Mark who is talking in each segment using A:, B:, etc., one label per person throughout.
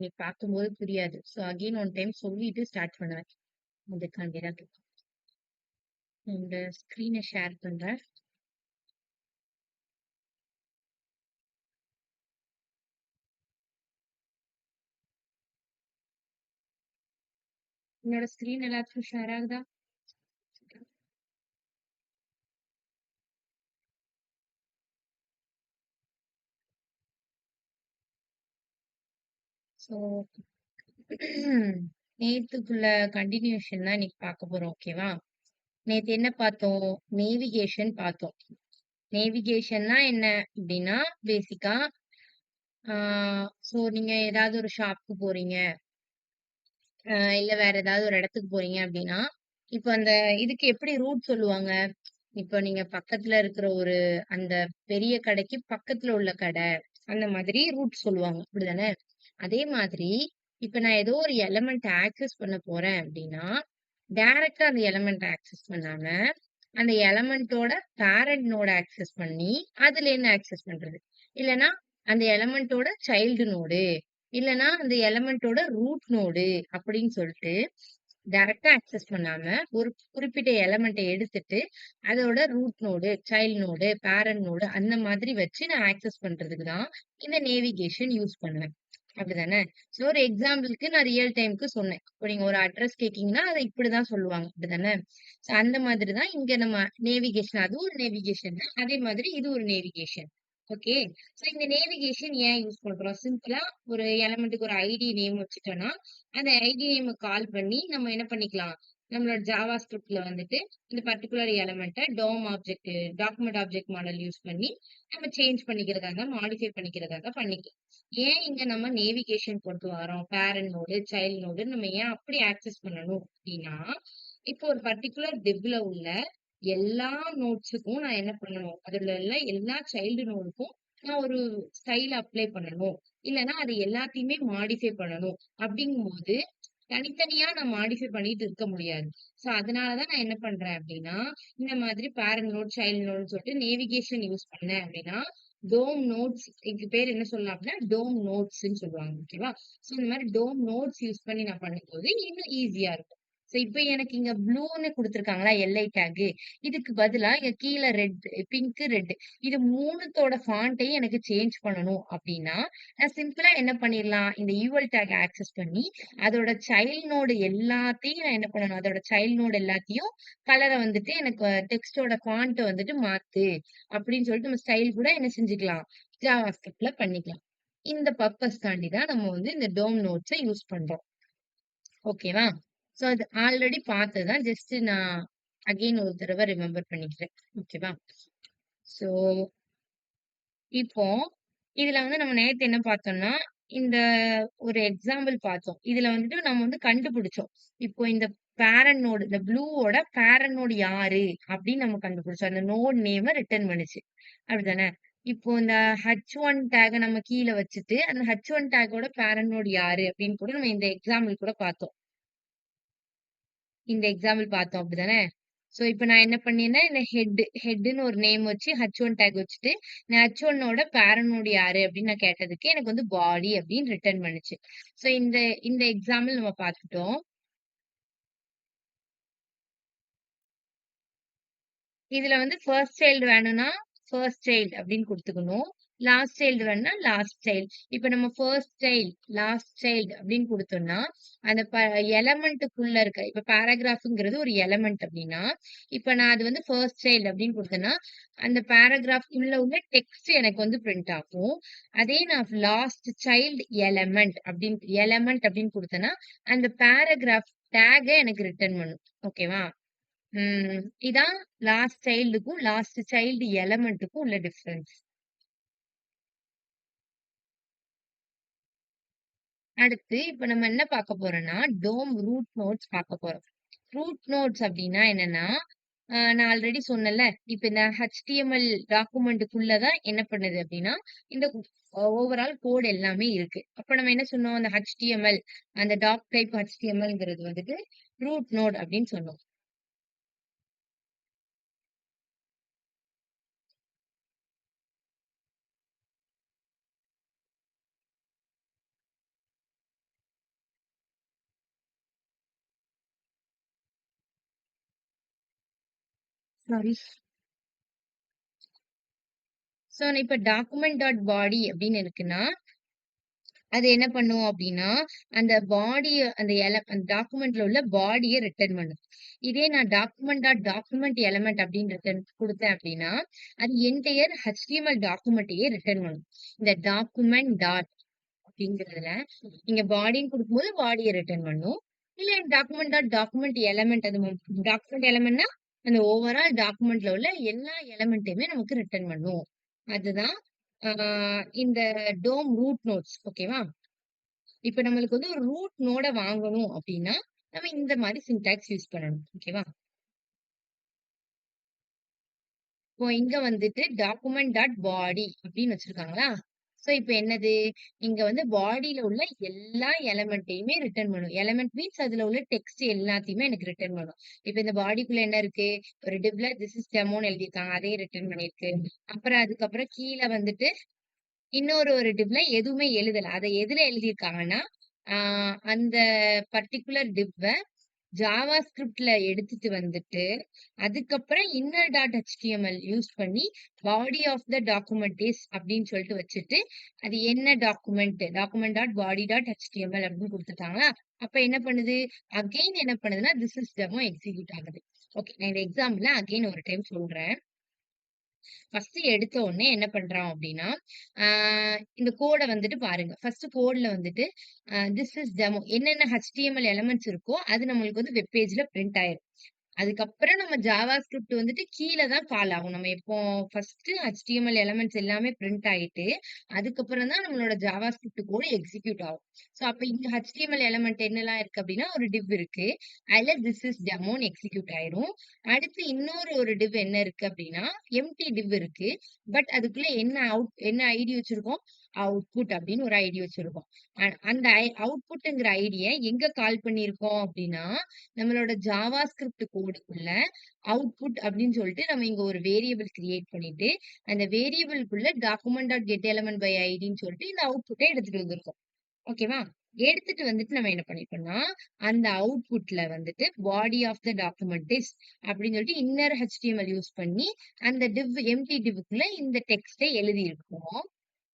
A: நீ பார்க்கும்போது புரியாது. ஸோ அகைன் ஒன் டைம் சொல்லிட்டு ஸ்டார்ட் பண்ணுவேன். அதுக்காண்டி தான் கேட்கிறேன். இந்த ஸ்க்ரீனை ஷேர் பண்றேன். என்னோட ஸ்க்ரீன் எல்லாத்துக்கும் ஷேர் ஆகுதா? ஸோ நேத்துக்குள்ள கண்டினியூஷன் தான் இன்னைக்கு பார்க்க போறோம். ஓகேவா? நேத்து என்ன பார்த்தோம்? நேவிகேஷன் பார்த்தோம். நேவிகேஷன்னா என்ன அப்படின்னா பேசிக்கா ஸோ நீங்க ஏதாவது ஒரு ஷாப்க்கு போறீங்க, இல்ல வேற ஏதாவது ஒரு இடத்துக்கு போறீங்க அப்படின்னா, இப்ப அந்த இதுக்கு எப்படி ரூட் சொல்லுவாங்க? இப்ப நீங்க பக்கத்துல இருக்கிற ஒரு அந்த பெரிய கடைக்கு பக்கத்துல உள்ள கடை, அந்த மாதிரி ரூட் சொல்லுவாங்க. அப்படிதானே? அதே மாதிரி இப்ப நான் ஏதோ ஒரு எலமெண்ட் ஆக்சஸ் பண்ண போறேன் அப்படின்னா, டைரக்ட்டா அந்த எலமெண்ட் ஆக்சஸ் பண்ணாம, அந்த எலமெண்டோட பேரண்ட் நோட ஆக்சஸ் பண்ணி, அதுலேருந்து ஆக்சஸ் பண்றது. இல்லன்னா அந்த எலமெண்டோட சைல்டு நோடு, இல்லன்னா அந்த எலமெண்டோட ரூட் நோடு அப்படின்னு சொல்லிட்டு டைரக்டா ஆக்சஸ் பண்ணாம, ஒரு குறிப்பிட்ட எலமெண்ட்ட எடுத்துட்டு, அதோட root node, child node, parent node அந்த மாதிரி வச்சு நான் ஆக்சஸ் பண்றதுக்கு தான் இந்த நேவிகேஷன் யூஸ் பண்ணுவேன். அப்படிதானே? சோ ஒரு எக்ஸாம்பிளுக்கு நான் ரியல் டைம்க்கு சொன்னேன். இப்போ நீங்க ஒரு அட்ரஸ் கேட்டீங்கன்னா, அத இப்படிதான் சொல்லுவாங்க. அப்படிதானே? சோ அந்த மாதிரி தான் இங்க நம்ம நேவிகேஷன் அதுவும் ஒரு நேவிகேஷன் தான். அதே மாதிரி இது ஒரு நேவிகேஷன். ஓகே. சோ இந்த நேவிகேஷன் ஏன் யூஸ் பண்றோம்? சிம்பிளா ஒரு எலமெண்ட்க்கு ஒரு ஐடி நேம் வச்சுட்டோம்னா, அந்த ஐடி நேம கால் பண்ணி நம்ம என்ன பண்ணிக்கலாம்? நம்மளோட ஜாவா ஸ்கிரிப்ட்ல வந்துட்டு இந்த பர்ட்டிகுலர் எலமெண்ட்ட DOM object document object model use பண்ணி நம்ம சேஞ்ச் பண்ணிக்கிறதா இருந்தா, மாடிஃபை பண்ணிக்கிறதா இருந்தா பண்ணிக்கலாம். ஏன் இங்க நம்ம நேவிகேஷன் கொண்டு வரோம்? பேரண்ட் நோடு, சைல்ட் நோடு நம்ம ஏன் அப்படி ஆக்சஸ் பண்ணணும் அப்படின்னா, இப்போ ஒரு பர்ட்டிகுலர் டிவ்ல உள்ள எல்லா நோட்ஸுக்கும் நான் என்ன பண்ணணும்? அதுல உள்ள எல்லா சைல்டு நோடுக்கும் நான் ஒரு ஸ்டைல் அப்ளை பண்ணணும். இல்லன்னா அது எல்லாத்தையுமே மாடிஃபை பண்ணணும். அப்படிங்கும்போது தனித்தனியா நான் மாடிஃபை பண்ணிட்டு இருக்க முடியாது. சோ அதனாலதான் நான் என்ன பண்றேன் அப்படின்னா, இந்த மாதிரி பேரண்ட் நோட், சைல்ட் நோட்னு சொல்லிட்டு நேவிகேஷன் யூஸ் பண்ணேன் அப்படின்னா, டோம் நோட்ஸ் இதுக்கு பேர் என்ன சொல்லலாம் அப்படின்னா, டோம் நோட்ஸ்ன்னு சொல்லுவாங்க. ஓகேவா? சோ இந்த மாதிரி டோம் நோட்ஸ் யூஸ் பண்ணி நான் பண்ணும்போது இன்னும் ஈஸியா இருக்கும். சோ இப்ப எனக்கு இங்க ப்ளூன்னு குடுத்துருக்காங்களா எல்ஐ டேக். இதுக்கு பதிலா இங்க கீழ ரெட், பிங்க், ரெட் இது 3த்தோட ஃபாண்ட்டையும் எனக்கு சேஞ்ச் பண்ணணும் அப்படின்னா, நான் சிம்பிளா என்ன பண்ணிரலாம்? இந்த யூஎல் டேக் ஆக்சஸ் பண்ணி அதோட சைல்ட் நோடு எல்லாத்தையும் நான் என்ன பண்ணணும்? அதோட சைல்ட் நோடு எல்லாத்தையும் கலர வந்துட்டு எனக்கு டெக்ஸ்ட்டோட ஃபாண்ட் வந்துட்டு மாத்து அப்படின்னு சொல்லிட்டு நம்ம ஸ்டைல் கூட என்ன செஞ்சுக்கலாம்? ஜாவா ஸ்கிரிப்ட்ல பண்ணிக்கலாம். இந்த பர்ப்பஸ்க்காண்டி தான் நம்ம வந்து இந்த டோம் நோட்ஸ யூஸ் பண்றோம். ஓகேவா? சோ அது ஆல்ரெடி பார்த்தது தான். ஜஸ்ட் நான் அகைன் ஒரு தடவ ரிமெம்பர் பண்ணிக்கிறேன். ஓகேவா? சோ இப்போ இதுல வந்து நம்ம நேத்து என்ன பார்த்தோம்னா, இந்த ஒரு எக்ஸாம்பிள் பார்த்தோம். இதுல வந்துட்டு நம்ம வந்து கண்டுபிடிச்சோம். இப்போ இந்த பேரண்ட் நோடு இந்த ப்ளூவோட பேரண்ட் நோடு யாரு? அப்படின்னு நம்ம கண்டுபிடிச்சோம். அந்த நோட் நேம ரிட்டர்ன் பண்ணுச்சு. அப்படிதானே? இப்போ இந்த H1 டேக்க நம்ம கீழ வச்சுட்டு, அந்த H1 டேக்கோட பேரண்ட் நோடு யாரு? அப்படின்னு கூட நம்ம இந்த எக்ஸாம்பிள் கூட பார்த்தோம். இந்த எக்ஸாம்பிள் பார்த்தோம். அப்படிதானே? சோ இப்ப நான் என்ன பண்ணியிருந்தேன், இந்த ஹெட்ன்னு ஒரு நேம் வச்சு H1 டேக் வச்சுட்டு, நான் H1ஓட பேரண்ட் நோட் யாரு அப்படின்னு நான் கேட்டதுக்கு எனக்கு வந்து பாடி அப்படின்னு ரிட்டர்ன் பண்ணுச்சு. சோ இந்த இந்த எக்ஸாம்பிள் நம்ம பார்த்துட்டோம். இதுல வந்து ஃபர்ஸ்ட் சைல்டு வேணும்னா, ஃபர்ஸ்ட் சைல்டு அப்படின்னு குடுத்துக்கணும். லாஸ்ட் சைல்டு வேணும்னா லாஸ்ட் சைல்டு. இப்ப நம்ம ஃபர்ஸ்ட் சைல்டு, லாஸ்ட் சைல்டு அப்படின்னு குடுத்தோம்னா, அந்த எலமெண்ட்டுக்குள்ள இருக்க இப்ப பேராகிராஃப்ங்கிறது ஒரு எலமெண்ட் அப்படின்னா, இப்ப நான் அது வந்து ஃபர்ஸ்ட் சைல்டு அப்படின்னு குடுத்தேன்னா, அந்த பேராகிராஃப் உள்ள உள்ள டெக்ஸ்ட் எனக்கு வந்து பிரிண்ட் ஆகும். அதே நான் லாஸ்ட் சைல்டு எலமெண்ட் அப்படின்னு குடுத்தேன்னா, அந்த பேராகிராஃப் டேக்க எனக்கு ரிட்டர்ன் பண்ணும். ஓகேவா? இதான் லாஸ்ட் சைல்டுக்கும், லாஸ்ட் சைல்டு எலமெண்ட்டுக்கும் உள்ள டிஃபரன்ஸ். அடுத்து இப்ப நம்ம என்ன பார்க்க போறோம்னா, டோம் ரூட் நோட்ஸ் பார்க்க போறோம். ரூட் நோட்ஸ் அப்டின்னா என்னன்னா, நான் ஆல்ரெடி சொன்னேன்ல, இப்ப இந்த HTML டாக்குமெண்ட்டுக்குள்ள தான் என்ன பண்ணுது அப்டின்னா, இந்த ஓவரால் கோட் எல்லாமே இருக்கு. அப்ப நம்ம என்ன சொன்னோம், அந்த HTML அந்த டாக் டைப் HTMLங்கிறது வந்துட்டு ரூட் நோட் அப்டின்னு சொன்னோம். சாரி. சோ இப்ப டாக்குமெண்ட் டாட் பாடி அப்படின்னு இருக்குன்னா அது என்ன பண்ணும் அப்படின்னா அந்த பாடி அந்த டாக்குமெண்ட்ல உள்ள பாடியை ரிட்டர்ன் பண்ணும். இதே நான் டாக்குமெண்ட் டாட் டாக்குமெண்ட் எலமெண்ட் அப்படின்னு ரிட்டர்ன் கொடுத்தேன் அப்படின்னா அது என்டையர் HTML டாக்குமெண்ட்டையே ரிட்டர்ன் பண்ணும். இந்த டாக்குமெண்ட் டாட் அப்படிங்கிறதுல நீங்க பாடின்னு கொடுக்கும்போது பாடியை ரிட்டர்ன் பண்ணும். இல்ல டாக்குமெண்ட் டாட் டாக்குமெண்ட் எலமெண்ட் அது டாக்குமெண்ட் எலமெண்ட்னா அந்த ஓவரால் டாக்குமெண்ட்ல உள்ள எல்லா எலமெண்ட்டையுமே நமக்கு ரிட்டர்ன் பண்ணும். அதுதான் இந்த டோம் ரூட் நோட்ஸ். ஓகேவா? இப்ப நம்மளுக்கு வந்து ஒரு ரூட் நோட வாங்கணும் அப்படின்னா நம்ம இந்த மாதிரி சின்டாக்ஸ் யூஸ் பண்ணணும். ஓகேவா? இப்போ இங்க வந்துட்டு டாக்குமெண்ட் டாட் பாடி அப்படின்னு வச்சிருக்காங்களா? சோ இப்ப என்னது? இங்க வந்து பாடியில உள்ள எல்லா எலமெண்ட்டையுமே ரிட்டர்ன் பண்ணும். எலமெண்ட் மீன்ஸ் அதுல உள்ள டெக்ஸ்ட் எல்லாத்தையுமே எனக்கு ரிட்டர்ன் பண்ணும். இப்ப இந்த பாடிக்குள்ள என்ன இருக்கு? ஒரு டிவ்ல திஸ் இஸ் டெமோன்னு எழுதியிருக்காங்க. அதையும் ரிட்டர்ன் பண்ணிருக்கு. அப்புறம் அதுக்கப்புறம் கீழே வந்துட்டு ஒரு டிவ்ல எதுவுமே எழுதல. அத எதுல எழுதியிருக்காங்கன்னா, அந்த பர்ட்டிகுலர் டிவ்வ ஜாவா ஸ்கிரிப்ட்ல எடுத்துட்டு வந்துட்டு, அதுக்கப்புறம் இன்னர் டாட் HTML யூஸ் பண்ணி body of the document is அப்படின்னு சொல்லிட்டு வச்சுட்டு, அது என்ன document dot body dot HTML அப்படின்னு குடுத்துட்டாங்களா? அப்ப என்ன பண்ணுது? அகைன் என்ன பண்ணுதுன்னா, திஸ் இஸ் டெமோ எக்ஸிக்யூட் ஆகுது. ஓகே. நான் இந்த எக்ஸாம்பிள அகைன் ஒரு டைம் சொல்றேன். ஃபர்ஸ்ட் எடுத்த உடனே என்ன பண்றான் அப்படின்னா இந்த கோடை வந்துட்டு பாருங்க. ஃபர்ஸ்ட் கோட்ல வந்துட்டு திஸ் இஸ் டெமோ என்னென்ன HTML எலமெண்ட்ஸ் இருக்கோ அது நம்மளுக்கு வந்து வெப் பேஜ்ல பிரிண்ட் ஆயிரும். அதுக்கப்புறம் நம்ம ஜாவா ஸ்கிரிப்ட் வந்துட்டு கீழ தான் கால் ஆகும். நம்ம இப்போ ஃபர்ஸ்ட் HTML எலமெண்ட்ஸ் எல்லாமே பிரிண்ட் ஆயிட்டு, அதுக்கப்புறம் தான் நம்மளோட ஜாவா ஸ்கிரிப்ட் கோட் எக்ஸிக்யூட் ஆகும். சோ அப்ப இங்க HTML எலமெண்ட் என்னலாம் இருக்கு அப்படின்னா, ஒரு டிவ் இருக்கு. அதுல திஸ் இஸ் டெமோன்னு எக்ஸிக்யூட் ஆயிரும். அடுத்து ஒரு டிவ் என்ன இருக்கு அப்படின்னா, எம்ப்டி டிவ் இருக்கு. பட் அதுக்குள்ள என்ன ஐடி வச்சிருக்கோம்? அவுட்புட் அப்படின்னு ஒரு ஐடி வச்சிருக்கோம். அந்த அவுட்புட்ங்கிற ஐடிய எங்க கால் பண்ணியிருக்கோம் அப்படின்னா, நம்மளோட ஜாவா ஸ்கிரிப்ட் கோடுக்குள்ள அவுட்புட் அப்படின்னு சொல்லிட்டு நம்ம இங்க ஒரு வேரியபிள் கிரியேட் பண்ணிட்டு அந்த வேரியபிள்குள்ள document dot get element by ஐடின்னு சொல்லிட்டு இந்த அவுட்புட்டை எடுத்துட்டு வந்திருக்கோம். ஓகேவா? எடுத்துட்டு வந்துட்டு நம்ம என்ன பண்ணிருக்கோம்னா அந்த அவுட்புட்ல வந்துட்டு body of the document is அப்படின்னு சொல்லிட்டு இன்னர் HTML யூஸ் பண்ணி அந்த எம்டி டிவ்க்குள்ள இந்த டெக்ஸ்டை எழுதி இருக்கோம்.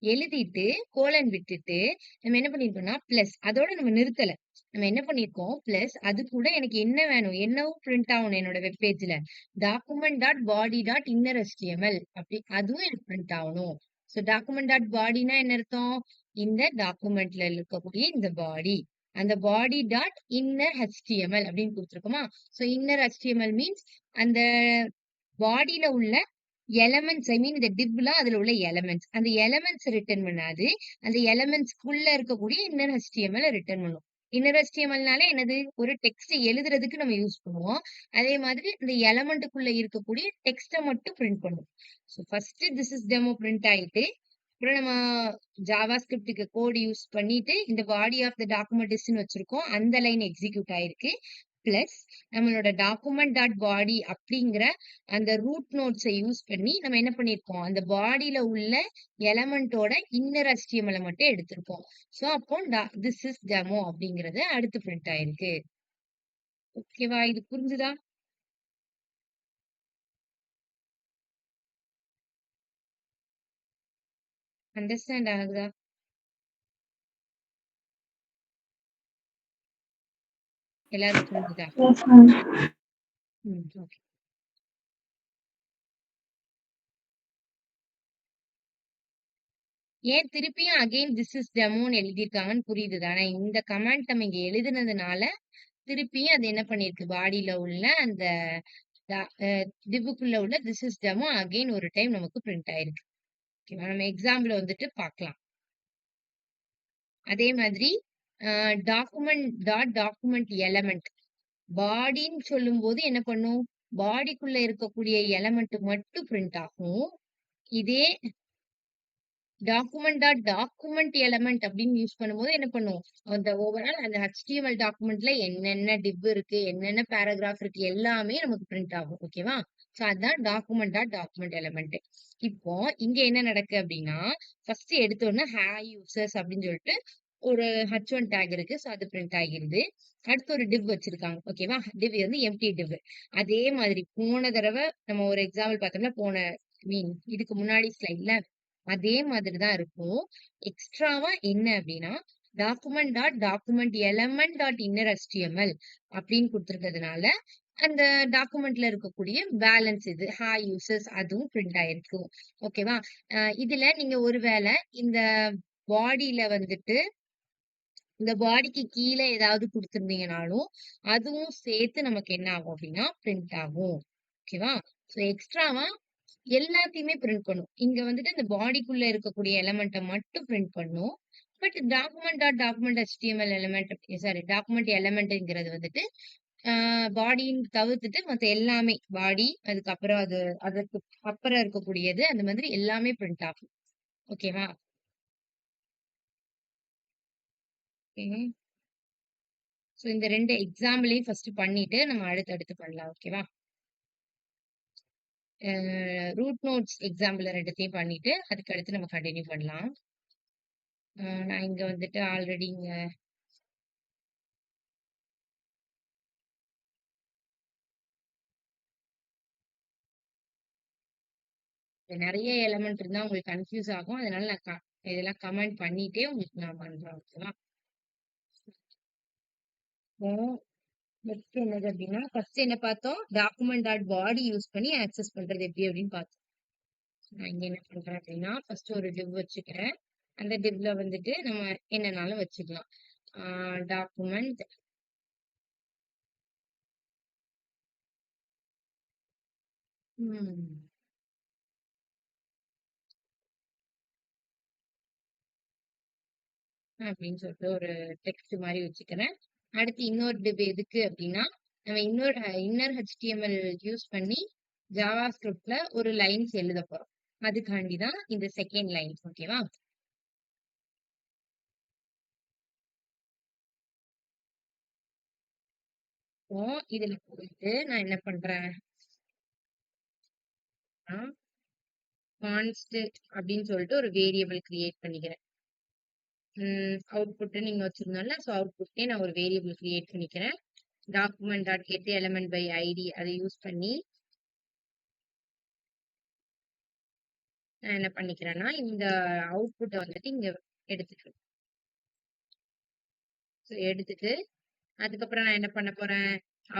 A: எழுதிட்டு கோலன் விட்டுட்டு நம்ம என்ன பண்ணிருக்கோம்னா பிளஸ் அதோட நம்ம நிறுத்தல. நம்ம என்ன பண்ணிருக்கோம் பிளஸ் அது கூட எனக்கு என்ன வேணும்? என்னவும் பிரிண்ட் ஆகணும் என்னோட வெப் பேஜ்ல. Document dot body dot inner HTML அப்படி அதுவும் எனக்கு பிரிண்ட் ஆகணும். சோ டாக்குமெண்ட் டாட் பாடினா என்ன அர்த்தம்? இந்த டாக்குமெண்ட்ல இருக்கக்கூடிய இந்த பாடி. அந்த பாடி டாட் இன்னர் HTML அப்படின்னு கொடுத்துருக்கோமா? சோ இன்னர் HTML மீன்ஸ் அந்த பாடியில உள்ள எலமெண்ட்ஸ் இந்த டிவ்லாம் அதுல உள்ள எலமெண்ட்ஸ். அந்த எலமெண்ட்ஸ் ரிட்டர்ன் பண்ணாது. அந்த எலமெண்ட்ஸ்க்குள்ள இருக்கக்கூடிய இன்னர் HTML ரிட்டர்ன் பண்ணும். இன்னர் HTMLனால என்னது? ஒரு டெக்ஸ்ட் எழுதுறதுக்கு நம்ம யூஸ் பண்ணுவோம். அதே மாதிரி இந்த எலமெண்ட்டுக்குள்ள இருக்கக்கூடிய டெக்ஸ்ட மட்டும் பிரிண்ட் பண்ணும். So first this is demo print ஆயிட்டு அப்புறம் நம்ம ஜாவா ஸ்கிரிப்டுக்கு கோட் யூஸ் பண்ணிட்டு இந்த பாடி ஆஃப் த டாக்குமெண்ட் இஸ்ன்னு வச்சிருக்கோம். அந்த லைன் எக்ஸிக்யூட் ஆயிருக்கு. பிளஸ் நம்மளோட டாக்குமெண்ட் டாட் பாடி அப்படிங்கிற அந்த ரூட் நோட்ஸை யூஸ் பண்ணி நம்ம என்ன பண்ணிருக்கோம்? அந்த பாடியில உள்ள எலமெண்டோட இன்னர் HTML மட்டும் எடுத்திருக்கோம். சோ அப்போ திஸ் இஸ் டெமோ அப்படிங்கறது அடுத்து பிரிண்ட் ஆயிருக்கு. ஓகேவா? இது புரிஞ்சுதா? அண்டர்ஸ்டாண்ட் ஆகுதா? எல்லாரும் புரிஞ்சுதா?
B: Yes, ma'am.
A: ஓகே. ஏன் திருப்பியும் அகைன் திஸ் இஸ் டெமோன்னு எழுதியிருக்காங்கன்னு புரியுது தானே? இந்த கமாண்ட் நம்ம இங்க எழுதுனதுனால திருப்பியும் அது என்ன பண்ணிருக்கு? பாடியில உள்ள அந்த டிவ்வுக்குள்ள உள்ள திஸ் இஸ் டெமோ அகைன் ஒரு டைம் நமக்கு பிரிண்ட் ஆயிருக்கு. ஓகேவா? நம்ம எக்ஸாம்பிள் வந்துட்டு பார்க்கலாம். அதே மாதிரி டாக்குமெண்ட் எலமெண்ட் பாடின்னு சொல்லும்போது என்ன பண்ணும்? பாடிக்குள்ள இருக்கக்கூடிய எலமெண்ட் மட்டும் பிரிண்ட் ஆகும். இதே டாக்குமெண்ட் எலமெண்ட் அப்படின்னு யூஸ் பண்ணும்போது என்ன பண்ணும்? அந்த ஓவரால் அந்த HTML டாக்குமெண்ட்ல என்னென்ன டிவ் இருக்கு, என்னென்ன பேராகிராஃப் இருக்கு எல்லாமே நமக்கு பிரிண்ட் ஆகும். ஓகேவா? சோ அதான் டாக்குமெண்ட் எலமெண்ட். இப்போ இங்க என்ன நடக்கு அப்படின்னா ஃபர்ஸ்ட் எடுத்த உடனே ஹாய் யூசர்ஸ் அப்படின்னு சொல்லிட்டு ஒரு H1 டேக் இருக்கு. ஸோ அது பிரிண்ட் ஆகிருது. அடுத்து ஒரு டிவ் வச்சிருக்காங்க. ஓகேவா? டிவ் வந்து எம்ப்டி டிவ். அதே மாதிரி போன தடவ நம்ம ஒரு எக்ஸாம்பிள் பார்த்தோம்னா, இதுக்கு முன்னாடி ஸ்லைட்ல அதே மாதிரி தான் இருக்கும். எக்ஸ்ட்ராவா என்ன அப்டின்னா, document element dot inner HTML அப்படின்னு குடுத்திருக்கிறதுனால, அந்த டாக்குமெண்ட்ல இருக்கக்கூடிய பேலன்ஸ் இது யூசர்ஸ் அதுவும் பிரிண்ட் ஆயிருக்கும். ஓகேவா? இதுல நீங்க ஒரு வேள இந்த பாடியில வந்துட்டு இந்த பாடிக்கு கீழ ஏதாவது குடுத்திருந்தீங்கனாலும், அதுவும் சேர்த்து நமக்கு என்ன ஆகும் அப்டின்னா, பிரிண்ட் ஆகும். ஓகேவா? ஸோ எக்ஸ்ட்ராவா எல்லாத்தையுமே பிரிண்ட் பண்ணும். இங்க வந்துட்டு இந்த பாடிக்குள்ள இருக்கக்கூடிய எலிமெண்ட்ட மட்டும் பிரிண்ட் பண்ணும். But document HTML element sorry document எலிமெண்ட்ங்கிறது வந்துட்டு பாடின்னு தவிர்த்துட்டு மத்த எல்லாமே பாடி அதுக்கப்புறம் அதுக்கு அப்புறம் இருக்கக்கூடியது அந்த மாதிரி எல்லாமே பிரிண்ட் ஆகும். ஓகேவா? ஓகே. ஸோ இந்த 2 எக்ஸாம்பிளையும் ஃபர்ஸ்ட் பண்ணிட்டு நம்ம அடுத்து பண்ணலாம். ஓகேவா? ரூட் நோட்ஸ் எக்ஸாம்பிள் 2த்தையும் பண்ணிட்டு அதுக்கு அடுத்து நம்ம கன்டின்யூ பண்ணலாம். நான் இங்க வந்துட்டு ஆல்ரெடி இங்க நெறைய எலிமெண்ட் இருந்தா உங்களுக்கு கன்ஃப்யூஸ் ஆகும். அதனால நான் இதெல்லாம் கமெண்ட் பண்ணிட்டே உங்களுக்கு நான் பண்றேன். ஓகேவா? இப்போ நெக்ஸ்ட் என்னது அப்டின்னா, ஃபர்ஸ்ட் என்ன பார்த்தோம்? டாக்குமெண்ட் டாட் பாடி யூஸ் பண்ணி ஆக்சஸ் பண்றது எப்படி அப்படின்னு பார்த்தோம். நான் இங்க என்ன பண்றேன் அப்படின்னா, ஃபர்ஸ்ட் ஒரு டிவ் வச்சுக்கிறேன். அந்த டிவ்ல வந்துட்டு நம்ம என்னனாலும் வச்சுக்கலாம். டாக்குமெண்ட் அப்படின்னு சொல்லிட்டு ஒரு டெக்ஸ்ட் மாதிரி வச்சுக்கிறேன். அடுத்து இன்னொரு டிவ் எதுக்கு அப்படின்னா, நம்ம இன்னர் HTML யூஸ் பண்ணி ஜாவா ஸ்கிரிப்ட்ல ஒரு லைன்ஸ் எழுத போறோம். அதுக்காண்டி தான் இந்த செகண்ட் லைன். ஓகேவா? இப்போ இதுல போயிட்டு நான் என்ன பண்றேன் கான்ஸ்ட் அப்படின்னு சொல்லிட்டு ஒரு வேரியபிள் கிரியேட் பண்ணிக்கிறேன். அவுட்புட் நீங்க வச்சிருந்தோம்ல, ஸோ அவுட்புட்டே நான் ஒரு வேரியபிள் கிரியேட் பண்ணிக்கிறேன். Document dot get element by ID அதை யூஸ் பண்ணி நான் என்ன பண்ணிக்கிறேன்னா, இந்த அவுட்புட்ட வந்துட்டு இங்க எடுத்துக்கிறேன். ஸோ எடுத்துட்டு, அதுக்கப்புறம் நான் என்ன பண்ண போறேன்?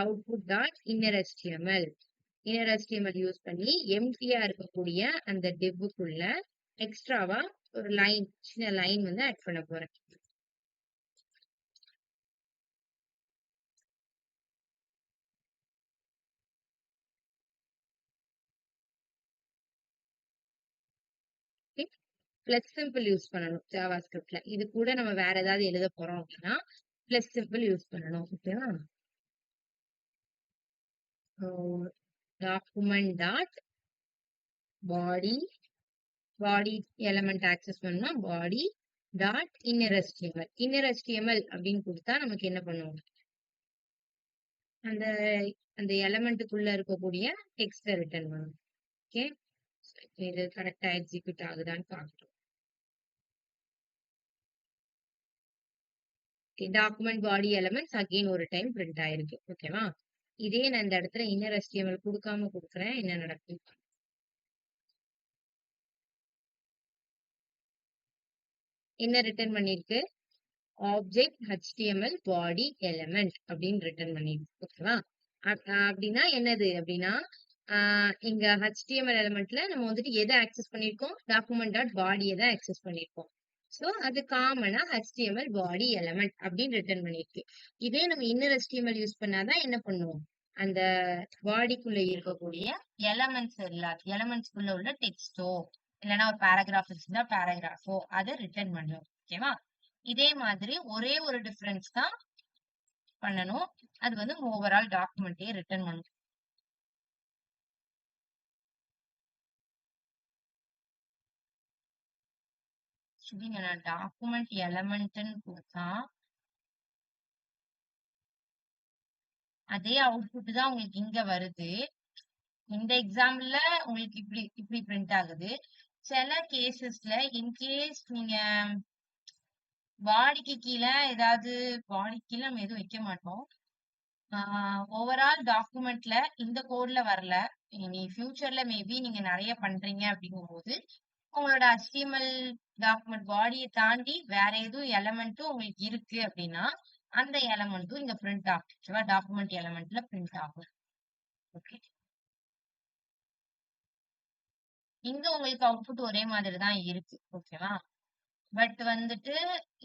A: Output dot inner HTML use பண்ணி எம்ப்டியா இருக்கக்கூடிய அந்த டிவ்வுக்குள்ள எக்ஸ்ட்ராவா ஒரு சின்ன லைன் வந்து ஆட் பண்ண போறேன். பிளஸ் சிம்பிள் யூஸ் பண்ணணும் ஜாவா ஸ்கிரிப்ட்ல. இது கூட நம்ம வேற ஏதாவது எழுத போறோம் அப்படின்னா பிளஸ் சிம்பிள் யூஸ் பண்ணணும். ஓகேவா? டாக்குமெண்ட் டாட் பாடி பாடி எலிமெண்ட் ஆக்சஸ் பண்ணா பாடி டாட் இன்னர் HTML அப்படின்னு கொடுத்தா நமக்கு என்ன பண்ணுவோம்? அந்த அந்த எலிமெண்ட்டுக்குள்ள இருக்கக்கூடிய டெக்ஸ்ட ரிட்டர்ன் பண்ணும். ஓகே. இது கரெக்டா எக்ஸிக்யூட் ஆகுதான்னு பார்க்கணும். டாக்குமெண்ட் பாடி எலிமெண்ட்ஸ் அகைன் ஒரு டைம் பிரிண்ட் ஆயிருக்கு. ஓகேவா? இதே நான் இந்த இடத்துல இன்னர் HTML கொடுக்காம கொடுக்குறேன். என்ன நடக்கும்? என்ன ரிட்டர்ன் பண்ணிருக்கு? ஆப்ஜெக்ட் HTML பாடி எலிமெண்ட் அப்படின்னு ரிட்டர்ன் பண்ணிருக்கு. ஓகேவா? அப்படின்னா என்னது அப்படின்னா இங்க HTML எலிமெண்ட்ல நம்ம வந்துட்டு எதை ஆக்சஸ் பண்ணிருக்கோம்? டாக்குமெண்ட் டாட் பாடியை தான் ஆக்சஸ் பண்ணிருக்கோம். சோ அது காமனா HTML பாடி எலிமெண்ட் அப்படின்னு ரிட்டர்ன் பண்ணிருக்கு. இதே நம்ம இன்னர் HTML யூஸ் பண்ணாதான் என்ன பண்ணுவோம்? அந்த பாடிக்குள்ள இருக்கக்கூடிய எலமெண்ட்ஸ்குள்ள உள்ள டெக்ஸ்டோ இல்லைன்னா ஒரு பேராகிராஃப் இருந்தா பேராகிராஃபோ அதை ரிட்டர்ன் பண்ணும். ஓகேவா? இதே மாதிரி ஒரே ஒரு டிஃபரன்ஸ் தான் பண்ணணும். அது வந்து ஓவரால் டாக்குமெண்ட்டே ரிட்டர்ன் பண்ணும். சரிங்க, நான் டாக்குமெண்ட் எலமெண்ட்னு கொடுத்தா அதே அவுட்புட் தான் உங்களுக்கு இங்க வருது. இந்த எக்ஸாம்பிள்ல உங்களுக்கு இப்படி இப்படி பிரிண்ட் ஆகுது. சில கேசஸ்ல இன்கேஸ் நீங்க பாடிக்கு கீழ ஏதாவது பாடிக்கு கீழ நம்ம எதுவும் வைக்க மாட்டோம். ஓவரால் டாக்குமெண்ட்ல இந்த கோட்ல வரல. இனி ஃபியூச்சர்ல மேபி நீங்க நெறைய பண்றீங்க அப்படிங்கும்போது, உங்களோட HTML டாக்குமெண்ட் பாடிய தாண்டி வேற எதுவும் எலமெண்ட்டும் உங்களுக்கு இருக்கு அப்படின்னா, அந்த எலமெண்ட்டும் இங்க பிரிண்ட் ஆகும். ஓகேவா? டாக்குமெண்ட் எலமெண்ட்ல பிரிண்ட் ஆகும். ஓகே. இங்க உங்களுக்கு அவுட்புட் ஒரே மாதிரி தான் இருக்கு. ஓகேவா? பட் வந்துட்டு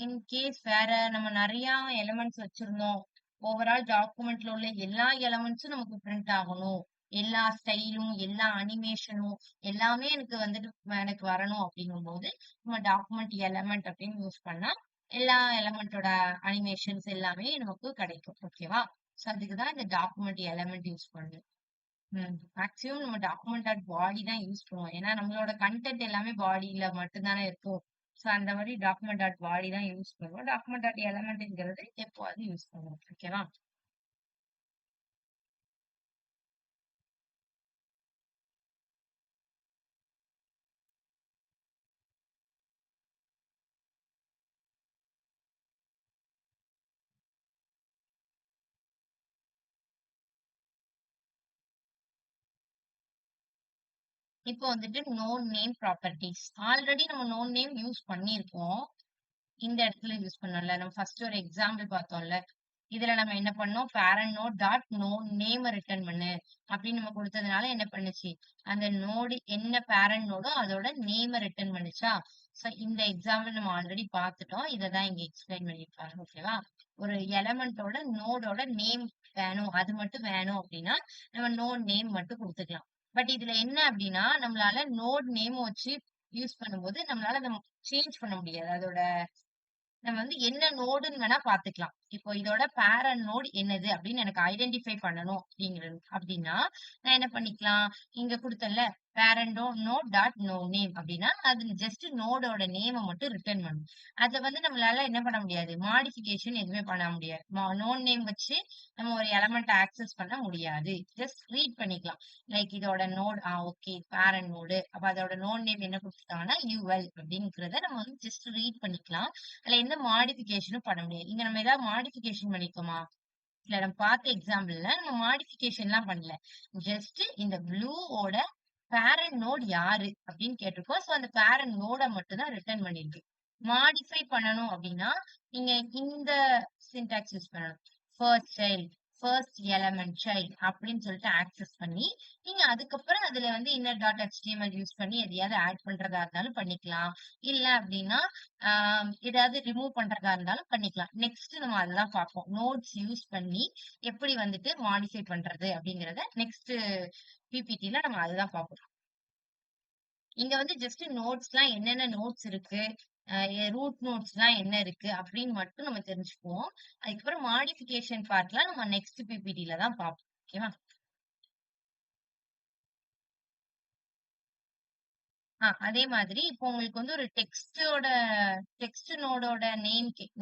A: இன் கேஸ் வேற நம்ம நெறைய எலிமெண்ட்ஸ் வச்சிருந்தோம். ஓவரால் டாக்குமெண்ட்ல உள்ள எல்லா எலிமெண்ட்ஸும் நமக்கு பிரிண்ட் ஆகணும். எல்லா ஸ்டைலும், எல்லா அனிமேஷனும் எல்லாமே எனக்கு வந்துட்டு எனக்கு வரணும் அப்படிங்கும்போது, நம்ம டாக்குமெண்ட் எலிமெண்ட் அப்படின்னு யூஸ் பண்ணா, எல்லா எலிமெண்ட்டோட அனிமேஷன்ஸ் எல்லாமே நமக்கு கிடைக்கும். ஓகேவா? ஸோ அதுக்கு தான் இந்த டாக்குமெண்ட் எலிமெண்ட் யூஸ் பண்றோம். மேக்ஸிமம் நம்ம டாக்குமெண்ட் டாட் பாடி தான் யூஸ் பண்ணுவோம். ஏன்னா நம்மளோட கன்டென்ட் எல்லாமே பாடியில மட்டும் தானே இருக்கும். ஸோ அந்த மாதிரி டாக்குமெண்ட் டாட் பாடி தான் யூஸ் பண்ணுவோம். டாக்குமெண்ட் டாட் எலமெண்ட்ங்கிறது எப்போவாது யூஸ் பண்ணுவோம். ஓகேவா? இப்போ வந்துட்டு நோ நேம் ப்ராப்பர்ட்டீஸ். ஆல்ரெடி நம்ம நோ நேம் யூஸ் பண்ணியிருக்கோம். இந்த இடத்துல யூஸ் பண்ணோம்ல. நம்ம ஃபர்ஸ்ட் ஒரு எக்ஸாம்பிள் பார்த்தோம்ல. இதுல நம்ம என்ன பண்ணோம்? Parent node dot node name return பண்ணு அப்படின்னு நம்ம குடுத்ததுனால என்ன பண்ணுச்சு? அந்த நோடு என்ன பேரண்ட் நோடோ அதோட நேம ரிட்டர்ன் பண்ணுச்சா? சோ இந்த எக்ஸாம்பிள் நம்ம ஆல்ரெடி பார்த்துட்டோம். இத தான் இங்க எக்ஸ்பிளைன் பண்ணியிருக்காங்க. ஓகேவா? ஒரு எலமெண்டோட நோடோட நேம் வேணும். அது மட்டும் வேணும் அப்படின்னா, நம்ம நோட் நேம் மட்டும் குடுத்துக்கலாம். பட் இதுல என்ன அப்படின்னா, நம்மளால நோட் நேம் வச்சு யூஸ் பண்ணும்போது, நம்மளால அத சேஞ்ச் பண்ண முடியாது. அதோட நம்ம வந்து என்ன நோடுன்னு வேணா பாத்துக்கலாம். இப்போ இதோட பேரண்ட் நோட் என்னது அப்படின்னு எனக்கு ஐடென்டிஃபை பண்ணணும் அப்படிங்கிறது அப்படின்னா, நான் என்ன பண்ணிக்கலாம்? இங்க குடுத்தேன்ல பேரண்டோ நோட் டாட் நோ நேம் அப்படின்னா, அது ஜஸ்ட் நோடோட நேம மட்டும் ரிட்டர்ன் பண்ணும். அத வந்து நம்மளால என்ன பண்ண முடியாது? மாடிஃபிகேஷன் எதுவுமே பண்ண முடியாது. நோ நேம் வச்சு நம்ம ஒரு எலமெண்ட் ஆக்சஸ் பண்ண முடியாது. ஜஸ்ட் ரீட் பண்ணிக்கலாம். லைக் இதோட நோட் ஓகே பேரண்ட் நோடு. அப்ப அதோட நோட் நேம் என்ன குடுத்துருக்காங்கன்னா, யுஎல் அப்படிங்கிறத நம்ம வந்து ஜஸ்ட் ரீட் பண்ணிக்கலாம். அதுல எந்த மாடிஃபிகேஷனும் பண்ண முடியாது. இங்க நம்ம ஏதாவது மாடிஃபிகேஷன் பண்ணியிருக்கோமா? இல்ல நம்ம பார்த்த எக்ஸாம்பிள்ல நம்ம மாடிஃபிகேஷன்லாம் பண்ணல. ஜஸ்ட் இந்த ப்ளூவோட பேரண்ட் நோட் யாரு அப்படின்னு கேட்டிருக்கோம். சோ அந்த பேரண்ட் நோட மட்டும் தான் ரிட்டர்ன் பண்ணிருக்கு. மாடிஃபை பண்ணணும் அப்படின்னா, நீங்க இந்த சின்டாக்ஸ் யூஸ் பண்ணணும். First child, first element child அப்படின்னு சொல்லிட்டு ஆக்சஸ் பண்ணி, நீங்க அதுக்கப்புறம் அதுல வந்து இன்னர் டாட் HTML யூஸ் பண்ணி எதையாவது ஆட் பண்றதா இருந்தாலும் பண்ணிக்கலாம். இல்ல அப்படின்னா, ஏதாவது ரிமூவ் பண்றதா இருந்தாலும் பண்ணிக்கலாம். நெக்ஸ்ட் நம்ம அததான் பார்ப்போம். நோட்ஸ் யூஸ் பண்ணி எப்படி வந்துட்டு மாடிஃபை பண்றது அப்படிங்கிறத நெக்ஸ்ட் பிபிடில நம்ம அதுதான் பார்ப்போம். இங்க வந்து ஜஸ்ட் நோட்ஸ்லாம் என்னென்ன நோட்ஸ் இருக்கு, ரூட் நோட்ஸ்லாம் என்ன இருக்கு அப்படின்னு மட்டும் நம்ம தெரிஞ்சுக்குவோம். அதுக்கப்புறம் மாடிஃபிகேஷன் பார்ட்லாம் நம்ம நெக்ஸ்ட் பிபிடில தான் பார்ப்போம். ஓகேவா? அதே மாதிரி இப்போ உங்களுக்கு வந்து ஒரு டெக்ஸ்ட் நோடோட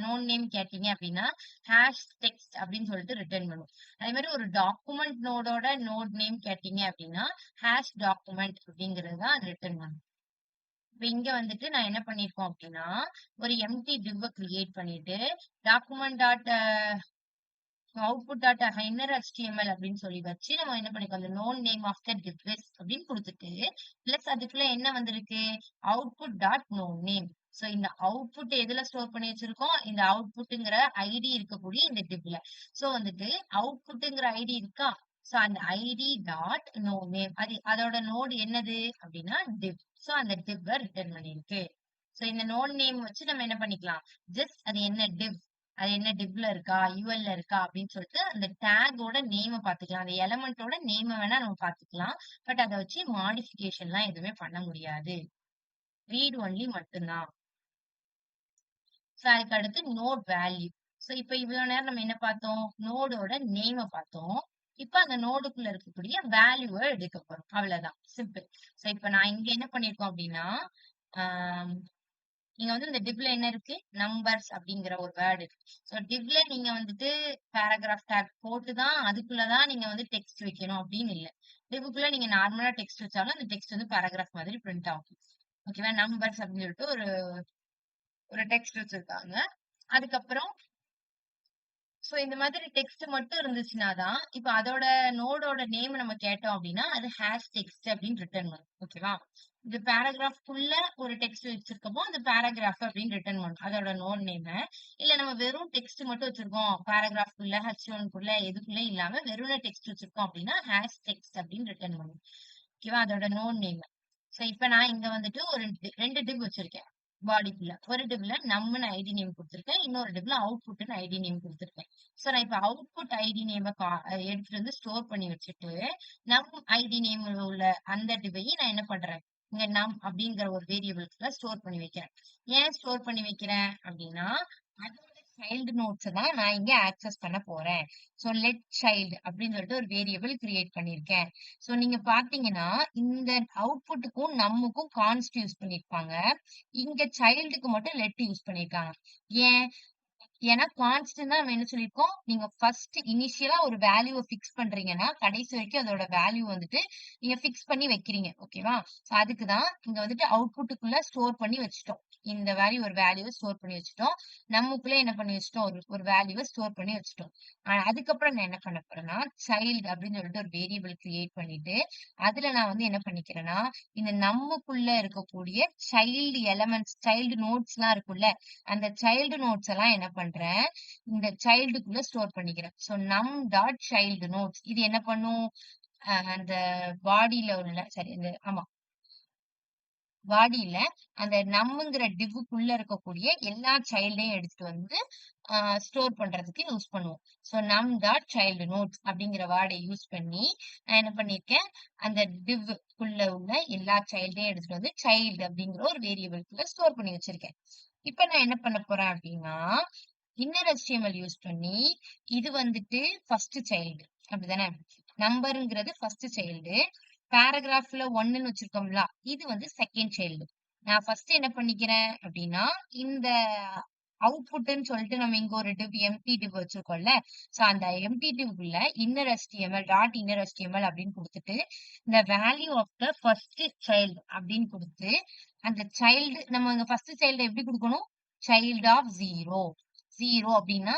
A: நோட் நேம் கேட்டீங்க அப்படின்னா, ஹாஷ் டெக்ஸ்ட் அப்படின்னு சொல்லிட்டு ரிட்டர்ன் பண்ணும். அதே மாதிரி ஒரு டாக்குமெண்ட் நோடோட நோட் நேம் கேட்டீங்க அப்படின்னா, ஹாஷ் டாக்குமெண்ட் அப்படிங்கிறது தான் ரிட்டர்ன் பண்ணும். இப்ப இங்க வந்துட்டு நான் என்ன பண்ணியிருக்கோம் அப்படின்னா, ஒரு எம்ப்டி டிவ் கிரியேட் பண்ணிட்டு, document dot output dot inner HTML அப்படின்னு சொல்லி வச்சு நம்ம என்ன பண்ணிருக்கோம், அந்த நோன் நேம் ஆஃப் த டிவைஸ் அப்படின்னு குடுத்துட்டு, பிளஸ் அதுக்குள்ள என்ன வந்திருக்கு, output dot no name. So இந்த அவுட்புட் எதுல ஸ்டோர் பண்ணி வச்சிருக்கோம், இந்த அவுட்புட்ங்கிற ஐடி இருக்கக்கூடிய இந்த டிவ்ல. சோ வந்துட்டு அவுட்புட்ங்கிற ஐடி இருக்கா, சோ அந்த ஐடி டாட் நோ நேம் அது அதோட நோடு என்னது அப்படின்னா டிவ். சோ அந்த டிவ் ரிட்டர்ன் பண்ணிருக்கு. சோ இந்த நோட் நேம் வச்சு நம்ம என்ன பண்ணிக்கலாம், ஜஸ்ட் அது என்ன டிவ், அது என்ன டிவ்ல இருக்கா, யுஎல்ல இருக்கா அப்படின்னு சொல்லிட்டு அந்த டேக்கோட நேம பாத்துக்கலாம். அந்த எலமெண்டோட நேம வேணா நம்ம பாத்துக்கலாம். பட் அத வச்சு மாடிஃபிகேஷன்லாம் எதுவுமே பண்ண முடியாது. ரீட் ஒன்லி மட்டும்தான். சோ அதுக்கு அடுத்து நோட் வேல்யூ. சோ இப்ப இவ்வளவு நேரம் நம்ம என்ன பார்த்தோம்? நோடோட நேம பார்த்தோம். இப்ப அந்த நோடுக்குள்ள இருக்கக்கூடிய வேல்யூவ எடுக்க போறோம். அவ்வளவுதான். சிம்பிள். சோ இப்ப நான் இங்க என்ன பண்ணிருக்கோம் அப்படின்னா, ஆஹ் இங்க வந்து இந்த டிவ்ல என்ன இருக்கு? நம்பர்ஸ் அப்படிங்கிற ஒரு வேர்ட் இருக்கு. சோ டிவ்ல நீங்க வந்துட்டு பேராகிராஃப் டேக் போட்டு தான் அதுக்குள்ள தான் நீங்க வந்து டெக்ஸ்ட் வைக்கணும் அப்படின்னு இல்ல. டிவ்க்குள்ள நீங்க நார்மலா டெக்ஸ்ட் வச்சாலும் அந்த டெக்ஸ்ட் வந்து பேராகிராஃப் மாதிரி பிரிண்ட் ஆகும். ஓகேவா? நம்பர்ஸ் அப்படின்னு சொல்லிட்டு ஒரு ஒரு டெக்ஸ்ட் வச்சிருக்காங்க. அதுக்கப்புறம் சோ இந்த மாதிரி டெக்ஸ்ட் மட்டும் இருந்துச்சுன்னா தான், இப்ப அதோட நோடோட நேம் நம்ம கேட்டோம் அப்டின்னா, அது ஹேஷ் டெக்ஸ்ட் அப்டின்னு ரிட்டர்ன் வரும். ஓகேவா? இந்த பேராகிராஃப்க்குள்ள ஒரு டெக்ஸ்ட் வச்சிருக்கப்போ, அந்த பேராகிராஃப் அப்டின்னு ரிட்டர்ன் பண்ணும். அதோட நோட் நேம. இல்ல நம்ம வெறும் டெக்ஸ்ட் மட்டும் வச்சிருக்கோம். பேராகிராஃப்க்குள்ள, H1க்குள்ள எதுக்குள்ள இல்லாம வெறும் டெக்ஸ்ட் வச்சிருக்கோம் அப்டின்னா, ஹேஷ் டெக்ஸ்ட் அப்டின்னு ரிட்டர்ன் பண்ணும். ஓகேவா? அதோட நோட் நேம். சோ இப்ப நான் இங்க வந்துட்டு ஒரு 2 டிவ் வச்சிருக்கேன். பாடிக்குள்ள. ஒரு டிவ்ல நம்ன்னு ஐடி நேம் குடுத்திருக்கேன். இன்னொரு டிவ்ல அவுட்புட்ன்னு ஐடி நேம் குடுத்திருக்கேன். சோ நான் இப்ப அவுட்புட் ஐடி நேம எடுத்துட்டு வந்து ஸ்டோர் பண்ணி வச்சுட்டு, நம் ஐடி நேம்ல உள்ள அந்த டிவையும் நான் என்ன பண்றேன்? இங்க நம் அப்படிங்கிற ஒரு வேரியபிள்ஸ்ல ஸ்டோர் பண்ணி வைக்கிறேன். ஏன் ஸ்டோர் பண்ணி வைக்கிறேன் அப்படின்னா, அதோட சைல்டு நோட்ஸ தான் நான் இங்க ஆக்சஸ் பண்ண போறேன். சோ லெட் சைல்டு அப்படின்னு சொல்லிட்டு ஒரு வேரியபிள் கிரியேட் பண்ணியிருக்கேன். சோ நீங்க பாத்தீங்கன்னா, இந்த அவுட்புட்டுக்கும் நம்முக்கும் கான்ஸ்ட் யூஸ் பண்ணியிருப்பாங்க. இங்க சைல்டுக்கு மட்டும் லெட் யூஸ் பண்ணியிருக்காங்க. ஏன்? ஏன்னா கான்ஸ்டன்ட்னா நம்ம என்ன சொல்லியிருக்கோம்? நீங்க ஃபர்ஸ்ட் இனிஷியலா ஒரு வேல்யூவ ஃபிக்ஸ் பண்றீங்கன்னா, கடைசி வரைக்கும் அதோட வேல்யூ வந்துட்டு நீங்க ஃபிக்ஸ் பண்ணி வைக்கிறீங்க. ஓகேவா? சோ அதுக்கு தான் இங்க வந்துட்டு அவுட்புட்டுக்குள்ள ஸ்டோர் பண்ணி வச்சுட்டோம். இந்த ஒரு வேல்யூவ ஸ்டோர் பண்ணி வச்சுட்டோம். நம்முக்குள்ள என்ன பண்ணி வச்சுட்டோம்? ஒரு வேல்யூவ ஸ்டோர் பண்ணி வச்சுட்டோம். அதுக்கப்புறம் நான் என்ன பண்ண போறேன்னா, சைல்டு அப்படின்னு சொல்லிட்டு ஒரு வேரியபிள் கிரியேட் பண்ணிட்டு, அதுல நான் வந்து என்ன பண்ணிக்கிறேன்னா, இந்த நம்முக்குள்ள இருக்கக்கூடிய சைல்டு எலமெண்ட்ஸ், சைல்டு நோட்ஸ்லாம் இருக்குல்ல, அந்த சைல்டு நோட்ஸ் எல்லாம் என்ன பண்றேன், இந்த சைல்டுக்குள்ள ஸ்டோர் பண்ணிக்கிறேன். சோ நம் டாட் சைல்டு நோட்ஸ் இது என்ன பண்ணும்? அந்த பாடியில உள்ள சரி இந்த ஆமா பாடியில அந்த நம்முங்கிற டிவ்வுக்குள்ள இருக்கக்கூடிய எல்லா சைல்டையும் எடுத்துட்டு வந்து ஸ்டோர் பண்றதுக்கு யூஸ் பண்ணுவோம். சோ நம் டாட் சைல்டு நோட்ஸ் அப்படிங்கிற வேர்டை யூஸ் பண்ணி நான் என்ன பண்ணிருக்கேன், அந்த டிவ்க்குள்ள உள்ள எல்லா சைல்டையும் எடுத்துட்டு வந்து சைல்டு அப்படிங்கிற ஒரு வேரியபிள்குள்ள ஸ்டோர் பண்ணி வச்சிருக்கேன். இப்ப நான் என்ன பண்ண போறேன் அப்படின்னா, இன்னர் HTML யூஸ் பண்ணி இது வந்துட்டு ஃபர்ஸ்ட் சைல்டு அப்படிதானே? நம்பர்ங்கிறது ஃபர்ஸ்ட் சைல்டு. பேராகிராஃப்ல 1ன்னு வச்சிருக்கோம்ல, இது வந்து செகண்ட் சைல்டு. நான் ஃபர்ஸ்ட் என்ன பண்ணிக்கிறேன் அப்படின்னா, இந்த அவுட்புட்ன்னு சொல்லிட்டு நம்ம இங்க ஒரு டிவ் எம்ப்டி டிவ் வச்சிருக்கோம்ல, சோ அந்த எம்ப்டி டிவ்க்குள்ள inner HTML dot inner HTML அப்படின்னு கொடுத்துட்டு, இந்த value of the first child அப்படின்னு கொடுத்து, அந்த சைல்டு நம்ம இங்க ஃபர்ஸ்ட் சைல்டு எப்படி கொடுக்கணும்? Child of 0. 0 அப்படின்னா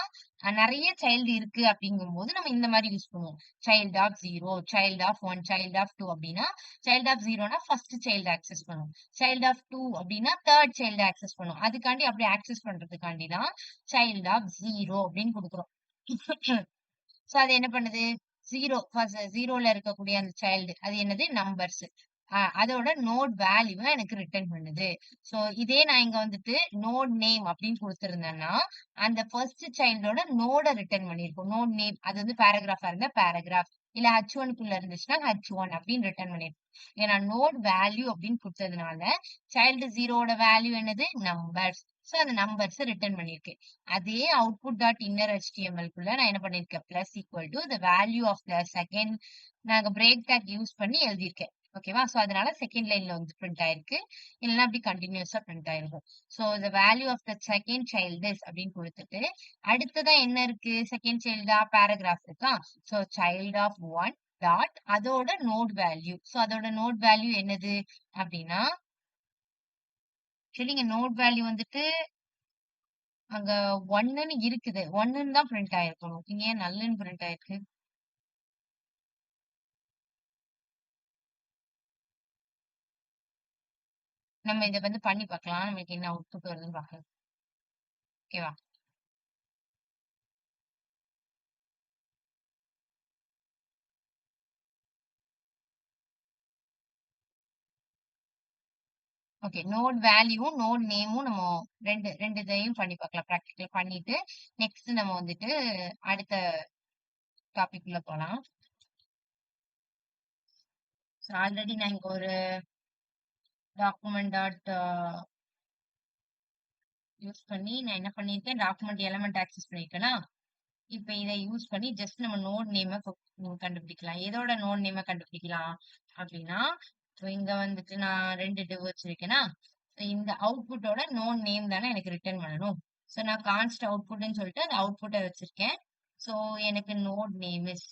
A: நெறைய சைல்டு இருக்கு அப்படிங்கும்போது நம்ம இந்த மாதிரி யூஸ் பண்ணுவோம். Child of 0, child of 1, child of 2 அப்படின்னா, சைல்ட் ஆஃப் 0னா ஃபர்ஸ்ட் சைல்டு ஆக்சஸ் பண்ணும். சைல்ட் ஆஃப் 2 அப்படின்னா தேர்ட் சைல்டு ஆக்சஸ் பண்ணும். அதுக்காண்டி அப்படி ஆக்சஸ் பண்றதுக்காண்டி தான் சைல்ட் ஆஃப் 0 அப்படின்னு குடுக்குறோம். சோ அது என்ன பண்ணுது? 0 ஃபர்ஸ்ட் 0ல இருக்கக்கூடிய அந்த சைல்டு அது என்னது? நம்பர்ஸ். அதோட நோட் வேல்யூவ எனக்கு ரிட்டர்ன் பண்ணுது. சோ இதே நான் இங்க வந்துட்டு நோட் நேம் அப்படின்னு குடுத்திருந்தேன்னா, அந்த ஃபர்ஸ்ட் சைல்டோட நோட ரிட்டர்ன் பண்ணியிருக்கும். நோட் நேம் அது வந்து பேராகிராஃபா இருந்தா பேராகிராஃப். இல்ல H1க்குள்ள இருந்துச்சுன்னா H1 அப்படின்னு ரிட்டர்ன் பண்ணிருக்கும். ஏன்னா நோட் வேல்யூ அப்படின்னு குடுத்ததுனால, சைல்டு 0ஓட வேல்யூ என்னது? நம்பர்ஸ். சோ அந்த நம்பர்ஸ ரிட்டர்ன் பண்ணிருக்கு. அதே அவுட்புட் டாட் இன்னர் HTML-க்குள்ள நான் என்ன பண்ணியிருக்கேன்? Plus equal to the value of the second நாங்க பிரேக் டாக் யூஸ் பண்ணி எழுதியிருக்கேன். ஓகேவா? சோ அதனால செகண்ட் லைன்ல வந்து பிரிண்ட் ஆயிருக்கு. இல்லன்னா அப்படி கன்டினியூஸா பிரிண்ட் ஆயிருக்கும். So the value of the second child is அப்படின்னு குடுத்துட்டு, அடுத்ததா என்ன இருக்கு? செகண்ட் சைல்டா பேராகிராஃப் இருக்கா? சோ சைல்ட் ஆஃப் 1 டாட் அதோட நோட் வேல்யூ. சோ அதோட நோட் வேல்யூ என்னது? அப்படின்னா, ஆக்சுவலி இங்க நோட் வேல்யூ வந்துட்டு அங்க 1ன்னு இருக்குது. 1ன்னு தான் பிரிண்ட் ஆயிருக்கணும். இங்க ஏன் நல்லுன்னு பிரிண்ட் ஆயிருக்கு? நம்ம இத வந்து பண்ணி பார்க்கலாம். நம்மளுக்கு என்ன அவுட்புட் வருதுன்னு பார்க்கலாம். ஓகேவா? ஓகே. நோட் வேல்யூவும், நோட் நேமும் நம்ம 2 இதையும் பண்ணி பார்க்கலாம். பிராக்டிகல் பண்ணிட்டு, நெக்ஸ்ட் நம்ம வந்துட்டு அடுத்த டாபிக் உள்ள போலாம். ஆல்ரெடி நான் இங்க ஒரு டாக்குமெண்ட் டாட் யூஸ் பண்ணி நான் என்ன பண்ணியிருக்கேன், டாக்குமெண்ட் எலிமெண்ட் ஆக்சஸ் பண்ணியிருக்கேனா, இப்ப இத யூஸ் பண்ணி ஜஸ்ட் நம்ம நோட் நேம கண்டுபிடிக்கலாம். எதோட நோட் நேம கண்டுபிடிக்கலாம் அப்படின்னா, so இங்க வந்துட்டு நான் 2 டிவ் வச்சிருக்கேனா, so இந்த அவுட்புட்டோட நோட் நேம் தானே எனக்கு ரிட்டர்ன் பண்ணணும். சோ நான் கான்ஸ்ட் அவுட்புட்ன்னு சொல்லிட்டு அந்த அவுட்புட்ட வச்சிருக்கேன். சோ எனக்கு நோட் நேம் இஸ்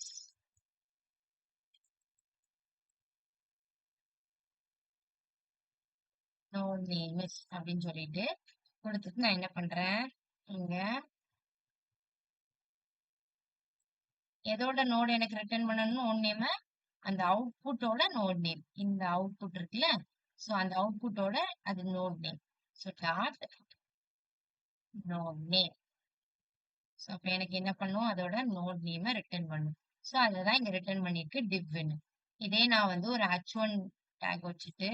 A: அப்படின்னு சொல்லிட்டு குடுத்துட்டு நான் என்ன பண்றேன், இங்க எதோட நோடு எனக்கு ரிட்டர்ன் பண்ணணும் நோட் நேம், அந்த அவுட்புட்டோட நோட் நேம். இந்த அவுட்புட் இருக்குல்ல, சோ அந்த அவுட்புட்டோட அது node name. So dot node name. So அப்ப எனக்கு என்ன பண்ணும், அதோட நோட் நேம ரிட்டர்ன் பண்ணும். சோ அதுதான் இங்க ரிட்டர்ன் பண்ணிருக்கு divன்னு. இதே நான் வந்து ஒரு h1 டேக் வச்சுட்டு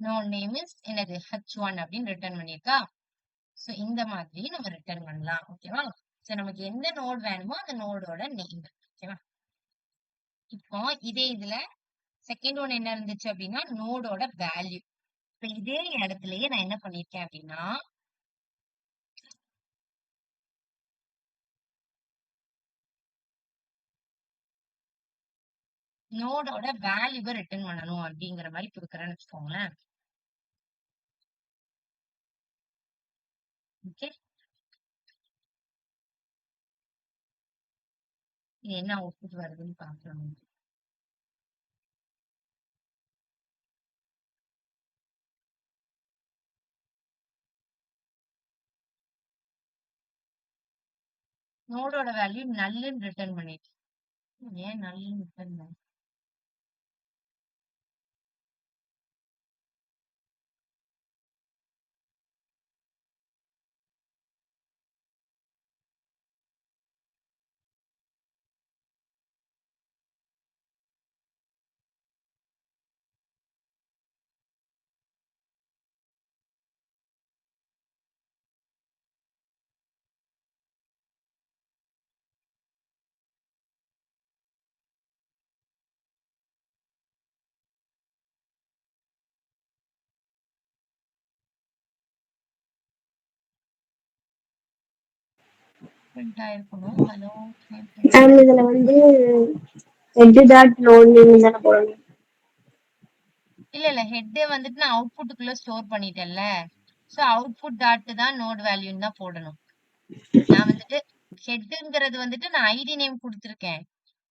A: நோட் நேம் இஸ் என்னது h1 அப்படின்னு ரிட்டர்ன் பண்ணிருக்கா. சோ இந்த மாதிரி நம்ம ரிட்டர்ன் பண்ணலாம். ஓகேவா? சோ நமக்கு எந்த நோட் வேணுமோ அந்த நோடோட நேம். ஓகேவா? இப்போ இதே இதுல செகண்ட் ஒன் என்ன இருந்துச்சு அப்படின்னா நோடோட வேல்யூ. இப்ப இதே இடத்துலயே நான் என்ன பண்ணிருக்கேன் அப்படின்னா நோடோட வேல்யூவை ரிட்டர்ன் பண்ணணும் அப்படிங்கிற மாதிரி கொடுக்குறேன்னு வச்சுக்கோங்களேன். ஓகே, இது என்ன அவுட்புட் வருதுன்னு பார்க்கலாம். நோடோட வேல்யூ நல்லுன்னு ரிட்டர்ன் பண்ணிட்டு ஏன் நல்லுன்னு ரிட்டர்ன் பண்ண பிரிண்ட் ஆயிருக்கணும். ஹலோ,
B: மேம் இதுல வந்து ஹெட் டாட் நோட் நேம் தானே போடணும்.
A: இல்ல இல்ல ஹெட் வந்துட்டு நான் அவுட்புட்டுக்குள்ள ஸ்டோர் பண்ணிட்டேன்ல. சோ அவுட்புட் டாட் தான் நோட் வேல்யூன்னு தான் போடணும். நான் வந்துட்டு ஹெட்ங்கிறது வந்துட்டு நான் ஐடி நேம் கொடுத்துருக்கேன்.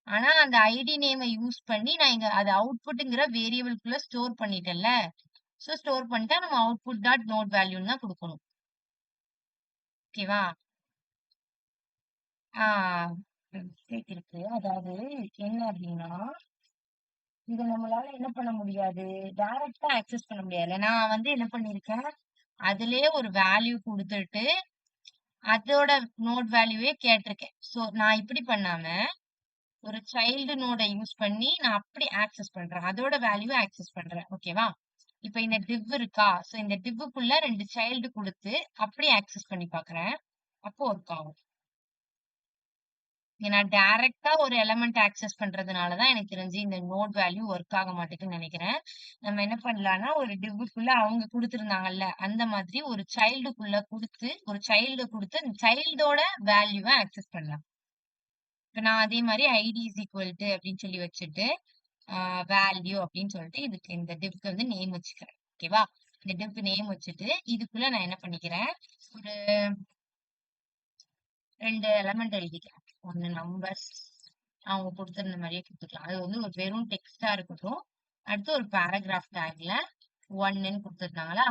A: ஆனா அந்த ஐடி நேமை யூஸ் பண்ணி நான் இங்க அது அவுட்புட்ங்கிற வேரியபிள்குள்ள ஸ்டோர் பண்ணிட்டேன்ல. சோ ஸ்டோர் பண்ணிட்டா நம்ம அவுட்புட் டாட் நோட் வேல்யூன்னு தான் கொடுக்கணும். ஓகேவா? மிஸ்டேக் இருக்கு. அதாவது என்ன அப்படின்னா இத நம்மளால என்ன பண்ண முடியாது, டைரக்டா ஆக்சஸ் பண்ண முடியாது. நான் வந்து என்ன பண்ணிருக்கேன், அதிலேயே ஒரு வேல்யூ குடுத்துட்டு அதோட நோட் வேல்யூவே கேட்டிருக்கேன். சோ நான் இப்படி பண்ணாம ஒரு சைல்டு நோட யூஸ் பண்ணி நான் அப்படி ஆக்சஸ் பண்றேன். அதோட வேல்யூ ஆக்சஸ் பண்றேன். ஓகேவா? இப்ப இந்த div இருக்கா, சோ இந்த divக்குள்ள 2 சைல்டு கொடுத்து அப்படி ஆக்சஸ் பண்ணி பாக்குறேன். அப்போ ஒர்க் ஆகும். இங்க நான் டைரக்டா ஒரு எலிமெண்ட் ஆக்சஸ் பண்றதுனாலதான் எனக்கு தெரிஞ்சு இந்த நோட் வேல்யூ ஒர்க் ஆக மாட்டேங்குன்னு நினைக்கிறேன். நம்ம என்ன பண்ணலாம்னா ஒரு divக்குள்ள அவங்க கொடுத்திருந்தாங்கல்ல அந்த மாதிரி ஒரு சைல்டுக்குள்ள கொடுத்து ஒரு சைல்டு கொடுத்து அந்த சைல்டோட வேல்யூவை ஆக்சஸ் பண்ணலாம். இப்ப நான் அதே மாதிரி ஐடி இஸ் ஈக்குவல் டு அப்படின்னு சொல்லி வச்சுட்டு வேல்யூ அப்படின்னு சொல்லிட்டு இதுக்கு இந்த divக்கு வந்து நேம் வச்சுக்கிறேன். ஓகேவா? இந்த divக்கு நேம் வச்சுட்டு இதுக்குள்ள நான் என்ன பண்ணிக்கிறேன், ஒரு 2 எலிமெண்ட் எழுதிக்கிறேன். ஒன்னு நம்பர்ஸ் அவங்க கொடுத்திருந்த மாதிரியே கொடுத்துக்கலாம். அது வந்து ஒரு வெறும் டெக்ஸ்டா இருக்கட்டும். அடுத்து ஒரு பேராகிராஃப் டேக்ல 1ன்னு கொடுத்துருந்தாங்களா,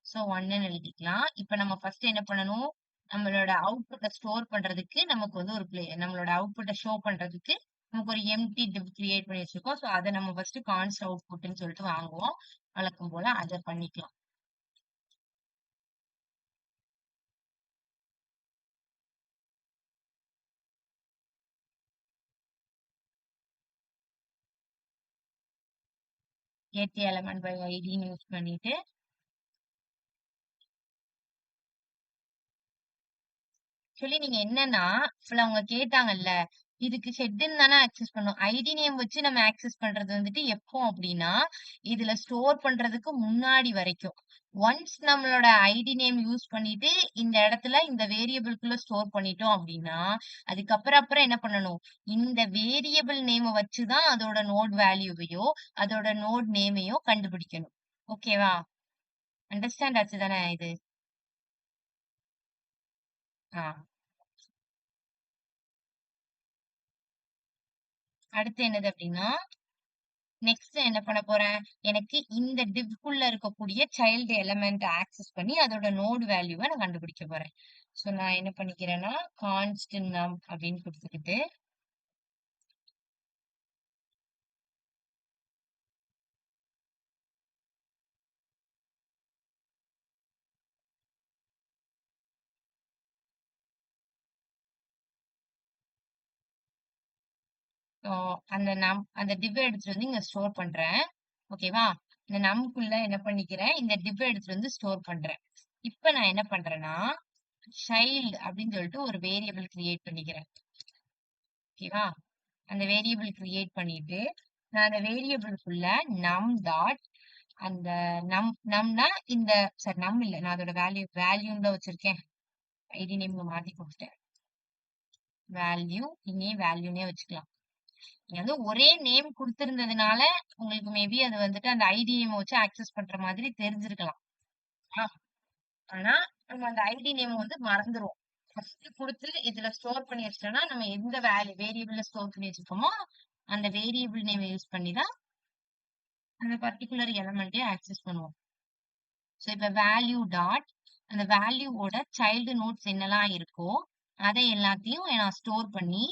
A: சோ 1ன்னு எழுதிக்கலாம். இப்ப நம்ம ஃபர்ஸ்ட் என்ன பண்ணணும், நம்மளோட அவுட்புட்டை ஸ்டோர் பண்றதுக்கு நமக்கு வந்து ஒரு நம்மளோட அவுட்புட்டை ஷோ பண்றதுக்கு நமக்கு ஒரு எம்டி div கிரியேட் பண்ணி வச்சிருக்கோம். சோ அதை நம்ம ஃபர்ஸ்ட் கான்ஸ்ட் அவுட்புட்னு சொல்லிட்டு வாங்குவோம். வழக்கம் போல அதை பண்ணிக்கலாம். get element by ஐடின்னு யூஸ் பண்ணிட்டு சொல்லி நீங்க என்னன்னா அவங்க கேட்டாங்கல்ல இதுக்கு ஹெட்ன்னு தானே ஆக்சஸ் பண்ணும். ஐடி நேம் வச்சு நம்ம ஆக்சஸ் பண்றது வந்துட்டு எப்போ அப்படின்னா, இதுல ஸ்டோர் பண்றதுக்கு முன்னாடி வரைக்கும். ஒன்ஸ் நம்மளோட ஐடி நேம் யூஸ் பண்ணிட்டு இந்த இடத்துல இந்த வேரியபிள்குள்ள ஸ்டோர் பண்ணிட்டோம் அப்படின்னா, அப்புறம் என்ன பண்ணணும்? இந்த வேரியபிள் நேம வச்சுதான் அதோட நோட் வேல்யூவையோ, அதோட நோட் நேமையோ கண்டுபிடிக்கணும். ஓகேவா? அண்டர்ஸ்டாண்ட் ஆச்சு தானே இது? ஆ. அடுத்து என்னது அப்படின்னா, நெக்ஸ்ட் என்ன பண்ண போறேன்? எனக்கு இந்த டிவ்க்குள்ள இருக்கக்கூடிய சைல்டு எலிமெண்ட் ஆக்சஸ் பண்ணி அதோட நோட் வேல்யூவை நான் கண்டுபிடிக்க போறேன். சோ நான் என்ன பண்ணிக்கிறேன்னா கான்ஸ்ட் நம் அப்படின்னு கொடுத்துக்கிட்டு அந்த div எடுத்துட்டு வந்து இங்க ஸ்டோர் பண்றேன். ஓகேவா? இந்த நம்குள்ள என்ன பண்ணிக்கிறேன்? இந்த div எடுத்துட்டு வந்து ஸ்டோர் பண்றேன். இப்ப நான் என்ன பண்றேன்னா சைல்டு அப்படின்னு சொல்லிட்டு ஒரு வேரியபிள் கிரியேட் பண்ணிக்கிறேன். ஓகேவா? அந்த வேரியபிள் கிரியேட் பண்ணிட்டு நான் அந்த வேரியபிள்குள்ள நம் டாட் அந்த நம்னா இந்த சாரி நம் இல்ல நான் அதோட வேல்யூன்னு தான் வச்சிருக்கேன். ஐடி நேம் மாத்தி கொடுத்துட்டேன். வேல்யூ இனி வேல்யூனே வச்சுக்கலாம். நீங்க வந்து ஒரே நேம் குடுத்திருந்ததுனால உங்களுக்கு மேபி அது வந்துட்டு அந்த ஐடி நேம் வச்சு ஆக்சஸ் பண்ற மாதிரி தெரிஞ்சிருக்கலாம். ஆ, ஆனா நம்ம அந்த ஐடி நேம் வந்து மறந்துருவோம். ஃபர்ஸ்ட் குடுத்து இதுல ஸ்டோர் பண்ணி வச்சிட்டோம்னா நம்ம எந்த வேரியபிள்ல ஸ்டோர் பண்ணி வச்சிருக்கோமோ அந்த வேரியபிள் நேம் யூஸ் பண்ணி தான் அந்த பர்டிகுலர் எலமெண்ட்டே ஆக்சஸ் பண்ணுவோம். ஸோ இப்ப வேல்யூ டாட் அந்த வேல்யூவோட சைல்டு நோட்ஸ் என்னெல்லாம் இருக்கோ அதை எல்லாத்தையும் நான் ஸ்டோர் பண்ணி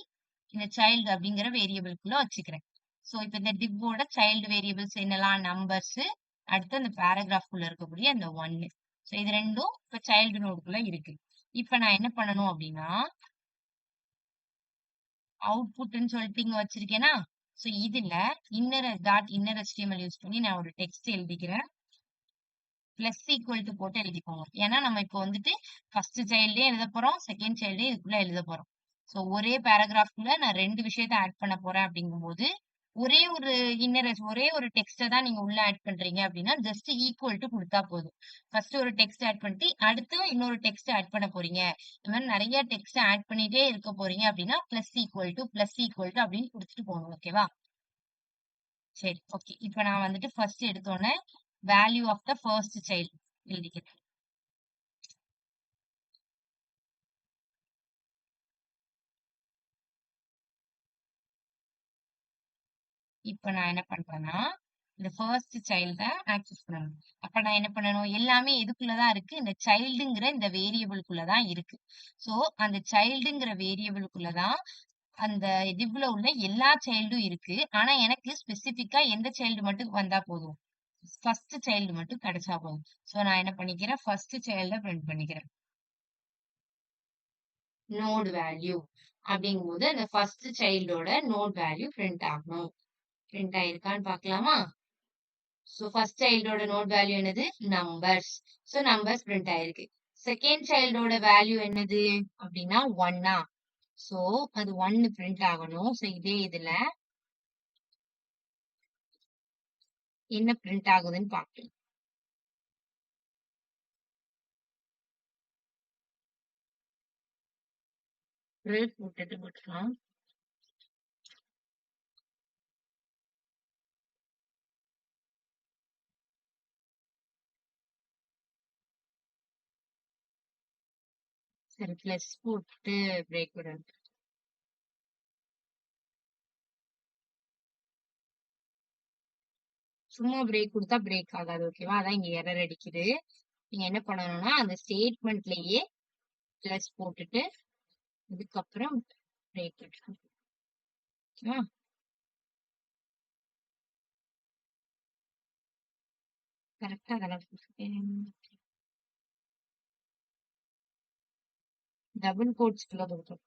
A: இந்த சைல்டு அப்படிங்கிற வேரியபிள்குள்ள வச்சுக்கிறேன். ஸோ இப்ப இந்த டிவோட சைல்டு வேரியபிள்ஸ் என்னெல்லாம் நம்பர்ஸ் அடுத்து அந்த பேராகிராஃப் குள்ள இருக்கக்கூடிய அந்த ஒன்னு. ஸோ இது ரெண்டும் இப்ப சைல்டு நோடுக்குள்ள இருக்கு. இப்ப நான் என்ன பண்ணணும் அப்படின்னா அவுட்புட்னு சொல்லிட்டு இங்க வச்சிருக்கேனா ஸோ இதுல இன்னர் HTML யூஸ் பண்ணி நான் ஒரு டெக்ஸ்ட் எழுதிக்கிறேன். பிளஸ் ஈக்குவல் டு போட்டு எழுதிக்கோங்க. ஏன்னா நம்ம இப்போ வந்துட்டு ஃபர்ஸ்ட் சைல்டே எழுத போறோம், செகண்ட் சைல்டே இதுக்குள்ள எழுத போறோம். ஸோ ஒரே பேராகிராஃப்குள்ள நான் 2 விஷயத்த ஆட் பண்ண போறேன் அப்படிங்கும்போது ஒரே ஒரு டெக்ஸ்ட தான் நீங்க உள்ள ஆட் பண்றீங்க அப்படின்னா ஜஸ்ட் ஈக்குவல் டு கொடுத்தா போதும். ஃபர்ஸ்ட் ஒரு டெக்ஸ்ட் ஆட் பண்ணிட்டு அடுத்து இன்னொரு டெக்ஸ்ட் ஆட் பண்ண போறீங்க. இந்த மாதிரி நிறைய டெக்ஸ்ட் ஆட் பண்ணிட்டே இருக்க போறீங்க அப்படின்னா பிளஸ் ஈக்குவல் டு அப்படின்னு கொடுத்துட்டு போகணும். ஓகேவா? சரி, ஓகே. இப்ப நான் வந்துட்டு ஃபர்ஸ்ட் எடுத்தோன்னே value of the first child எழுதிக்கிறேன். இப்ப நான் என்ன பண்றேன்னா இந்த ஃபர்ஸ்ட் சைல்ட ஆக்சஸ் பண்ணணும். அப்ப நான் என்ன பண்ணணும்? எல்லாமே எதுக்குள்ளதான் இருக்கு? இந்த சைல்டுங்கிற இந்த வேரியபிள்குள்ளதான் இருக்கு. சோ அந்த சைல்டுங்கிற வேரியபிள்குள்ளதான் அந்த டிவ்ல உள்ள எல்லா சைல்டும் இருக்கு. ஆனா எனக்கு ஸ்பெசிபிக்கா எந்த சைல்டு மட்டும் வந்தா போதும்? ஃபர்ஸ்ட் சைல்டு மட்டும் கிடைச்சா போதும். சோ நான் என்ன பண்ணிக்கிறேன்? ஃபர்ஸ்ட் சைல்ட பிரிண்ட் பண்ணிக்கிறேன். நோட் வேல்யூ அப்படிங்கும்போது அந்த ஃபர்ஸ்ட் சைல்டோட நோட் வேல்யூ பிரிண்ட் ஆகணும். பிரிண்ட் ஆயிருக்கான்னு பாக்கலாமா? சோ ஃபர்ஸ்ட் சைல்டோட நோட் வேல்யூ என்னது? நம்பர்ஸ். சோ நம்பர்ஸ் பிரிண்ட் ஆயிருக்கு. செகண்ட் சைல்டோட வேல்யூ என்னது அப்படின்னா 1. சோ அது 1 பிரிண்ட் ஆகணும். சோ இதே இதுல என்ன பிரிண்ட் ஆகுதுன்னு பாக்கலாம். போட்டுக்கலாம். சரி, பிளஸ் போட்டு பிரேக் விடணும். சும்மா பிரேக் கொடுத்தா பிரேக் ஆகாது. ஓகேவா? அதான் இங்க எரர் அடிக்குது. நீங்க என்ன பண்ணணும்னா அந்த ஸ்டேட்மெண்ட்லயே பிளஸ் போட்டுட்டு இதுக்கப்புறம் பிரேக் விடணும். ஓகேவா? கரெக்டா அதெல்லாம் டபுள் கோட்ஸ்குள்ள கொடுக்கும்.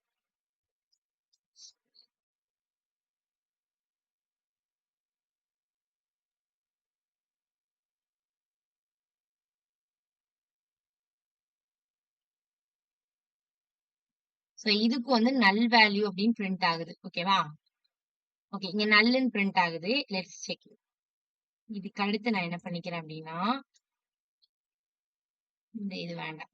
A: சோ இதுக்கு வந்து நல் வேல்யூ அப்படின்னு பிரிண்ட் ஆகுது. ஓகேவா? ஓகே, இங்க நல்லுன்னு பிரிண்ட் ஆகுது. Let's check. இதுக்கு அடுத்து நான் என்ன பண்ணிக்கிறேன் அப்படின்னா, இந்த இது வேண்டாம்.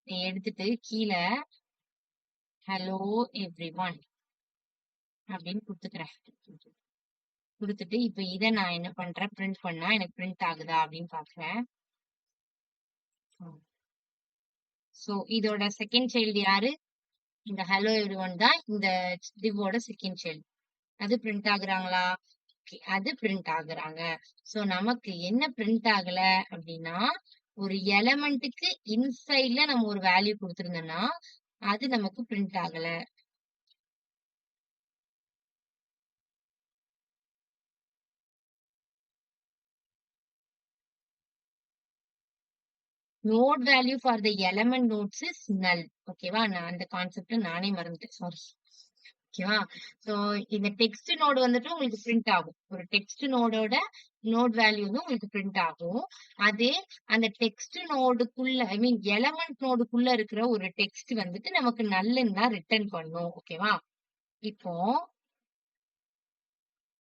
A: இதை எடுத்துட்டு கீழே ஹலோ எவ்ரி ஒன் அப்படின்னு கொடுத்துக்கிறேன். கொடுத்துட்டு இப்ப இதை நான் என்ன பண்றேன், பிரிண்ட் பண்ணா எனக்கு பிரிண்ட் ஆகுதா அப்படின்னு பாக்குறேன். சோ இதோட செகண்ட் சைல்டு யாரு? இந்த ஹலோ எவ்ரி ஒன் தான் இந்த டிவோட செகண்ட் சைல்டு. அது பிரிண்ட் ஆகுறாங்களா? Okay, அது பிரிண்ட் ஆகுறாங்க. சோ நமக்கு என்ன பிரிண்ட் ஆகல அப்படின்னா, ஒரு எலமெண்ட்டுக்கு இன்சைட்ல நம்ம ஒரு வேல்யூ கொடுத்திருந்தோம்னா அது நமக்கு பிரிண்ட் ஆகல. Node value for the element nodes is null. ஓகேவா? நான் அந்த கான்செப்ட் நானே மறந்துட்டேன், சாரி. ஓகேவா? சோ இந்த டெக்ஸ்ட் நோடு வந்துட்டு உங்களுக்கு பிரிண்ட் ஆகும். ஒரு டெக்ஸ்ட் நோடோட நோட் வேல்யூ வந்து உங்களுக்கு பிரிண்ட் ஆகும். அதே அந்த டெக்ஸ்ட் நோடுக்குள்ள ஐ மீன் எலமெண்ட் நோடுக்குள்ள இருக்கிற ஒரு டெக்ஸ்ட் வந்துட்டு நமக்கு நல்லுன்னு தான் ரிட்டர்ன் பண்ணும். ஓகேவா? இப்போ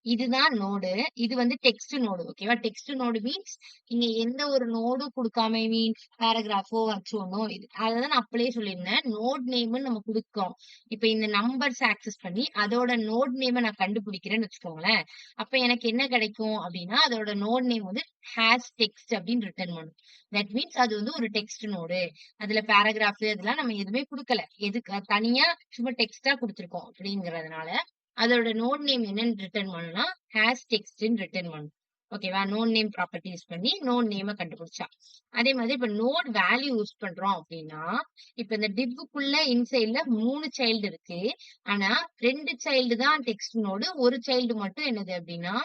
A: இதுதான் நோடு. இது வந்து டெக்ஸ்ட் நோடு. ஓகேவா? டெக்ஸ்ட் நோடு மீன்ஸ் இங்க எந்த ஒரு நோடும் கொடுக்காம மீன் பேராகிராஃபோ வச்சோனோ இது அதான் நான் அப்படியே சொல்லியிருந்தேன். நோட் நேம்னு நம்ம கொடுக்கோம். இப்ப இந்த நம்பர்ஸ் ஆக்சஸ் பண்ணி அதோட நோட் நேமை நான் கண்டுபிடிக்கிறேன்னு வச்சுக்கோங்களேன். அப்ப எனக்கு என்ன கிடைக்கும் அப்படின்னா அதோட நோட் நேம் வந்து ஹேஸ் டெக்ஸ்ட் அப்படின்னு ரிட்டர்ன் பண்ணும். தட் மீன்ஸ் அது வந்து ஒரு டெக்ஸ்ட் நோடு. அதுல பேராகிராஃப் அதெல்லாம் நம்ம எதுவுமே கொடுக்கல. எதுக்கு தனியா சும்மா டெக்ஸ்டா கொடுத்துருக்கோம் அப்படிங்கறதுனால அதோட நோட் நேம் என்னன்னு ரிட்டர்ன் பண்ணலாம், ஹேஸ் டெக்ஸ்ட்ன்னு ரிட்டர்ன் பண்ணும். ஓகேவா? நோட் நேம் ப்ராப்பர்ட்டி யூஸ் பண்ணி நோட் நேம கண்டுபிடிச்சா. அதே மாதிரி இப்ப நோட் வேல்யூ யூஸ் பண்றோம் அப்படின்னா, இப்ப இந்த டிவ்க்குள்ள இன்சைட்ல 3 சைல்டு இருக்கு. ஆனா 2 சைல்டு தான் டெக்ஸ்ட் நோடு, ஒரு சைல்டு மட்டும் என்னது அப்படின்னா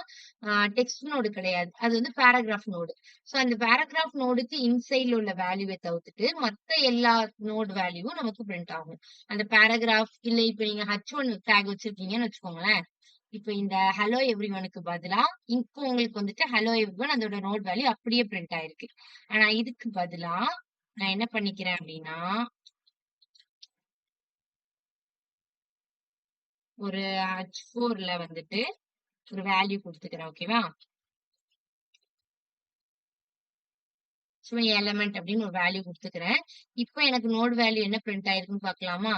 A: டெக்ஸ்ட் நோடு கிடையாது. அது வந்து பேராகிராஃப் நோடு. சோ அந்த பேராகிராஃப் நோடுக்கு இன்சைட்ல உள்ள வேல்யூவை தவிர்த்துட்டு மத்த எல்லா நோட் வேல்யூவும் நமக்கு பிரிண்ட் ஆகும். அந்த பேராகிராஃப் இல்ல இப்ப நீங்க H1 டேக் வச்சிருக்கீங்கன்னு வச்சுக்கோங்களேன். இப்ப இந்த ஹலோ எவ்ரி ஒனுக்கு பதிலா இப்போ உங்களுக்கு வந்துட்டு ஹலோ எவ்ரி ஒன் அதோட நோட் வேல்யூ அப்படியே பிரிண்ட் ஆயிருக்கு. ஆனா இதுக்கு பதிலா நான் என்ன பண்ணிக்கிறேன் அப்படின்னா ஒரு H4ல வந்துட்டு ஒரு வேல்யூ கொடுத்துக்கிறேன். ஓகேவா? சும்மா எலமெண்ட் அப்படின்னு ஒரு வேல்யூ கொடுத்துக்கிறேன். இப்போ எனக்கு நோட் வேல்யூ என்ன பிரிண்ட் ஆயிருக்குன்னு பாக்கலாமா?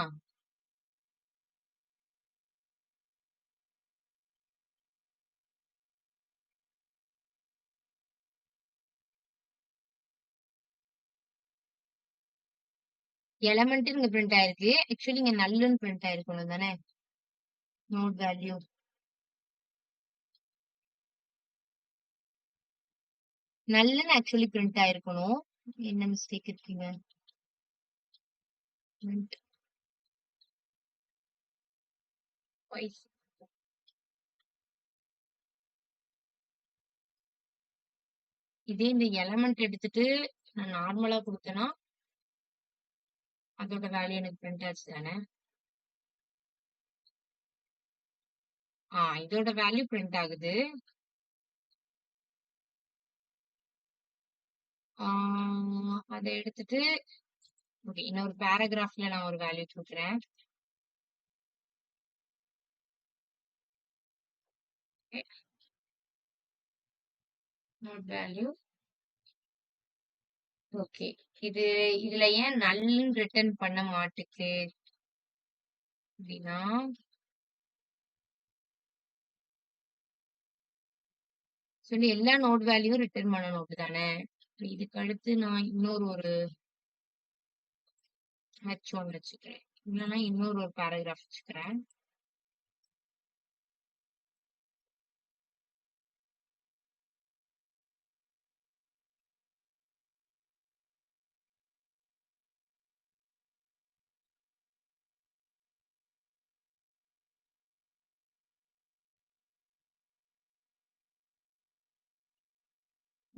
A: எலமெண்ட் இங்க பிரிண்ட் ஆயிருக்கு. ஆக்சுவலி இங்க நல்லுன்னு பிரிண்ட் ஆயிருக்கணும் தானே? நோட் வேல்யூ நல்லுன்னு ஆக்சுவலி பிரிண்ட் ஆயிருக்கணும். என்ன மிஸ்டேக் இருக்கீங்க? இதே இந்த எலமெண்ட் எடுத்துட்டு நான் நார்மலா கொடுத்தேன்னா அதோட வேல்யூ எனக்கு பிரிண்ட் ஆச்சு தானே? இதோட வேல்யூ பிரிண்ட் ஆகுது. அதை எடுத்துட்டு ஓகே இன்னொரு பேராகிராஃப்ல நான் ஒரு வேல்யூ கொடுக்குறேன். Node value okay. இதுல ஏன் நல்லுன்னு ரிட்டர்ன் பண்ண மாட்டுக்கு அப்படின்னா சொல்லி எல்லா நோட் வேல்யூ ரிட்டர்ன் பண்ணணும் அப்படிதானே? இதுக்கு அடுத்து நான் இன்னொரு ஒரு H1 வச்சுக்கிறேன். இல்லைன்னா இன்னொரு ஒரு பேராகிராஃப் வச்சுக்கிறேன்.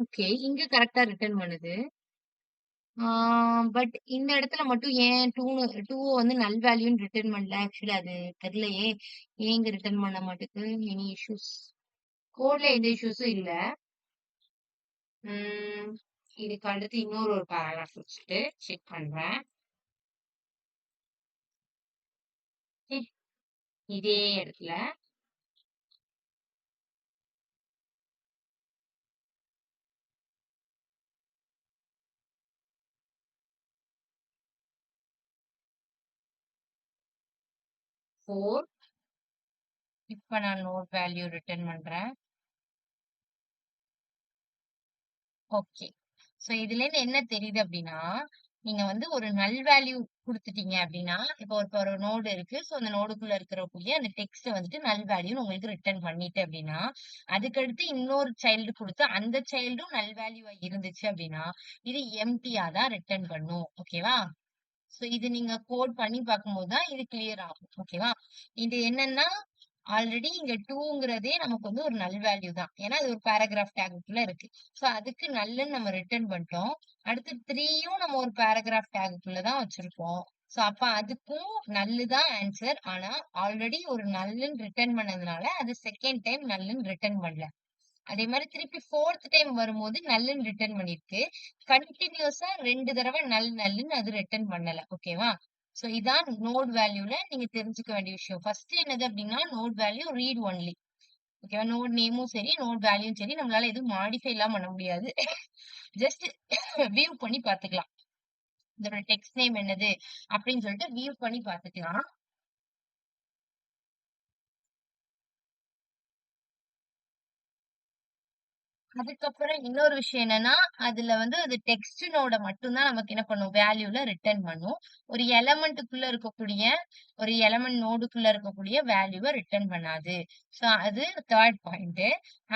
A: ஓகே இங்க கரெக்டா ரிட்டர்ன் பண்ணுது. பட் இந்த இடத்துல மட்டும் ஏன் டூ வந்து நல் வேல்யூன்னு ரிட்டர்ன் பண்ணல? ஆக்சுவலி அது தெரியலையே ஏன் இங்க ரிட்டர்ன் பண்ண மாட்டேங்குது. Any issues? கோட்ல எந்த இஷ்யூஸும் இல்ல. உம் இதுக்கு அடுத்து இன்னொரு ஒரு பேராகிராஃப் வச்சுட்டு செக் பண்றேன். இதே இடத்துல ஃபோர். இப்ப நான் நோட் வேல்யூ ரிட்டர்ன் பண்றேன். ஓகே. சோ இதுல இருந்து என்ன தெரியுது அப்படின்னா, நீங்க வந்து ஒரு நல் வேல்யூ குடுத்துட்டீங்க அப்படின்னா, இப்போ ஒரு நோடு இருக்கு. சோ அந்த நோடுக்குள்ள இருக்கக்கூடிய அந்த டெக்ஸ்ட்ட வந்துட்டு நல் வேல்யூன்னு உங்களுக்கு ரிட்டர்ன் பண்ணிட்டு அப்படின்னா, அதுக்கடுத்து இன்னொரு சைல்டு குடுத்து அந்த சைல்டும் நல் வேல்யூவா இருந்துச்சு அப்படின்னா, இது எம்ப்டியா தான் ரிட்டர்ன் பண்ணும். ஓகேவா? சோ இது நீங்க கோட் பண்ணி பார்க்கும்போது தான் இது கிளியர் ஆகும். ஓகேவா? இது என்னன்னா, ஆல்ரெடி இங்க 2ங்கிறதே நமக்கு வந்து ஒரு நல் வேல்யூ தான். ஏன்னா அது ஒரு பேராகிராஃப் டேகுக்குள்ள இருக்கு. சோ அதுக்கு நல்லுன்னு நம்ம ரிட்டர்ன் பண்ணிட்டோம். அடுத்து 3யும் நம்ம ஒரு பேராகிராஃப் டேகுக்குள்ள தான் வச்சிருக்கோம். சோ அப்ப அதுக்கும் நல்லு தான் ஆன்சர். ஆனா ஆல்ரெடி ஒரு நல்லுன்னு ரிட்டர்ன் பண்ணதுனால அது செகண்ட் டைம் நல்லுன்னு ரிட்டர்ன் பண்ணல. அதே மாதிரி திருப்பி 4th டைம் வரும்போது நல்லுன்னு ரிட்டர்ன் பண்ணிருக்கு. கண்டினியூஸா 2 தடவை நல்லுன்னு அது ரிட்டர்ன் பண்ணல. ஓகேவா? சோ இதான் நோட் வேல்யூல நீங்க தெரிஞ்சுக்க வேண்டிய விஷயம். ஃபர்ஸ்ட் என்னது அப்படின்னா நோட் வேல்யூ ரீட் ஒன்லி. ஓகேவா? நோட் நேமும் சரி, நோட் வேல்யூவும் சரி நம்மளால எதுவும் மாடிஃபை எல்லாம் பண்ண முடியாது. ஜஸ்ட் வியூ பண்ணி பாத்துக்கலாம். இதோட டெக்ஸ்ட் நேம் என்னது அப்படின்னு சொல்லிட்டு வியூ பண்ணி பாத்துக்கலாம். அதுக்கப்புறம் இன்னொரு விஷயம் என்னன்னா, அதுல வந்து அது டெக்ஸ்ட்னோட மட்டும் தான் நமக்கு என்ன பண்ணும், வேல்யூல ரிட்டர்ன் பண்ணும். ஒரு எலமெண்ட்டுக்குள்ள இருக்கக்கூடிய ஒரு எலமெண்ட் நோடுக்குள்ள இருக்கக்கூடிய வேல்யூவ ரிட்டர்ன் பண்ணாது. சோ அது 3rd point.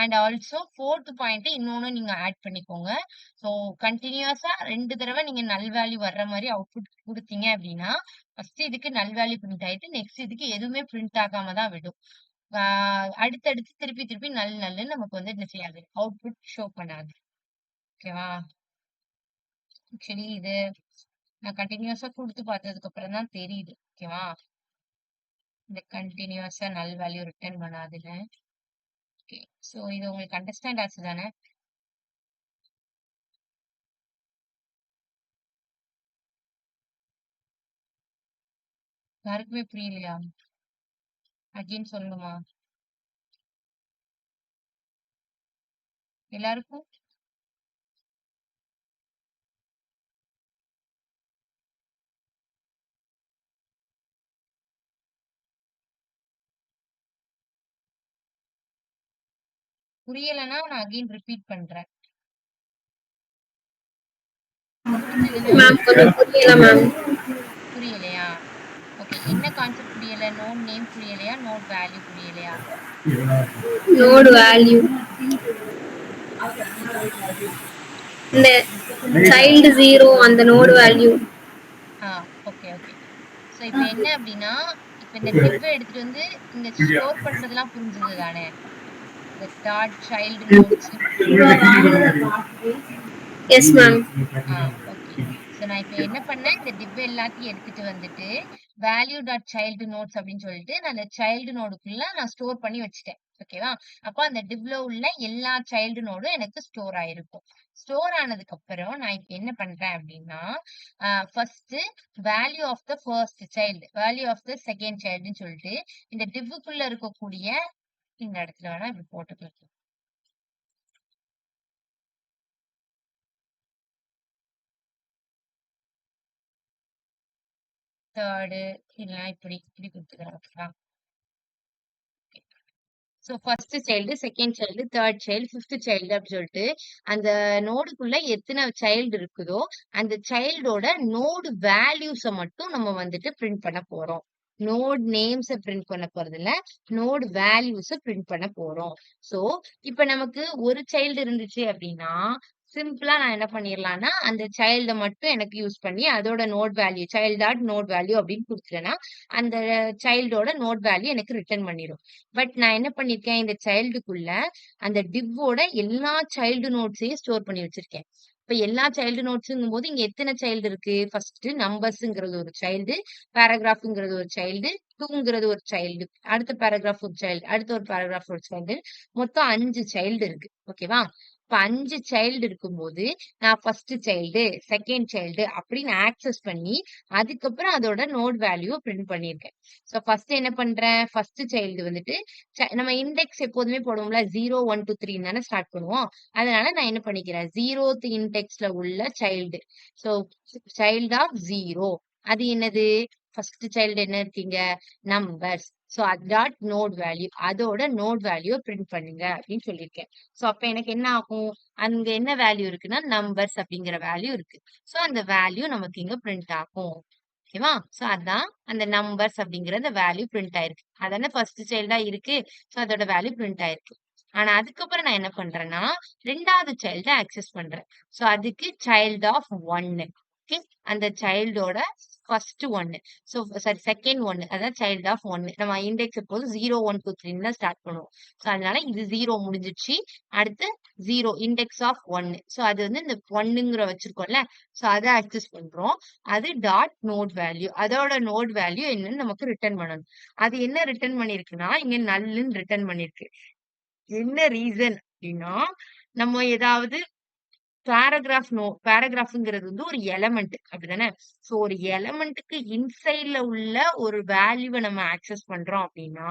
A: And also 4th point இன்னொன்னு நீங்க ஆட் பண்ணிக்கோங்க. சோ கன்டினியூஸா 2 தடவை நீங்க நல் வேல்யூ வர்ற மாதிரி அவுட்புட் குடுத்தீங்க அப்படின்னா, ஃபர்ஸ்ட் இதுக்கு நல் வேல்யூ பிரிண்ட் ஆயிட்டு நெக்ஸ்ட் இதுக்கு எதுவுமே பிரிண்ட் ஆகாம தான் விடும். அடுத்தடுத்து திருப்பி திருப்பி நல்லுன்னு நமக்கு வந்து என்ன செய்யாது, அவுட்புட் ஷோ பண்ணாது. ஓகேவா? ஆக்சுவலி இது நான் கண்டினியூஸா குடுத்து பார்த்ததுக்கு அப்புறம் தான் தெரியுது. ஓகேவா? இந்த கண்டினியூஸா நல் வேல்யூ ரிட்டர்ன் பண்ணாதுன்னு. ஓகே. சோ இது உங்களுக்கு அண்டர்ஸ்டாண்ட் ஆச்சு தானே? யாருக்குமே புரியலையா? அகைன் சொல்லணுமா? எல்லாருக்கும்? புரியலைன்னா நான் அகைன் ரிப்பீட் பண்றேன். புரிஞ்சதுன்னா
B: மேம் கொஞ்சம் புரியல மேம்.
A: புரியலையா? ஓகே. என்ன கான்செப்ட் புரியல? நோட் நேம் புரியலையா? நோட் வேல்யூ புரியலையா?
B: நோடு வேல்யூ இந்த சைல்டு 0 அந்த node value.
A: Okay okay. So இப்ப என்ன அப்படின்னா, இப்ப இந்த div எடுத்துட்டு வந்து இங்க ஸ்டோர் பண்றதெல்லாம் புரிஞ்சது தானே? இந்த dot child notes.
B: Yes ma'am.
A: Okay. So நான் இப்ப என்ன பண்ணேன், இந்த div எல்லாத்தையும் எடுத்துட்டு வந்துட்டு வேல்யூ டாட் சைல்டு நோட்ஸ் அப்படின்னு சொல்லிட்டு நான் அந்த சைல்டு நோடுக்குள்ள நான் ஸ்டோர் பண்ணி வச்சுட்டேன். ஓகேவா? அப்ப அந்த divல உள்ள எல்லா சைல்டு நோடும் எனக்கு ஸ்டோர் ஆயிருக்கும். ஸ்டோர் ஆனதுக்கு அப்புறம் நான் இப்ப என்ன பண்றேன் அப்படின்னா, first value of the first child, value of the second சைல்டுன்னு சொல்லிட்டு இந்த divக்குள்ள இருக்கக்கூடிய இந்த இடத்துல வேணா இப்படி போட்டுக்கலாம். தேர்டு இல்லைன்னா இப்படி இப்படி கொடுத்துக்கிறேன். ஓகேவா? So first child, second child, third child, fifth child அப்படின்னு சொல்லிட்டு அந்த நோடுக்குள்ள எத்தனை சைல்டு இருக்குதோ அந்த சைல்டோட நோடு வேல்யூஸ மட்டும் நம்ம வந்துட்டு பிரிண்ட் பண்ண போறோம். நோட் நேம்ஸ பிரிண்ட் பண்ண போறது இல்ல, நோட் வேல்யூஸ பிரிண்ட் பண்ண போறோம். சோ இப்ப நமக்கு ஒரு சைல்டு இருந்துச்சு அப்படின்னா சிம்பிளா நான் என்ன பண்ணிடலாம்னா அந்த சைல்ட மட்டும் எனக்கு யூஸ் பண்ணி அதோட node value child dot node value அப்படின்னு கொடுத்துட்டேன்னா அந்த சைல்டோட நோட் வேல்யூ எனக்கு ரிட்டர்ன் பண்ணிடும். பட் நான் என்ன பண்ணிருக்கேன், இந்த சைல்டுக்குள்ள அந்த டிவ்வோட எல்லா சைல்டு நோட்ஸையும் ஸ்டோர் பண்ணி வச்சிருக்கேன். இப்ப எல்லா சைல்டு நோட்ஸுங்கும் போது இங்க எத்தனை சைல்டு இருக்கு? ஃபர்ஸ்ட் நம்பர்ஸ்ங்கிறது ஒரு சைல்டு, பேராகிராஃப்ங்கிறது ஒரு சைல்டு, டூங்கிறது ஒரு சைல்டு, அடுத்த பேராகிராஃப் ஒரு சைல்டு, அடுத்த ஒரு பேராகிராஃப் ஒரு சைல்டு, மொத்தம் 5 சைல்டு இருக்கு. ஓகேவா? இப்ப 5 சைல்டு இருக்கும்போது நான் ஃபர்ஸ்ட் சைல்டு, செகண்ட் சைல்டு அப்படின்னு ஆக்சஸ் பண்ணி அதுக்கப்புறம் அதோட நோட் வேல்யூ பிரிண்ட் பண்ணியிருக்கேன். ஸோ ஃபர்ஸ்ட் என்ன பண்றேன், ஃபர்ஸ்ட் சைல்டு வந்துட்டு நம்ம இண்டெக்ஸ் எப்போதுமே போடுவோம்ல 0 1 2 3 தானே ஸ்டார்ட் பண்ணுவோம். அதனால நான் என்ன பண்ணிக்கிறேன் 0th இண்டெக்ஸ்ல உள்ள சைல்டு. ஸோ சைல்டு ஆஃப் 0 அது என்னது, ஃபர்ஸ்ட் சைல்டு என்ன இருக்கீங்க numbers. So dot node value அதோட நோட் வேல்யூ பிரிண்ட் பண்ணுங்க அப்படின்னு சொல்லியிருக்கேன். ஸோ அப்ப எனக்கு என்ன ஆகும், அங்க என்ன வேல்யூ இருக்குன்னா நம்பர்ஸ் அப்படிங்கிற வேல்யூ இருக்கு. ஸோ அந்த வேல்யூ நமக்கு இங்க பிரிண்ட் ஆகும். ஓகேவா. ஸோ அதான் அந்த நம்பர்ஸ் அப்படிங்கிற அந்த வேல்யூ பிரிண்ட் ஆயிருக்கு. அதானே ஃபர்ஸ்ட் சைல்டா இருக்கு. ஸோ அதோட வேல்யூ பிரிண்ட் ஆயிருக்கு. ஆனா அதுக்கப்புறம் நான் என்ன பண்றேன்னா ரெண்டாவது சைல்ட ஆக்சஸ் பண்றேன். ஸோ அதுக்கு சைல்ட் ஆஃப் 1. ஓகே, அந்த சைல்டோட ஃபர்ஸ்ட் ஒன்னு. ஸோ சாரி செகண்ட் ஒன்னு, அதான் சைல்ட் ஆஃப் 1. நம்ம இண்டெக்ஸ் எப்போது 0 1 2 3 தான் ஸ்டார்ட் பண்ணுவோம். ஸோ அதனால இது 0 முடிஞ்சிச்சு. அடுத்து 0 இண்டெக்ஸ் ஆஃப் 1. ஸோ அது வந்து இந்த 1ங்கிற வச்சிருக்கோம்ல. ஸோ அதை ஆக்சஸ் பண்றோம். அது டாட் நோட் வேல்யூ அதோட நோட் வேல்யூ என்னன்னு நமக்கு ரிட்டர்ன் பண்ணணும். அது என்ன ரிட்டர்ன் பண்ணிருக்குன்னா இங்க நல்லுன்னு ரிட்டர்ன் பண்ணிருக்கு. என்ன ரீசன் அப்படின்னா நம்ம ஏதாவது பேராகிராஃப்ங்கிறது வந்து ஒரு எலமெண்ட் அப்படிதானே. சோ ஒரு எலமெண்ட்டுக்கு இன்சைட்ல உள்ள ஒரு வேல்யூவை நம்ம ஆக்சஸ் பண்றோம் அப்படின்னா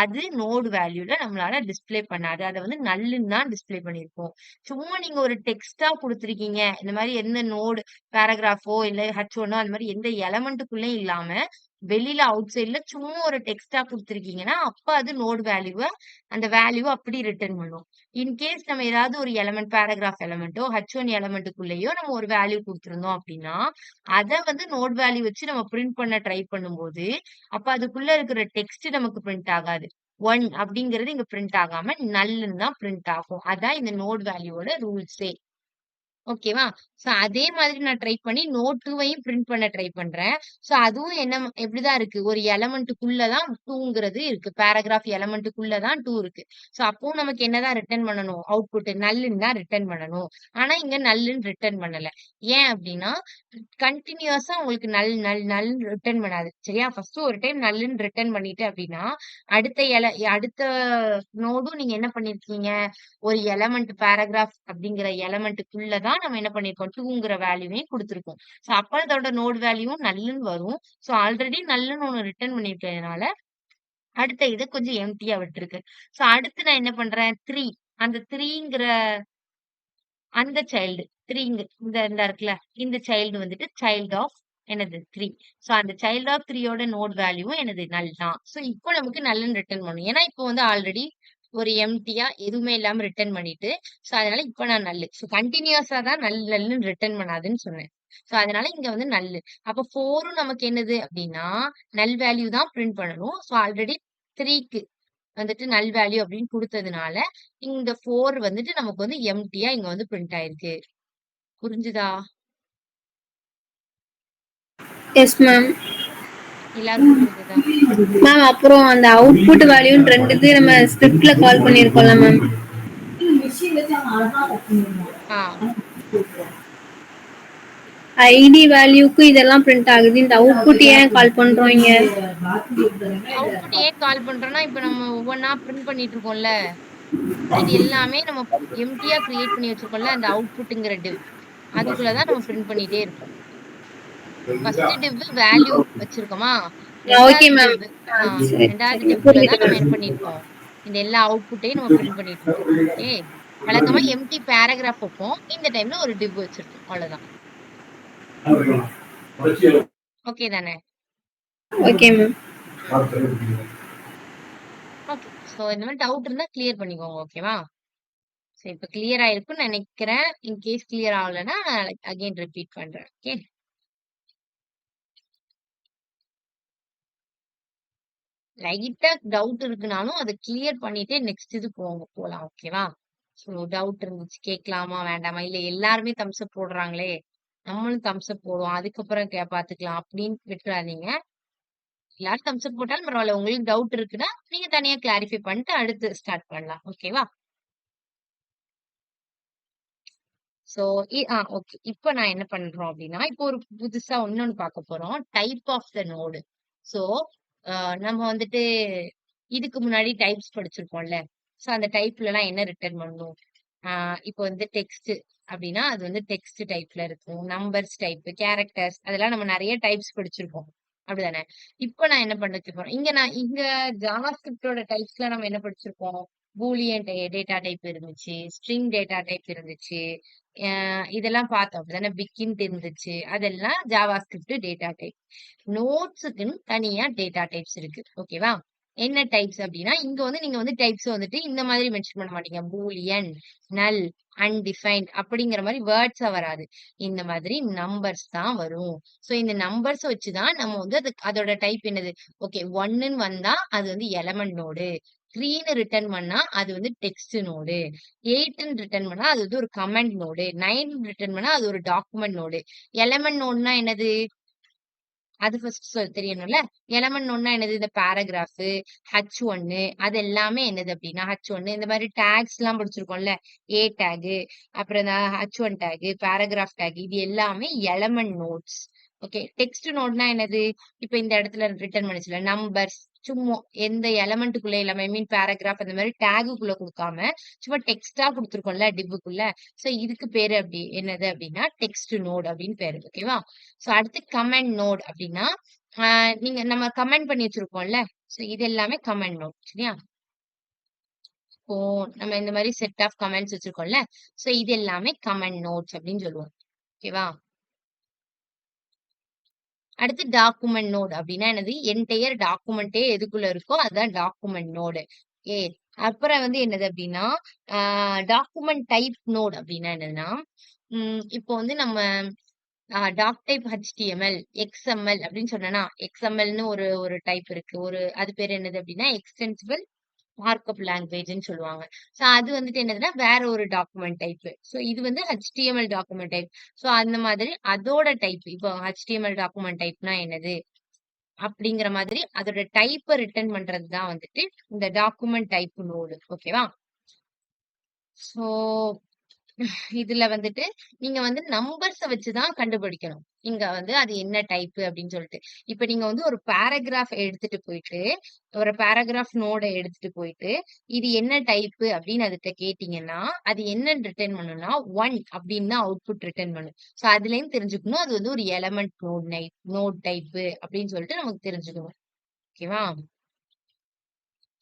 A: அது நோடு வேல்யூல நம்மளால டிஸ்ப்ளே பண்ணாது. அதை வந்து நல்லுன்னு தான் டிஸ்ப்ளே பண்ணிருக்கோம். சும்மா நீங்க ஒரு டெக்ஸ்டா கொடுத்துருக்கீங்க இந்த மாதிரி எந்த நோடு பேராகிராஃபோ இல்ல H1ஓ அந்த மாதிரி எந்த எலமெண்ட்டுக்குள்ளயும் இல்லாம வெளியில அவுட் சைட்ல சும்மா ஒரு டெக்ஸ்டா கொடுத்துருக்கீங்கன்னா அப்ப அது நோடு வேல்யூவை அந்த வேல்யூவை அப்படி ரிட்டர்ன் பண்ணும். இன்கேஸ் நம்ம ஏதாவது ஒரு எலமெண்ட் பேராகிராஃப் எலமெண்ட்டோ H1 எலமெண்ட்டுக்குள்ளேயோ நம்ம ஒரு வேல்யூ கொடுத்துருந்தோம் அப்படின்னா அதை வந்து நோட் வேல்யூ வச்சு நம்ம பிரிண்ட் பண்ண ட்ரை பண்ணும்போது அப்ப அதுக்குள்ள இருக்கிற டெக்ஸ்ட் நமக்கு பிரிண்ட் ஆகாது. 1 அப்படிங்கிறது இங்க பிரிண்ட் ஆகாம நல்லுன்னு தான் பிரிண்ட் ஆகும். அதான் இந்த நோட் வேல்யூவோட ரூல்ஸே. ஓகேவா. சோ அதே மாதிரி நான் ட்ரை பண்ணி நோட் 2வையும் பிரிண்ட் பண்ண ட்ரை பண்றேன். சோ அதுவும் என்ன எப்படிதான் இருக்கு, ஒரு எலமெண்ட்டுக்குள்ள தான் 2ங்கிறது இருக்கு. பேராகிராஃப் எலமெண்ட்டுக்குள்ள தான் 2 இருக்கு. சோ அப்பவும் நமக்கு என்னதான் ரிட்டர்ன் பண்ணணும், அவுட்புட் நல்லுன்னு தான் ரிட்டர்ன் பண்ணணும். ஆனா இங்க நல்லுன்னு ரிட்டர்ன் பண்ணல. ஏன் அப்படின்னா கண்டினியூஸா உங்களுக்கு நல் நல் நல் ரிட்டர்ன் பண்ணாது. சரியா. ஃபர்ஸ்ட் ஒரு டைம் நல்லுன்னு ரிட்டர்ன் பண்ணிட்டு அப்படின்னா அடுத்த நோடும் நீங்க என்ன பண்ணிருக்கீங்க, ஒரு எலமெண்ட் பேராகிராஃப் அப்படிங்கிற எலமெண்ட்டுக்குள்ள தான் நம்ம என்ன பண்ணிருக்கோம் 2ங்கிற வேல்யூவையும் கொடுத்திருக்கோம். சோ அப்ப அதோட நோட் வேல்யூவும் நல்லுன்னு வரும். சோ ஆல்ரெடி நல்லுன்னு ஒண்ணு ரிட்டர்ன் பண்ணிருக்கிறதுனால அடுத்த இது கொஞ்சம் எம்டியா விட்டுருக்கு. சோ அடுத்து நான் என்ன பண்றேன் 3 அந்த 3ங்கிற அந்த சைல்டு 3 இந்த இருக்குல்ல இந்த சைல்டு வந்துட்டு சைல்ட் ஆஃப் என்னது 3. சோ அந்த சைல்ட் ஆஃப் 3யோட நோட் வேல்யூவும் என்னது நல் தான். சோ இப்போ நமக்கு நல்லுன்னு ரிட்டர்ன் பண்ணும். ஏன்னா இப்போ வந்து ஆல்ரெடி ஒரு எம்டியா எதுவுமே இல்லாம ரிட்டர்ன் பண்ணிட்டு சோ அதனால இப்ப நான் நல்லு. சோ கண்டினியூஸா தான் நல்லுன்னு ரிட்டர்ன் பண்ணாதுன்னு சொன்னேன். சோ அதனால இங்க வந்து நல்லு. அப்ப 4ம் நமக்கு என்னது அப்படின்னா நல் வேல்யூ தான் பிரிண்ட் பண்ணணும். சோ ஆல்ரெடி 3க்கு வந்துட்டு நல் வேல்யூ அப்படின்னு கொடுத்ததுனால இந்த 4 வந்துட்டு நமக்கு வந்து எம்டியா இங்க வந்து பிரிண்ட் ஆயிருக்கு. புரிஞ்சுதா?
B: Yes ma'am.
A: எல்லாருக்கும் புரிஞ்சுதா?
B: மேம் அப்புறம் அந்த அவுட்புட் வேல்யூன்னு ரெண்டுக்கு நம்ம ஸ்கிரிப்ட்ல கால் பண்ணிருக்கோம்ல மேம். ஐடி வேல்யூக்கு இதெல்லாம் பிரிண்ட் ஆகுது. இந்த அவுட்புட் ஏன் கால் பண்றோம் இங்க?
A: அவுட்புட் ஏன் கால் பண்றோம்னா இப்ப நம்ம ஒவ்வொன்னா பிரிண்ட் பண்ணிட்டு இருக்கோம்ல. இது எல்லாமே நம்ம எம்டியா கிரியேட் பண்ணி வச்சிருக்கோம்ல அந்த அவுட்புட்ங்கிற டிவ். அதுக்குள்ளதான் நம்ம பிரிண்ட் பண்ணிட்டே இருக்கோம். ஃபர்ஸ்ட் டிவ் வேல்யூ வச்சிருக்கோமா. ரெண்டாவது டிவ்ல தான் நம்ம என்ன பண்ணிருக்கோம் இந்த எல்லா அவுட்புட்டையும் நம்ம பிரிண்ட் பண்ணிட்டு இருக்கோம். ஓகே. வழக்கமா எம்டி பேராகிராஃப் வைப்போம். இந்த டைம்ல ஒரு டிவ் வச்சிருக்கோம். அவ்வளவுதான். ஓகே தானே?
B: Okay ma'am.
A: ஓகே. சோ இந்த மாதிரி டவுட் இருந்தா கிளியர் பண்ணிக்கோங்க. ஓகேவா. சோ இப்ப கிளியர் ஆயிருக்கும்னு நினைக்கிறேன். இன் கேஸ் கிளியர் ஆகலைன்னா அகைன் ரிப்பீட் பண்றேன். ஓகே. லைட்டா டவுட் இருக்குனாலும் அதை கிளியர் பண்ணிட்டே நெக்ஸ்ட் இது போலாம். ஓகேவா. சோ டவுட் இருந்துச்சு கேட்கலாமா வேண்டாமா, இல்ல எல்லாருமே தம்ஸ் அப் போடுறாங்களே நம்மளும் தம்ஸ் அப் போடுவோம் அதுக்கப்புறம் பாத்துக்கலாம் அப்படின்னு விட்டுறாதீங்க. எல்லாரும் தம்ஸ் அப் போட்டாலும் பரவாயில்ல. உங்களுக்கு டவுட் இருக்குன்னா நீங்க தனியா கிளாரிஃபை பண்ணிட்டு அடுத்து ஸ்டார்ட் பண்ணலாம். ஓகேவா. So okay. இப்ப நான் என்ன பண்றோம் அப்படின்னா இப்போ ஒரு புதுசா இன்னொன்னு பார்க்க போறோம். Type of the node. So நம்ம வந்துட்டு இதுக்கு முன்னாடி டைப்ஸ் படிச்சிருக்கோம்ல. சோ அந்த டைப்ல எல்லாம் என்ன ரிட்டர்ன் பண்ணணும், இப்போ வந்து டெக்ஸ்ட் அப்படின்னா அது வந்து டெக்ஸ்ட் டைப்ல இருக்கும். நம்பர்ஸ் டைப், கேரக்டர்ஸ் அதெல்லாம் நம்ம நிறைய டைப்ஸ் படிச்சிருக்கோம். அப்படிதானே? இப்போ நான் என்ன பண்ண போறேன்? இங்க ஜாவா ஸ்கிரிப்டோட டைப்ஸ்ல நம்ம என்ன படிச்சிருக்கோம்? பூலியன் டேட்டா டைப் இருந்துச்சு, ஸ்ட்ரிங் டேட்டா டைப் இருந்துச்சு. இதெல்லாம் பார்த்தோம் அப்படிதானே? பிக்கின்ட் இருந்துச்சு. அதெல்லாம் ஜாவா ஸ்கிரிப்ட் டேட்டா டைப். நோட்ஸுக்குன்னு தனியா டேட்டா டைப்ஸ் இருக்கு. ஓகேவா? என்ன டைப்ஸ் அப்படின்னா இங்க வந்து நீங்க வந்து டைப்ஸ் வந்துட்டு இந்த மாதிரி மென்ஷன் பண்ண மாட்டீங்க. பூலியன், நல், அன்டிஃபைன்ட் அப்படிங்கிற மாதிரி வேர்ட்ஸா வராது. இந்த மாதிரி நம்பர்ஸ் தான் வரும். சோ இந்த நம்பர்ஸ் வச்சுதான் நம்ம வந்து அதோட டைப் என்னது? ஓகே 1ன்னு வந்தா அது வந்து எலமெண்ட் நோடு. 3ன்னு ரிட்டர்ன் பண்ணா அது வந்து டெக்ஸ்ட் நோடு. 8ன்னு ரிட்டர்ன் பண்ணா அது வந்து ஒரு கமெண்ட் நோடு. 9 ரிட்டர்ன் பண்ணா அது ஒரு டாக்குமெண்ட் நோடு. எலமெண்ட் நோடுனா என்னது? அது ஃபர்ஸ்ட் தெரியணும்ல. எலமெண்ட் ஒன்னா என்னது? இந்த பேராகிராஃப், H1 அது எல்லாமே என்னது அப்படின்னா H1 இந்த மாதிரி டேக்ஸ் எல்லாம் படிச்சிருக்கோம்ல. ஏ டேக், அப்புறம் இந்த H1 டேக், பேராகிராஃப் டேக் இது எல்லாமே எலமெண்ட் நோட்ஸ். ஓகே டெக்ஸ்ட் நோட்னா என்னது? இப்ப இந்த இடத்துல ரிட்டர்ன் பண்ணிச்சுல நம்பர்ஸ் சும்மா எந்த எலமெண்ட்டுக்குள்ள எல்லாமே மீன் பேராகிராஃப் அந்த மாதிரி டேகுக்குள்ள கொடுக்காம சும்மா டெக்ஸ்டா கொடுத்துருக்கோம்ல டிப்புக்குள்ள. சோ இதுக்கு பேரு அப்படி என்னது அப்படின்னா டெக்ஸ்ட் நோட் அப்படின்னு பேரு. ஓகேவா? சோ அடுத்து கமெண்ட் நோட் அப்படின்னா நீங்க நம்ம கமெண்ட் பண்ணி வச்சிருக்கோம்ல. சோ இது எல்லாமே கமெண்ட் நோட். சரியா? இப்போ நம்ம இந்த மாதிரி செட் ஆஃப் கமெண்ட்ஸ் வச்சிருக்கோம்ல. சோ இது எல்லாமே கமெண்ட் நோட்ஸ் அப்படின்னு சொல்லுவோம். ஓகேவா? அடுத்து டாக்குமெண்ட் நோட் அப்படின்னா என்னது? என்டையர் டாக்குமெண்டே எதுக்குள்ள இருக்கோ அதுதான் டாக்குமெண்ட் நோடு. ஏ அப்புறம் வந்து என்னது அப்படின்னா டாக்குமெண்ட் டைப் நோட் அப்படின்னா என்னதுன்னா இப்போ வந்து நம்ம டாக் டைப் HTML, XML அப்படின்னு சொன்னேன்னா XMLன்னு ஒரு ஒரு டைப் இருக்கு. அது பேர் என்னது அப்படின்னா எக்ஸ்டென்சிபிள் மார்க்அப் லாங்குவேஜ்ன்னு சொல்லுவாங்க. சோ அது வந்துட்டு என்னதுன்னா வேற ஒரு டாக்குமெண்ட் டைப். சோ இது வந்து HTML டாக்குமெண்ட் டைப். சோ அந்த மாதிரி அதோட டைப் இப்போ HTML டாக்குமெண்ட் டைப்னா என்னது அப்படிங்கிற மாதிரி அதோட டைப்பை ரிட்டர்ன் பண்றது தான் வந்துட்டு இந்த டாக்குமெண்ட் டைப் நோடு. ஓகேவா? சோ இதுல வந்துட்டு நீங்க வந்து நம்பர்ஸ வச்சுதான் கண்டுபிடிக்கணும். இங்க வந்து அது என்ன டைப் அப்படின்னு சொல்லிட்டு. இப்ப நீங்க வந்து ஒரு பேராகிராஃப் எடுத்துட்டு போயிட்டு, ஒரு பேராகிராஃப் நோட எடுத்துட்டு போயிட்டு, இது என்ன டைப் அப்படின்னு அதுட்ட கேட்டீங்கன்னா, அது என்னன்னு ரிட்டர்ன் பண்ணும்னா, 1 அப்படின்னு தான் அவுட்புட் ரிட்டர்ன் பண்ணும். சோ அதுலயும் தெரிஞ்சுக்கணும். அது வந்து ஒரு எலமெண்ட் நோட் டைப் அப்படின்னு சொல்லிட்டு நமக்கு தெரிஞ்சுக்கணும். ஓகேவா?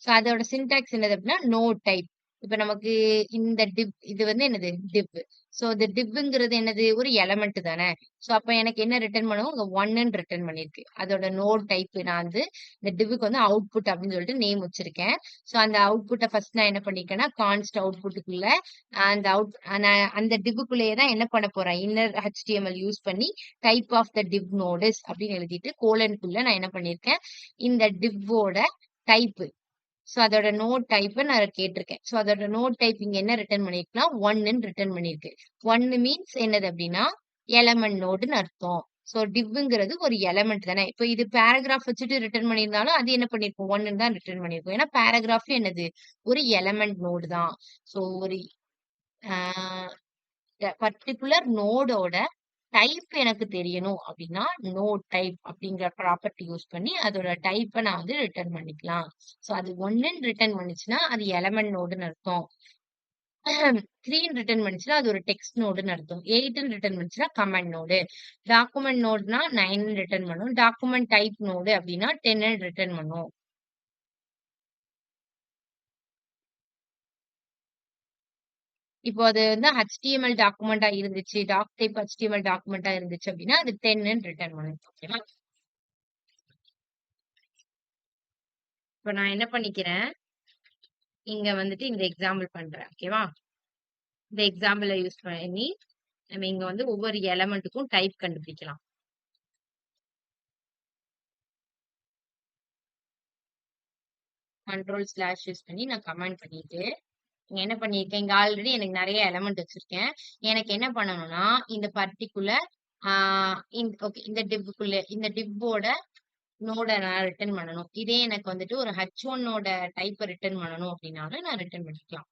A: சோ அதோட சின்டாக்ஸ் என்னது அப்படின்னா நோட் டைப். இப்ப நமக்கு இந்த டிவ் இது வந்து என்னது? டிவ். சோ இந்த டிவ்ங்கிறது என்னது? ஒரு எலமெண்ட் தானே. சோ அப்ப எனக்கு என்ன ரிட்டர்ன் பண்ணும்? இங்க 1ன்னு ரிட்டர்ன் பண்ணிருக்கு. அதோட நோட் டைப் நான் வந்து இந்த டிவ்வுக்கு வந்து அவுட்புட் அப்படின்னு சொல்லிட்டு நேம் வச்சிருக்கேன். சோ அந்த அவுட்புட்ட ஃபர்ஸ்ட் நான் என்ன பண்ணிருக்கேன்னா கான்ஸ்ட் அவுட்புட்டுக்குள்ள அந்த நான் அந்த டிவ்வுக்குள்ளேயே தான் என்ன பண்ண போறேன்? இன்னர் HTML யூஸ் பண்ணி type of the div nodes அப்படின்னு எழுதிட்டு கோலனுக்குள்ள நான் என்ன பண்ணிருக்கேன்? இந்த டிவ்வோட டைப் சோ அதோட நோட் டைப் நான் கேட்டிருக்கேன். சோ அதோட நோட் டைப் இங்க என்ன ரிட்டர்ன் பண்ணிருக்கலாம்? 1ன்னு ரிட்டர்ன் பண்ணிருக்கு. 1 மீன்ஸ் என்னது அப்படின்னா எலமெண்ட் நோடுன்னு அர்த்தம். சோ டிவ்ங்கிறது ஒரு எலமெண்ட் தானே. இப்போ இது பேராகிராஃப் வச்சுட்டு ரிட்டர்ன் பண்ணியிருந்தாலும் அது என்ன பண்ணிருக்கும்? 1ன்னு தான் ரிட்டர்ன் பண்ணிருக்கும். ஏன்னா பேராகிராஃப் என்னது? ஒரு எலமெண்ட் நோடு தான். சோ ஒரு பர்டிகுலர் நோடோட டைப் எனக்கு தெரியணும் அப்படின்னா நோட் டைப் அப்படிங்கிற ப்ராப்பர்ட்டி யூஸ் பண்ணி அதோட டைப்பை நான் வந்து ரிட்டர்ன் பண்ணிக்கலாம். சோ அது 1ன்னு ரிட்டர்ன் பண்ணுச்சுன்னா அது எலமெண்ட் நோடுன்னு அர்த்தம். 3ன்னு ரிட்டர்ன் பண்ணுச்சுன்னா அது ஒரு டெக்ஸ்ட் நோடுன்னு அர்த்தம். 8ன்னு ரிட்டர்ன் பண்ணுச்சுன்னா கமெண்ட் நோடு. டாக்குமெண்ட் நோடுனா 9ன்னு ரிட்டர்ன் பண்ணும். டாக்குமெண்ட் டைப் நோடு அப்படின்னா 10ன்னு ரிட்டர்ன் பண்ணும். இப்போ அது வந்து HTML டாக்குமெண்டா இருந்துச்சு, டாக் டைப் HTML டாக்குமெண்டா இருந்துச்சு அப்படின்னா அது 10ன்னு ரிட்டர்ன் பண்ணும். ஓகேவா? இப்போ நான் என்ன பண்ணிக்கிறேன்? இங்க வந்துட்டு இந்த எக்ஸாம்பிள் பண்றேன். ஓகேவா? இந்த எக்ஸாம்பிள யூஸ் பண்ணி நம்ம இங்க வந்து ஒவ்வொரு எலமெண்ட்டுக்கும் டைப் கண்டுபிடிக்கலாம். கண்ட்ரோல் ஸ்லாஷ் யூஸ் பண்ணி நான் கமெண்ட் பண்ணிட்டு இங்க என்ன பண்ணிருக்கேன்? இங்க ஆல்ரெடி எனக்கு நிறைய எலமெண்ட் வச்சிருக்கேன். எனக்கு என்ன பண்ணணும்னா இந்த பர்ட்டிகுலர் ஓகே இந்த டிவ்க்குள்ள இந்த டிவ்வோட நோட நான் ரிட்டர்ன் பண்ணணும். இதே எனக்கு வந்துட்டு ஒரு H1ஓட டைப்பை ரிட்டர்ன் பண்ணணும் அப்படின்னாலும் நான் ரிட்டர்ன் பண்ணிக்கலாம்.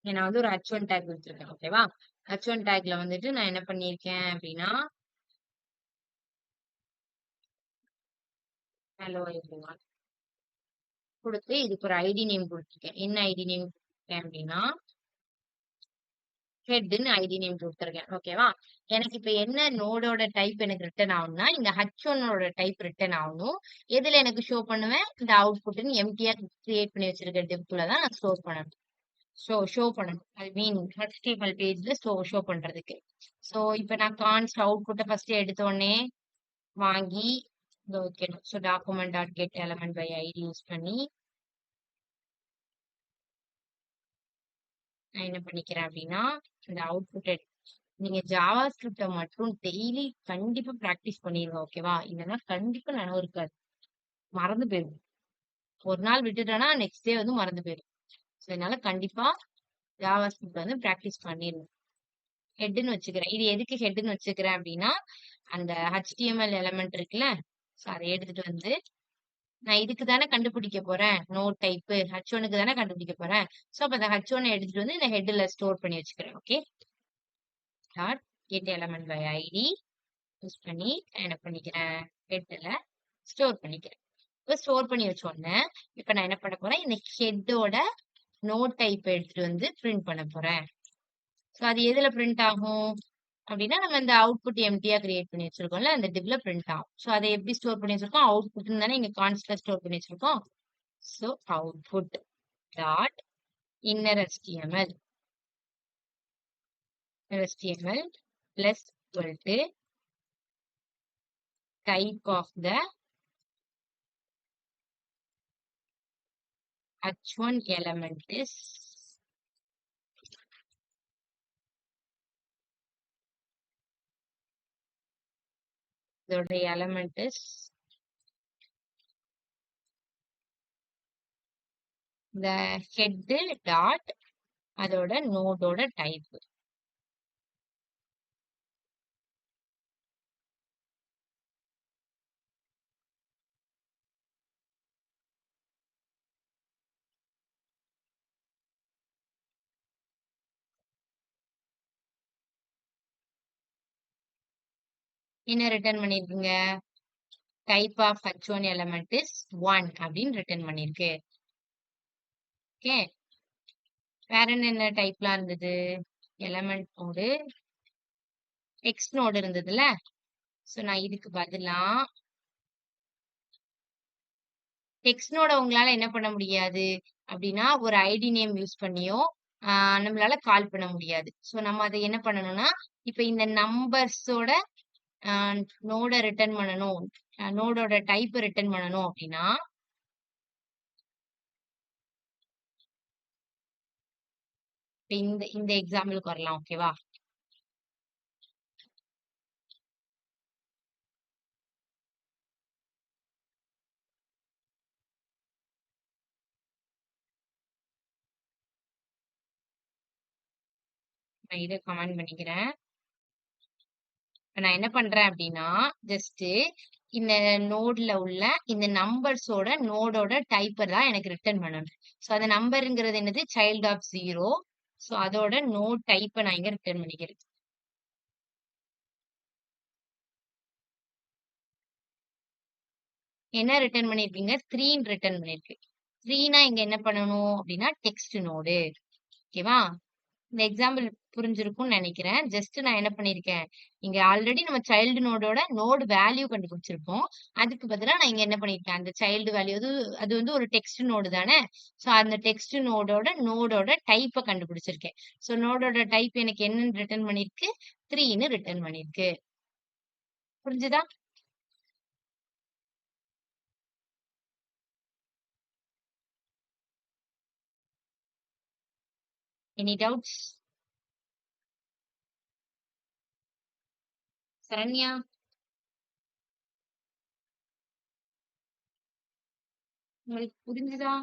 A: நான் வந்து ஒரு H1 டேக் கொடுத்துருக்கேன். ஓகேவா? H1 டேக்ல வந்துட்டு நான் என்ன பண்ணிருக்கேன் அப்படின்னா ஹலோ எவ்ரிவன். கொடுத்து இதுக்கு ஒரு ஐடி நேம் கொடுத்துருக்கேன். என்ன ஐடி நேம் கொடுத்துருக்கேன் அப்படின்னா ஹெட்னு ஐடி நேம் கொடுத்துருக்கேன். ஓகேவா? எனக்கு இப்ப என்ன நோடோட டைப் எனக்கு ரிட்டர்ன் ஆகணும்னா இந்த H1ஓட டைப் ரிட்டர்ன் ஆகணும். எதுல எனக்கு ஷோ பண்ணுவேன்? இந்த அவுட்புட்னு எம்டியா கிரியேட் பண்ணி வச்சிருக்க டிவ்க்குள்ள தான் நான் ஸ்டோர் பண்ணணும். ஷோ பண்ணணும். ஐ மீன் HTML பேஜ்ல ஷோ பண்றதுக்கு. சோ இப்ப நான் கான்ஸ்ட் அவுட்புட்டை ஃபர்ஸ்ட் எடுத்த உடனே வாங்கி இங்க வைக்கணும். So document dot get element by ID use பண்ணி நான் என்ன பண்ணிக்கிறேன் அப்படின்னா இந்த அவுட்புட்டை நீங்க ஜாவா ஸ்கிரிப்டை மட்டும் டெய்லி கண்டிப்பா ப்ராக்டிஸ் பண்ணிருங்க. ஓகேவா? இல்லைன்னா கண்டிப்பா நினைவு இருக்காது, மறந்து போயிடும். ஒரு நாள் விட்டுட்டேன்னா நெக்ஸ்ட் டே வந்து மறந்து போயிடும். ஸோ அதனால கண்டிப்பா ஜாவா ஸ்கிரிப்ட் வந்து ப்ராக்டிஸ் பண்ணிருங்க. ஹெட்னு வச்சுக்கிறேன். இது எதுக்கு ஹெட்னு வச்சுக்கிறேன் அப்படின்னா அந்த HTML எலமெண்ட் இருக்குல்ல, ஸோ அதை எடுத்துட்டு வந்து நான் இதுக்கு தானே கண்டுபிடிக்க போறேன். நோட் டைப் H1க்கு தானே கண்டுபிடிக்க போறேன். ஸோ அப்ப அந்த H1 எடுத்துட்டு வந்து இந்த ஹெட்ல ஸ்டோர் பண்ணி வச்சுக்கிறேன். Okay, dot get element by ID use பண்ணி என்ன பண்ணிக்கிறேன், ஹெட்ல ஸ்டோர் பண்ணிக்கிறேன். இப்போ ஸ்டோர் பண்ணி வச்ச உடனே இப்ப நான் என்ன பண்ண போறேன், இந்த ஹெட்டோட நோட் டைப் எடுத்துட்டு வந்து பிரிண்ட் பண்ண போறேன். ஸோ அது எதுல பிரிண்ட் ஆகும் அப்படின்னா நம்ம இந்த அவுட்புட் எம்டியா கிரியேட் பண்ணி வச்சிருக்கோம்ல, அந்த டிவ்ல பிரிண்ட் ஆகும். ஸோ அதை எப்படி ஸ்டோர் பண்ணி வச்சிருக்கோம், அவுட்புட்னு தானே இங்க கான்ஸ்ட்ல ஸ்டோர் பண்ணி வச்சிருக்கோம். So output dot inner HTML plus equal to type of the H1 element is the element is the head dot அதோட நோடோட டைப். என்ன ரிட்டர்ன் பண்ணிருக்கீங்க, type of H1 element is 1 அப்படின்னு ரிட்டர்ன் பண்ணிருக்கு. ஓகே, வேற என்ன டைப்லாம் இருந்தது, எலமெண்ட் நோடு டெக்ஸ்ட் நோடு இருந்ததுல. சோ நான் இதுக்கு பதிலா டெக்ஸ்ட் நோட உங்களால என்ன பண்ண முடியாது அப்படின்னா ஒரு ஐடி நேம் யூஸ் பண்ணியோ நம்மளால கால் பண்ண முடியாது. சோ நம்ம அதை என்ன பண்ணணும்னா இப்ப இந்த நம்பர்ஸோட நோட ரிட்டர்ன் பண்ணணும், நோடோட டைப் ரிட்டர்ன் பண்ணணும் அப்படின்னா இந்த இந்த எக்ஸாம்பிளுக்கு வரலாம். ஓகேவா? நான் இதை கமெண்ட் பண்ணிக்கிறேன். நான் என்ன பண்றேன் அப்படின்னா ஜஸ்ட் இந்த நோட்ல உள்ள இந்த நம்பர்ஸோட நோடோட டைப்பர் தான் எனக்கு ரிட்டர்ன் பண்ணணும். ஸோ அந்த நம்பருங்கிறது என்னது, சைல்ட் ஆஃப் 0. ஸோ அதோட நோட் டைப்பை நான் இங்க ரிட்டர்ன் பண்ணிக்கிறேன். என்ன ரிட்டர்ன் பண்ணிருக்கீங்க, 3 ரிட்டர்ன் பண்ணிருக்கு. 3னா இங்க என்ன பண்ணணும் அப்படின்னா டெக்ஸ்ட் நோடு. ஓகேவா? இந்த எக்ஸாம்பிள் புரிஞ்சிருக்கும்னு நினைக்கிறேன். ஜஸ்ட் நான் என்ன பண்ணிருக்கேன், இங்க ஆல்ரெடி நம்ம சைல்டு நோடோட நோடு வேல்யூ கண்டுபிடிச்சிருப்போம். அதுக்கு பதிலா நான் இங்க என்ன பண்ணிருக்கேன், அந்த சைல்டு வேல்யூ அது வந்து ஒரு டெக்ஸ்ட் நோடு தானே. சோ அந்த டெக்ஸ்ட் நோடோட டைப்பை கண்டுபிடிச்சிருக்கேன். சோ நோடோட டைப் எனக்கு என்னன்னு ரிட்டர்ன் பண்ணிருக்கு, 3ன்னு ரிட்டர்ன் பண்ணிருக்கு. புரிஞ்சுதா? Any doubts? சரண்யா, உங்களுக்கு புரிஞ்சுதா?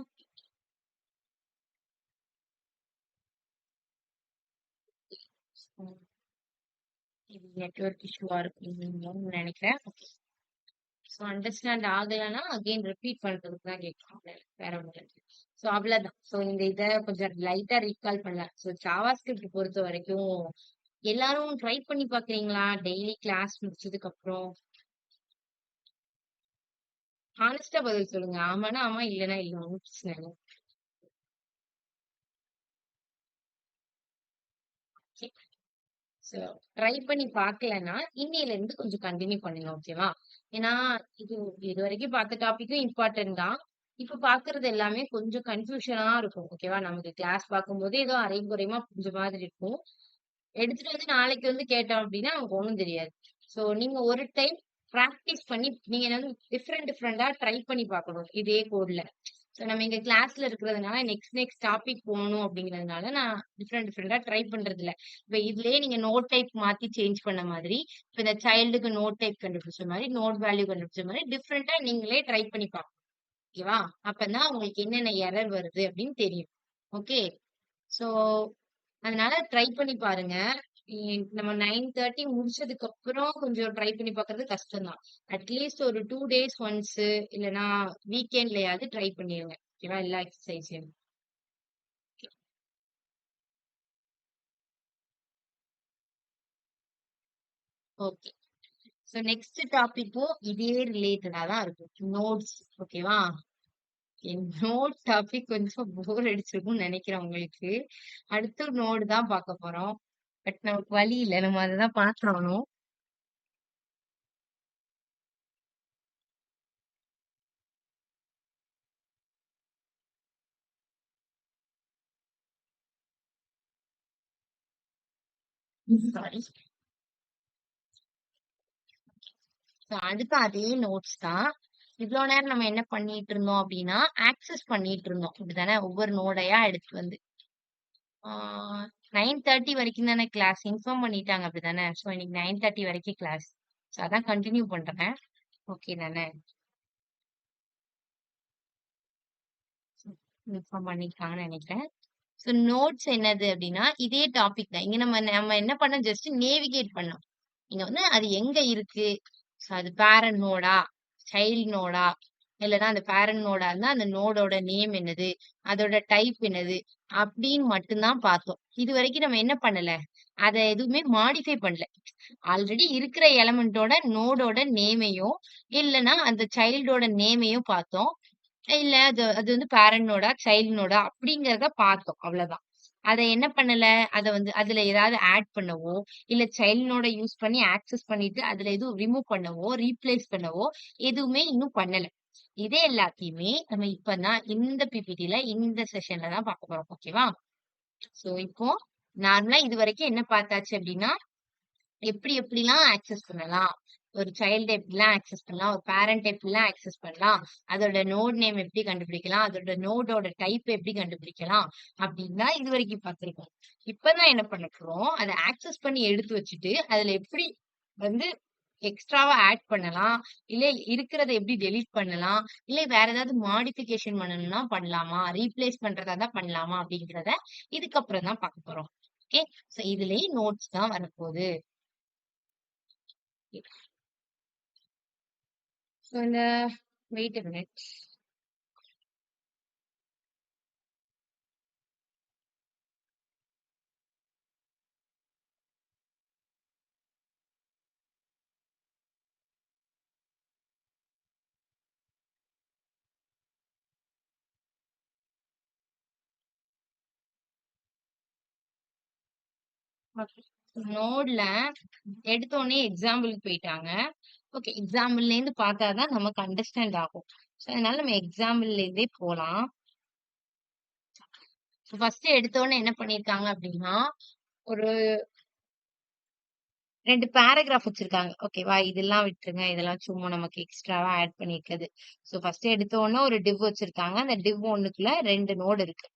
A: இது நெட்வொர்க் இஷ்யூவா இருக்குன்னு நினைக்கிறேன். ஸோ அண்டர்ஸ்டாண்ட் ஆகலைன்னா அகைன் ரிப்பீட் பண்றதுக்கு தான் கேட்கணும், வேற ஒன்றும் இல்லை. ஸோ அவ்வளவுதான். ஸோ இந்த இதை கொஞ்சம் லைட்டா ரீகால் பண்ணலாம். ஸோ ஜாவா ஸ்கிரிப்ட் பொறுத்த வரைக்கும் எல்லாரும் ட்ரை பண்ணி பாக்குறீங்களா டெய்லி கிளாஸ் முடிச்சதுக்கு அப்புறம்? ஹானஸ்டா பதில் சொல்லுங்க. ஆமான்னா ஆமா, இல்லன்னா இல்ல. ஒண்ணும் பிரச்சனை இல்ல. ஓகே. சோ ட்ரை பண்ணி பார்க்கலன்னா, இன்னையில இருந்து கொஞ்சம் கன்டின்யூ பண்ணுங்க. ஓகேவா? ஏன்னா, இது இதுவரைக்கும் பார்த்த டாபிக்கும் இம்பார்ட்டன்ட் தான். இப்ப பார்க்கறது எல்லாமே கொஞ்சம் கன்ஃப்யூஷனா இருக்கும். ஓகேவா? நமக்கு கிளாஸ் பார்க்கும்போது ஏதோ அரையும் குறையுமா புரிஞ்ச மாதிரி இருக்கும். எடுத்துட்டு வந்து நாளைக்கு வந்து கேட்டோம் அப்டின்னா, நமக்கு ஒண்ணும் தெரியாது. சோ நீங்க ஒரு டைம் பிராக்டிஸ் பண்ணி நீங்க வந்து டிஃபரெண்டா ட்ரை பண்ணி பார்க்கணும். இதே கோட்ல. சோ நம்ம இங்க கிளாஸ்ல இருக்கிறதுனால நெக்ஸ்ட் டாபிக் போகணும் அப்படிங்கிறதுனால நான் டிஃபரெண்டா ட்ரை பண்றது இல்ல. இப்ப இதுலயே நீங்க நோட் டைப் மாத்தி சேஞ்ச் பண்ண மாதிரி, இப்ப இந்த சைல்டுக்கு நோட் டைப் கண்டுபிடிச்ச மாதிரி, நோட் வேல்யூ கண்டுபிடிச்ச மாதிரி டிஃபரெண்டா நீங்களே ட்ரை பண்ணி பார்க்கணும். ஓகேவா? அப்பதான் உங்களுக்கு என்னென்ன எரர் வருது அப்படின்னு தெரியும். ஓகே. சோ அதனால ட்ரை பண்ணி பாருங்க. நம்ம 9:30 முடிச்சதுக்கு அப்புறம் கொஞ்சம் ட்ரை பண்ணி பார்க்கறது கஷ்டம் தான். அட்லீஸ்ட் ஒரு 2 டேஸ் ஒன்ஸ் இல்லன்னா வீக்கெண்ட்லயாவது ட்ரை பண்ணிருங்க. ஓகேவா? எல்லா எக்ஸர்சைஸையும். ஓகே. சோ நெக்ஸ்ட் டாபிக்கும் இதே ரிலேட்டடா தான் இருக்கும். நோட்ஸ். ஓகேவா? என் நோட் டாபிக் கொஞ்சம் போர் அடிச்சிருக்கும்னு நினைக்கிறேன் உங்களுக்கு. அடுத்து நோட் தான் பார்க்க போறோம். பட் நமக்கு வழி இல்ல. நம்ம அததான் பார்த்தாகணும். சாரி. அடுத்து அதே நோட்ஸ் தான். இவ்வளவு நேரம் நம்ம என்ன பண்ணிட்டு இருந்தோம் அப்படின்னா, ஆக்சஸ் பண்ணிட்டு இருந்தோம். இப்படிதானே ஒவ்வொரு நோடையா எடுத்து வந்து. 9:30 வரைக்கும் தானே கிளாஸ் இன்ஃபார்ம் பண்ணிட்டாங்க அப்படிதானே? ஸோ இன்னைக்கு 9:30 வரைக்கும் கிளாஸ். ஸோ அதான் கண்டினியூ பண்றேன். ஓகே தானே? இன்ஃபார்ம் பண்ணிருக்காங்கன்னு நினைக்கிறேன். ஸோ நோட்ஸ் என்னது அப்படின்னா, இதே டாபிக் தான். இங்க நம்ம நம்ம என்ன பண்ணோம் ஜஸ்ட் நேவிகேட் பண்ணோம். இங்க வந்து அது எங்க இருக்கு? சோ அது பேரண்ட் நோடா? சைல்ட் நோடா? இல்லன்னா அந்த பேரண்ட் நோடா இருந்தா அந்த நோடோட நேம் என்னது? அதோட டைப் என்னது? அப்படின்னு மட்டும் தான் பார்த்தோம். இதுவரைக்கும் நம்ம என்ன பண்ணல? அத எதுவுமே மாடிஃபை பண்ணல. ஆல்ரெடி இருக்கிற எலிமெண்டோட நோடோட நேமையும், இல்லன்னா அந்த சைல்டோட நேமையும் பார்த்தோம். இல்ல அது அது வந்து பேரண்ட் நோடா, சைல்ட் நோடா அப்படிங்கிறத பார்த்தோம். அவ்வளவுதான். அத என்ன பண்ணல, அத வந்து அதுல ஏதாவது ஆட் பண்ணவோ, இல்ல சைல்ட் நோட யூஸ் பண்ணி ஆக்சஸ் பண்ணிட்டு அதுல எதுவும் ரிமூவ் பண்ணவோ, ரீப்ளேஸ் பண்ணவோ எதுவுமே இன்னும் பண்ணல. இதே எல்லாத்தையுமே நம்ம இப்பதான் இந்த பிபிடில இந்த செஷன்ல தான் பார்க்க போறோம். ஓகேவா? சோ இப்போ நார்மலா இதுவரைக்கும் என்ன பார்த்தாச்சு அப்படின்னா, எப்படி எப்படிலாம் ஆக்சஸ் பண்ணலாம்? ஒரு சைல்ட எப்படிலாம் ஆக்சஸ் பண்ணலாம்? ஒரு பேரண்ட் எப்படிலாம் ஆக்சஸ் பண்ணலாம்? அதோட நோட் நேம் எப்படி கண்டுபிடிக்கலாம்? அதோட நோடோட டைப் எப்படி கண்டுபிடிக்கலாம்? அப்படின்னு தான் இதுவரைக்கும் பார்த்திருக்கோம். இப்பதான் என்ன பண்ண போறோம், அத ஆக்சஸ் பண்ணி எடுத்து வச்சுட்டு, அதுல எப்படி வந்து எக்ஸ்ட்ராவா ஆட் பண்ணலாம்? இல்ல இருக்கிறத எப்படி டெலீட் பண்ணலாம்? இல்ல வேற ஏதாவது மாடிஃபிகேஷன் பண்ணணும்னா பண்ணலாமா? ரீப்ளேஸ் பண்றதா இருந்தா பண்ணலாமா? அப்படிங்கிறத இதுக்கப்புறம் தான் பார்க்க போறோம். ஓகே. சோ இதுலயே நோட்ஸ் தான் வரப்போகுது. So wait a minute. நோட்ல எடுத்தோடனே எக்ஸாம்பிளுக்கு போயிட்டாங்க. ஓகே. எக்ஸாம்பிள்ல இருந்து பார்த்தாதான் நமக்கு அண்டர்ஸ்டாண்ட் ஆகும். சோ அதனால நம்ம எக்ஸாம்பிள்ல இருந்தே போலாம். ஃபர்ஸ்ட் எடுத்தோடனே என்ன பண்ணிருக்காங்க அப்படின்னா, ஒரு 2 பேராகிராஃப் வச்சிருக்காங்க. ஓகேவா? இதெல்லாம் விட்டுருங்க. இதெல்லாம் சும்மா நமக்கு எக்ஸ்ட்ராவா ஆட் பண்ணியிருக்குது. சோ ஃபர்ஸ்ட் எடுத்தோனே ஒரு டிவ் வச்சிருக்காங்க. அந்த டிவ் ஒண்ணுக்குள்ள 2 நோடு இருக்கு.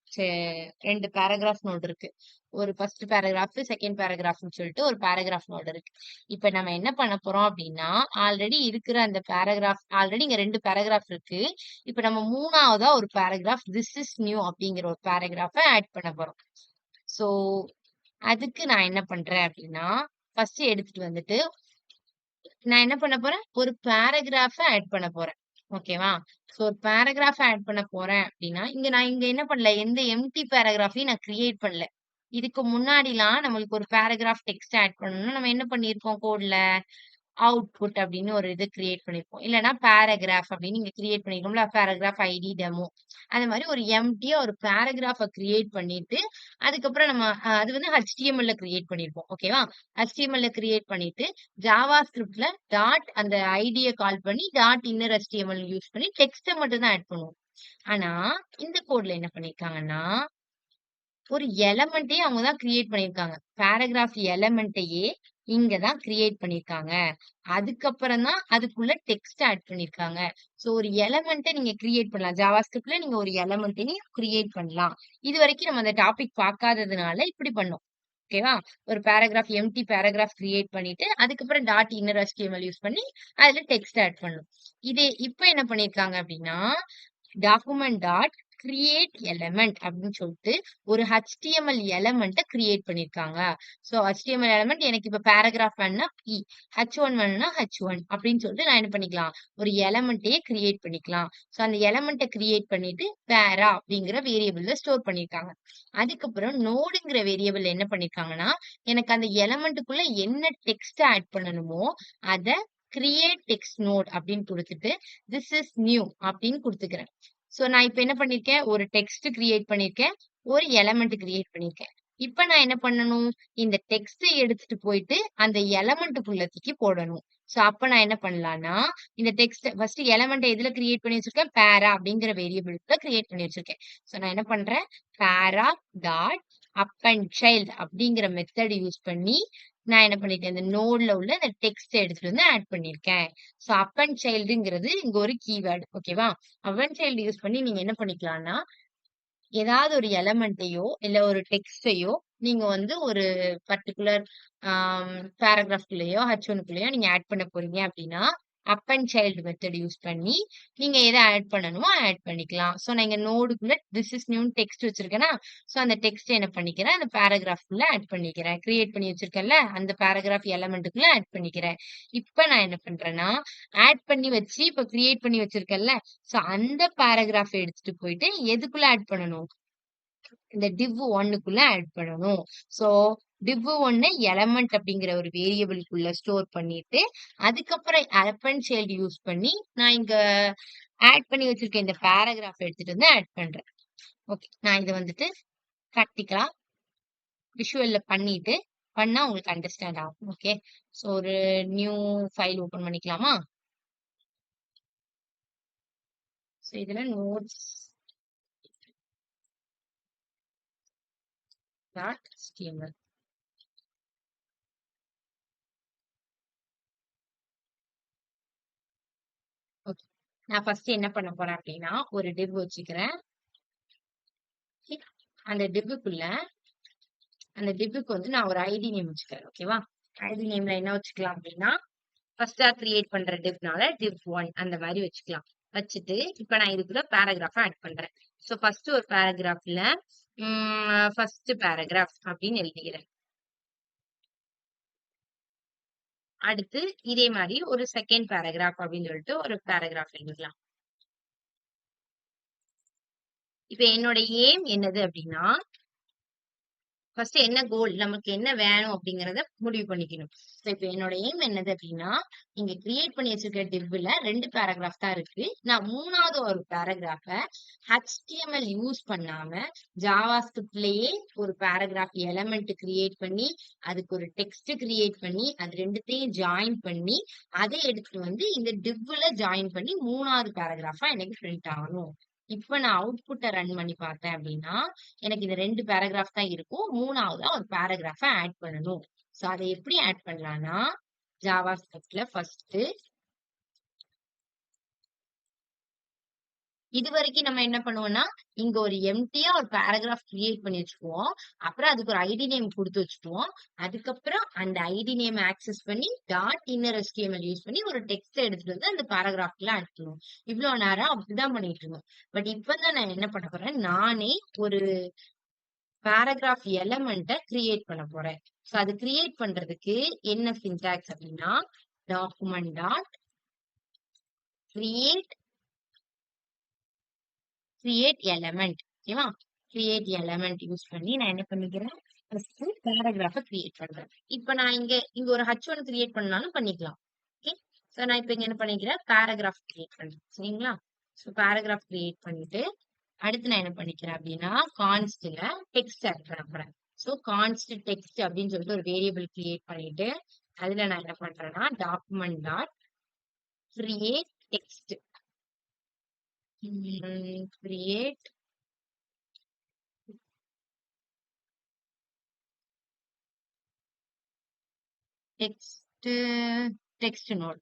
A: 2 பேராகிராஃப் நோடு இருக்கு. ஒரு ஃபர்ஸ்ட் பேராகிராஃப், செகண்ட் பேராகிராஃப்னு சொல்லிட்டு ஒரு பேராகிராஃப் நோடு இருக்கு. இப்ப நம்ம என்ன பண்ண போறோம் அப்படின்னா, ஆல்ரெடி இருக்கிற அந்த பேராகிராஃப் ஆல்ரெடி இங்க 2 பேராகிராஃப் இருக்கு. இப்ப நம்ம 3வதா ஒரு பேராகிராஃப் திஸ் இஸ் நியூ அப்படிங்கிற ஒரு பேராகிராஃப ஆட் பண்ண போறோம். சோ அதுக்கு நான் என்ன பண்றேன் அப்படின்னா, ஃபர்ஸ்ட் எடுத்துட்டு வந்துட்டு, நான் என்ன பண்ண போறேன்? ஒரு பேராகிராஃப ஆட் பண்ண போறேன். ஓகேவா? சோ ஒரு பேராகிராஃப் ஆட் பண்ண போறேன் அப்படின்னா, நான் இங்க என்ன பண்ணல, எந்த எம்ப்டி பேராகிராஃபையும் நான் கிரியேட் பண்ணல. இதுக்கு முன்னாடிலாம் நம்மளுக்கு ஒரு பேராகிராஃப் டெக்ஸ்ட் ஆட் பண்ணணும்னா, நம்ம என்ன பண்ணியிருக்கோம் கோட்ல? அவுட்புட் அப்படின்னு ஒரு இது கிரியேட் பண்ணிருப்போம். இல்லன்னா பேராகிராஃப் அப்படின்னு இங்க கிரியேட் பண்ணிருக்கோம்ல. Paragraph ID demo. அந்த மாரி ஒரு எம்ப்டியா ஒரு பேராகிராஃப கிரியேட் பண்ணிட்டு, அதுக்கப்புறம் நம்ம அது வந்து HTML ல கிரியேட் பண்ணிருப்போம். ஓகேவா? HTML ல கிரியேட் பண்ணிட்டு, ஜாவா ஸ்கிரிப்ட்ல டாட் அந்த ஐடிய கால் பண்ணி, டாட் இன்னர் HTML யூஸ் பண்ணி டெக்ஸ்ட்ட மட்டும் தான் ஆட் பண்ணுவோம். ஆனா, இந்த கோட்ல என்ன பண்ணியிருக்காங்கன்னா, ஒரு எலமெண்ட்டயே அவங்க தான் கிரியேட் பண்ணியிருக்காங்க. பேராகிராஃப் எலமெண்ட்டயே இங்க தான் கிரியேட் பண்ணியிருக்காங்க. அதுக்கப்புறம் தான் அதுக்குள்ள டெக்ஸ்ட் ஆட் பண்ணியிருக்காங்க. சோ ஒரு எலமெண்ட்ட நீங்க கிரியேட் பண்ணலாம். ஜாவா ஸ்கிரிப்ட்ல நீங்க ஒரு எலமெண்ட்டையும் கிரியேட் பண்ணலாம். இதுவரைக்கும் நம்ம அந்த டாபிக் பார்க்காததுனால இப்படி பண்ணோம். ஓகேவா? ஒரு பேராகிராஃப் எம்ப்டி பேராகிராஃப் கிரியேட் பண்ணிட்டு, அதுக்கப்புறம் டாட் இன்னர் HTML யூஸ் பண்ணி அதுல டெக்ஸ்ட் ஆட் பண்ணணும். இதே இப்ப என்ன பண்ணியிருக்காங்க அப்படின்னா, டாக்குமெண்ட் டாட் கிரியேட் எலிமெண்ட் அப்படின்னு சொல்லிட்டு ஒரு HTML எலமெண்ட்ட கிரியேட் பண்ணிருக்காங்க. சோ HTML எலமெண்ட் எனக்கு இப்ப பேராகிராஃப் வேணும்னா P, H1 வேணும்னா H1 அப்படின்னு சொல்லிட்டு நான் என்ன பண்ணிக்கலாம்? ஒரு எலமெண்ட்டையே கிரியேட் பண்ணிக்கலாம். சோ அந்த எலமெண்ட்ட கிரியேட் பண்ணிட்டு பேரா அப்படிங்கிற வேரியபிள்ல ஸ்டோர் பண்ணிருக்காங்க. அதுக்கப்புறம் நோடுங்கிற வேரியபிள் என்ன பண்ணிருக்காங்கன்னா, எனக்கு அந்த எலமெண்ட்டுக்குள்ள என்ன டெக்ஸ்ட் ஆட் பண்ணணுமோ அத கிரியேட் டெக்ஸ்ட் நோட் அப்படின்னு குடுத்துட்டு, திஸ் இஸ் நியூ அப்படின்னு குடுத்துக்கிறேன். சோ நான் இப்ப என்ன பண்ணிருக்கேன்? ஒரு டெக்ஸ்ட் கிரியேட் பண்ணிருக்கேன். ஒரு எலமெண்ட் கிரியேட் பண்ணிருக்கேன். இப்ப நான் என்ன பண்ணணும்? இந்த டெக்ஸ்ட்ட எடுத்துட்டு போயிட்டு அந்த எலமெண்ட்டுக்குள்ள தூக்கி போடணும். சோ அப்ப நான் என்ன பண்ணலாம்னா, இந்த டெக்ஸ்ட் ஃபர்ஸ்ட் எலமெண்ட்ட எதுல கிரியேட் பண்ணி வச்சிருக்கேன்? பேரா அப்படிங்கிற வேரியபிள்ல கிரியேட் பண்ணி வச்சிருக்கேன். சோ நான் என்ன பண்றேன்? பேரா டாட் அப்பெண்ட் சைல்ட் அப்படிங்கிற மெத்தட் யூஸ் பண்ணி நான் என்ன பண்ணிட்டேன்? இந்த நோட்ல உள்ள இந்த டெக்ஸ்ட் எடுத்துட்டு வந்து ஆட் பண்ணிருக்கேன். சோ அப்பெண்ட் சைல்டுங்கிறது இங்க ஒரு கீவேர்ட். ஓகேவா? அப்பெண்ட் சைல்டு யூஸ் பண்ணி நீங்க என்ன பண்ணிக்கலாம்னா, ஏதாவது ஒரு எலமெண்ட்டையோ, இல்ல ஒரு டெக்ஸ்ட்டையோ நீங்க வந்து ஒரு பர்ட்டிகுலர் பேராகிராஃப்குள்ளேயோ, H1க்குள்ளேயோ நீங்க ஆட் பண்ண போறீங்க அப்படின்னா, அப்பெண்ட் சைல்டு மெத்தட் யூஸ் பண்ணி நீங்க எத ஆட் பண்ணணுமோ ஆட் பண்ணிக்கலாம். சோ நான் இங்க நோடுக்குள்ள திஸ் இஸ் நியூன்னு டெக்ஸ்ட் வச்சிருக்கேனா, சோ அந்த டெக்ஸ்ட் என்ன பண்ணிக்கிறேன், அந்த பேராகிராஃப்குள்ள ஆட் பண்ணிக்கிறேன். கிரியேட் பண்ணி வச்சிருக்கேன்ல, அந்த பேராகிராஃப் எலமெண்ட்டுக்குள்ள ஆட் பண்ணிக்கிறேன். இப்ப நான் என்ன பண்றேன்னா, ஆட் பண்ணி வச்சு இப்ப கிரியேட் பண்ணி வச்சிருக்கேன்ல, சோ அந்த பேராகிராஃப் எடுத்துட்டு போயிட்டு எதுக்குள்ள ஆட் பண்ணணும்? இந்த div1க்குள்ள ஆட் பண்ணணும். சோ div1 எலமெண்ட் அப்படிங்கிற ஒரு வேரியபிள்குள்ள ஸ்டோர் பண்ணிட்டு, அதுக்கப்புறம் அப்பெண்ட் சைல்டு யூஸ் பண்ணி நான் இங்க ஆட் பண்ணி வச்சிருக்க இந்த பேராகிராஃப் எடுத்துட்டு வந்து ஆட் பண்றேன். ஓகே. நான் இத வந்துட்டு பிராக்டிகலா விஷுவல்ல பண்ணிட்டு பண்ணா உங்களுக்கு அண்டர்ஸ்டாண்ட் ஆகும். ஓகே. சோ ஒரு நியூ ஃபைல் ஓபன் பண்ணிக்கலாமா? சோ இதுல நோட்ஸ் டாட் HTML. ஓகே. நான் ஃபர்ஸ்ட் என்ன பண்ண போறேன் அப்படின்னா, ஒரு div வச்சுக்கிறேன். அந்த divக்குள்ள அந்த divக்கு வந்து நான் ஒரு ஐடி நேம் வச்சுக்கிறேன். ஓகேவா? ஐடி நேம்ல என்ன வச்சுக்கலாம் அப்படின்னா, ஃபர்ஸ்ட்டா கிரியேட் பண்ற divனால div1 அந்த மாதிரி வச்சுக்கலாம். வச்சுட்டு, இப்ப நான் இதுக்குள்ள பேராகிராஃப் ஆட் பண்றேன். சோ ஃபர்ஸ்ட் ஒரு பேராகிராஃப்ல ஃபர்ஸ்ட் பேராகிராஃப் அப்படின்னு எழுதிக்கிறேன். அடுத்து இதே மாதிரி ஒரு செகண்ட் பேராகிராஃப் அப்படின்னு சொல்லிட்டு ஒரு பேராகிராஃப் எழுதிக்கலாம். இப்ப என்னோட எய்ம் என்னது அப்படின்னா, ஃபர்ஸ்ட் என்ன கோல் நமக்கு என்ன வேணும் அப்படிங்கறத முடிவு பண்ணிக்கணும். சோ இப்ப என்னோட எய்ம் என்னது அப்படின்னா, இங்க கிரியேட் பண்ணி வச்சிருக்க டிவ்ல 2 பேராகிராஃப் தான் இருக்கு. நான் 3வது ஒரு பேராகிராஃப HTML யூஸ் பண்ணாம ஜாவா ஸ்கிரிப்ட்லயே ஒரு பேராகிராஃப் எலமெண்ட் கிரியேட் பண்ணி, அதுக்கு ஒரு டெக்ஸ்ட் கிரியேட் பண்ணி, அது 2த்தையும் ஜாயின் பண்ணி, அதை எடுத்துட்டு வந்து இந்த டிவ்ல ஜாயின் பண்ணி 3வது பேராகிராஃபா எனக்கு பிரிண்ட் ஆகணும். இப்ப நான் அவுட்புட்ட ரன் பண்ணி பார்த்தேன் அப்படின்னா, எனக்கு இந்த 2 பேராகிராஃப் தான் இருக்கும். 3வதா ஒரு பேராகிராஃப ஆட் பண்ணணும். சோ அத எப்படி ஆட் பண்ணலாம்னா, ஜாவா ஸ்கிரிப்ட்ல ஃபர்ஸ்ட் இதுவரைக்கும் நம்ம என்ன பண்ணுவோம்னா, இங்க ஒரு எம்ப்டியா ஒரு பேராகிராஃப் கிரியேட் பண்ணி வச்சுக்குவோம். அப்புறம் அதுக்கு ஒரு ஐடி நேம் குடுத்து வச்சுக்குவோம். அதுக்கப்புறம் அந்த ஐடி நேம் ஆக்சஸ் பண்ணி டாட் இன்னர் HTML யூஸ் பண்ணி ஒரு டெக்ஸ்ட் எடுத்துட்டு வந்து அந்த பேராகிராஃப்ல ஆட் பண்ணுவோம். இவ்ளோ நேரம் அப்படிதான் பண்ணிட்டு இருந்தோம். பட் இப்பதான் நான் என்ன பண்ண போறேன், நானே ஒரு பேராகிராஃப் எலமெண்ட்ட கிரியேட் பண்ண போறேன். சோ அது கிரியேட் பண்றதுக்கு என்ன சின்டாக்ஸ் அப்படின்னா, document dot create create element. ஓகேவா? கிரியேட் எலமெண்ட் யூஸ் பண்ணி நான் என்ன பண்ணிக்கிறேன், ஃபர்ஸ்ட் பேராகிராஃப கிரியேட் பண்றேன். இப்ப நான் இங்க இங்க ஒரு H1 கிரியேட் பண்ணாலும் பண்ணிக்கலாம். ஸோ நான் இப்போ இங்க என்ன பண்ணிக்கிறேன், பேராகிராஃப் கிரியேட் பண்றேன். சரிங்களா? ஸோ பேராகிராஃப் கிரியேட் பண்ணிட்டு அடுத்து நான் என்ன பண்ணிக்கிறேன் அப்படின்னா கான்ஸ்ட்ல டெக்ஸ்ட் ஆட் பண்ண போறேன். ஸோ கான்ஸ்ட் டெக்ஸ்ட் அப்படின்னு சொல்லிட்டு ஒரு வேரியபிள் கிரியேட் பண்ணிட்டு அதுல நான் என்ன பண்றேன்னா document dot create text create text text node.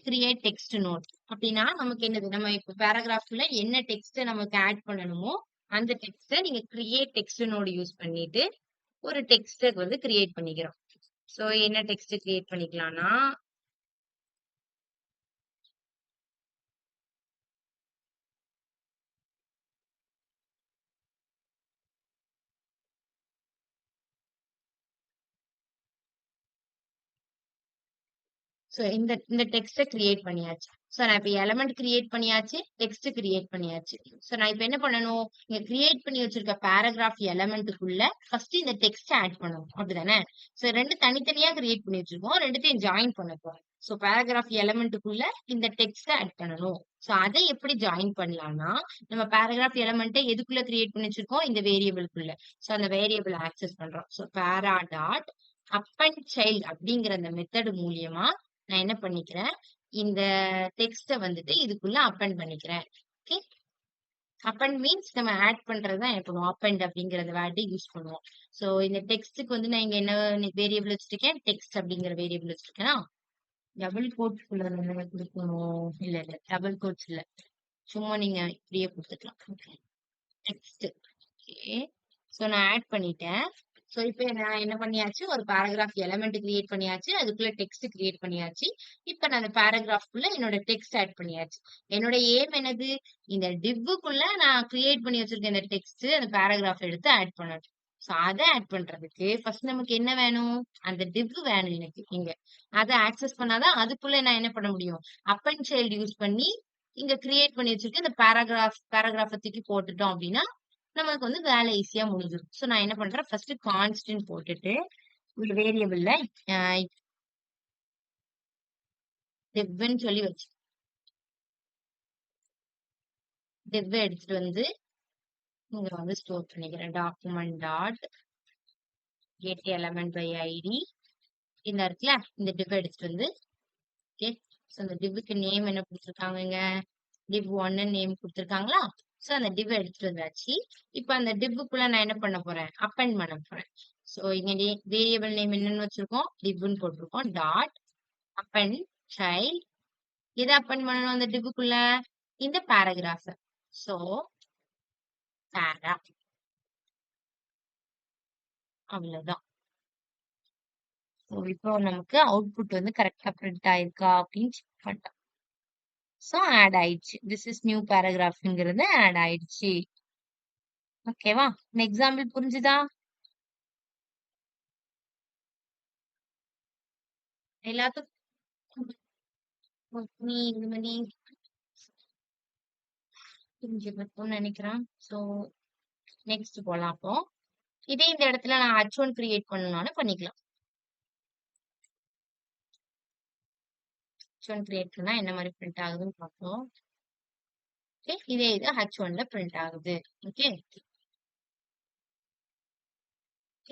A: Create text node அப்படின்னா நமக்கு என்னது, நம்ம இப்போ பேராகிராஃப்ல என்ன டெக்ஸ்ட் நமக்கு ஆட் பண்ணணுமோ அந்த டெக்ஸ்ட்டை நீங்க கிரியேட் டெக்ஸ்ட் நோட் யூஸ் பண்ணிட்டு ஒரு டெக்ஸ்ட்டை வந்து கிரியேட் பண்ணிக்கிறோம். ஸோ என்ன டெக்ஸ்ட் கிரியேட் பண்ணிக்கலாம்னா ஸோ இந்த டெக்ஸ்ட்டை கிரியேட் பண்ணியாச்சு. ஸோ நான் இப்போ எலமெண்ட் கிரியேட் பண்ணியாச்சு, டெக்ஸ்ட் கிரியேட் பண்ணியாச்சு. ஸோ நான் இப்போ என்ன பண்ணணும், இங்க கிரியேட் பண்ணி வச்சிருக்க பேராகிராஃப் எலமெண்ட்டுக்குள்ள ஃபர்ஸ்ட் இந்த டெக்ஸ்ட் ஆட் பண்ணணும், அப்படிதானே? ஸோ ரெண்டு தனித்தனியா கிரியேட் பண்ணி வச்சிருக்கோம், ரெண்டுத்தையும் ஜாயின் பண்ண போறோம். ஸோ பேராகிராஃப் எலமெண்ட்டுக்குள்ள இந்த டெக்ஸ்ட் ஆட் பண்ணணும். ஸோ அதை எப்படி ஜாயின் பண்ணலாம்னா நம்ம பேராகிராஃப் எலமெண்ட்டை எதுக்குள்ள கிரியேட் பண்ணி வச்சிருக்கோம், இந்த வேரியபிள்குள்ள. ஸோ அந்த வேரியபிள் ஆக்சஸ் பண்றோம். ஸோ பேரா டாட் அப்பன் சைல்ட் அப்படிங்கிற அந்த மெத்தட் மூலியமா நான் என்ன பண்ணிக்கிறேன், இந்த டெக்ஸ்ட வந்துட்டு இதுக்குள்ள அப்பெண்ட் பண்ணிக்கிறேன். ஓகே, அப்பெண்ட் மீன்ஸ் நம்ம ஆட் பண்றதுதான் என்ன பண்ணுவோம், அப்பெண்ட் அப்படிங்கறத வேர்டை யூஸ் பண்ணுவோம். சோ இந்த டெக்ஸ்டுக்கு வந்து நான் இங்க என்ன வேரியபிள் வச்சிருக்கேன், டெக்ஸ்ட் அப்படிங்கிற வேரியபிள் வச்சிருக்கேன்னா டபுள் கோட்ஸ்குள்ள நம்ம கொடுக்கணும். இல்ல இல்ல டபுள் கோட்ஸ் இல்ல, சும்மா நீங்க இப்படியே கொடுத்துக்கலாம். டெக்ஸ்ட். ஓகே, சோ நான் ஆட் பண்ணிட்டேன். சோ இப்போ நான் என்ன பண்ணியாச்சு, ஒரு பேராகிராஃப் எலமெண்ட் கிரியேட் பண்ணியாச்சு, அதுக்குள்ள டெக்ஸ்ட் கிரியேட் பண்ணியாச்சு. இப்ப நான் அந்த பேராகிராஃப்குள்ள என்னோட டெக்ஸ்ட் ஆட் பண்ணியாச்சு. என்னோட ஏம் என்னது, இந்த டிவ்வுக்குள்ள நான் கிரியேட் பண்ணி வச்சிருக்க இந்த டெக்ஸ்ட் அந்த பேராகிராஃப் எடுத்து ஆட் பண்ணணும். சோ அதை ஆட் பண்றதுக்கு ஃபர்ஸ்ட் நமக்கு என்ன வேணும், அந்த டிவ் வேணும் எனக்கு இங்க. அதை ஆக்சஸ் பண்ணாதான் அதுக்குள்ள நான் என்ன பண்ண முடியும், அப்பன் சைல்டு யூஸ் பண்ணி இங்க கிரியேட் பண்ணி வச்சிருக்க இந்த பேராகிராஃப் தூக்கி போட்டுட்டோம் அப்படின்னா நமக்கு வந்து வேலை ஈஸியா முடிஞ்சிடும். சோ நான் என்ன பண்றேன், ஃபர்ஸ்ட் கான்ஸ்டன்ட் போட்டுட்டு ஒரு வேரியபிள்ல டெவ்னு சொல்லி வச்சு டெவ் எடுத்துட்டு வந்து இங்க வந்து ஸ்டோர் பண்ணிக்கிறேன். Document dot get element by ID இந்த இருக்குல்ல, இந்த டிவ் எடுத்துட்டு வந்து ஓகே. ஸோ அந்த டிவ்வுக்கு நேம் என்ன கொடுத்துருக்காங்க, இங்க div 1 நேம் கொடுத்துருக்காங்களா? சோ அந்த div எடுத்துட்டு வந்தாச்சு. இப்ப அந்த divக்குள்ள நான் என்ன பண்ண போறேன், அப்பெண்ட் பண்ண போறேன். சோ இங்க வேரியபிள் நேம் என்னன்னு வச்சிருக்கோம், divன்னு போட்டிருக்கோம். Dot append child. எதை அப்பெண்ட் பண்ணணும் அந்த divக்குள்ள, இந்த பேராகிராஃப். சோ பேரா, அவ்வளவுதான். இப்போ நமக்கு அவுட்புட் வந்து கரெக்டா பிரிண்ட் ஆயிருக்கா அப்படின்னு செக் பண்ணலாம். சோ ஆட் ஆயிடுச்சு, திஸ் இஸ் நியூ பேராகிராஃப்ங்கிறது ஆட் ஆயிடுச்சு. ஓகேவா, இந்த எக்ஸாம்பிள் புரிஞ்சுதா? எல்லாத்துக்கும் நீ இந்த மாதிரி புரிஞ்சுக்கணும்னு நினைக்கிறேன். சோ நெக்ஸ்ட் போலாம். அப்போ இதே இந்த இடத்துல நான் H1 கிரியேட் பண்ணணும்னாலும் பண்ணிக்கலாம். H1 கிரியேட் பண்ணா என்ன மாதிரி பிரிண்ட் ஆகுதுன்னு பார்ப்போம். ஓகே, இதே இது H1ல பிரிண்ட் ஆகுது. ஓகே,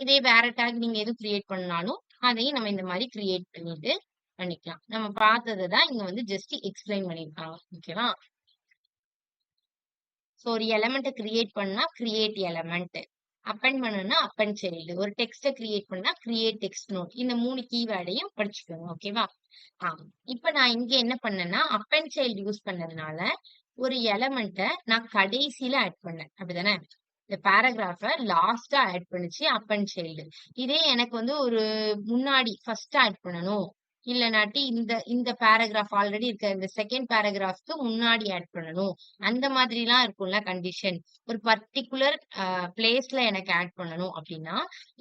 A: இதே வேற டேக் நீங்க எதுவும் கிரியேட் பண்ணாலும் அதையும் நம்ம இந்த மாதிரி கிரியேட் பண்ணிட்டு பண்ணிக்கலாம். நம்ம பார்த்ததுதான் இங்க வந்து ஜஸ்ட் எக்ஸ்பிளைன் பண்ணிருக்காங்க. ஓகேவா, சோ ஒரு எலமெண்ட் கிரியேட் பண்ணா கிரியேட் எலமெண்ட், அப்பெண்ட் பண்ணணும்னா அப்பெண்ட் சைல்டு, ஒரு டெக்ஸ்ட கிரியேட் பண்ணா கிரியேட் டெக்ஸ்ட் நோட். இந்த 3 கீவேர்டையும் படிச்சுக்கோங்க. ஓகேவா, இப்ப நான் இங்க என்ன பண்ணேன்னா அப்பெண்ட் சைல்டு யூஸ் பண்ணதுனால ஒரு எலமெண்ட்டை நான் கடைசியில ஆட் பண்ணேன், அப்படிதானே? இந்த பேராகிராஃப லாஸ்டா ஆட் பண்ணுச்சு அப்பெண்ட் சைல்டு. இதே எனக்கு வந்து ஒரு முன்னாடி ஃபர்ஸ்ட் ஆட் பண்ணணும், இல்லனாட்டி இந்த இந்த பேராகிராஃப் ஆல்ரெடி இருக்க இந்த செகண்ட் பேராகிராஃப்க்கு முன்னாடி ஆட் பண்ணணும், அந்த மாதிரி எல்லாம் இருக்கும்ல கண்டிஷன். ஒரு பர்டிகுலர் பிளேஸ்ல எனக்கு ஆட் பண்ணணும் அப்படின்னா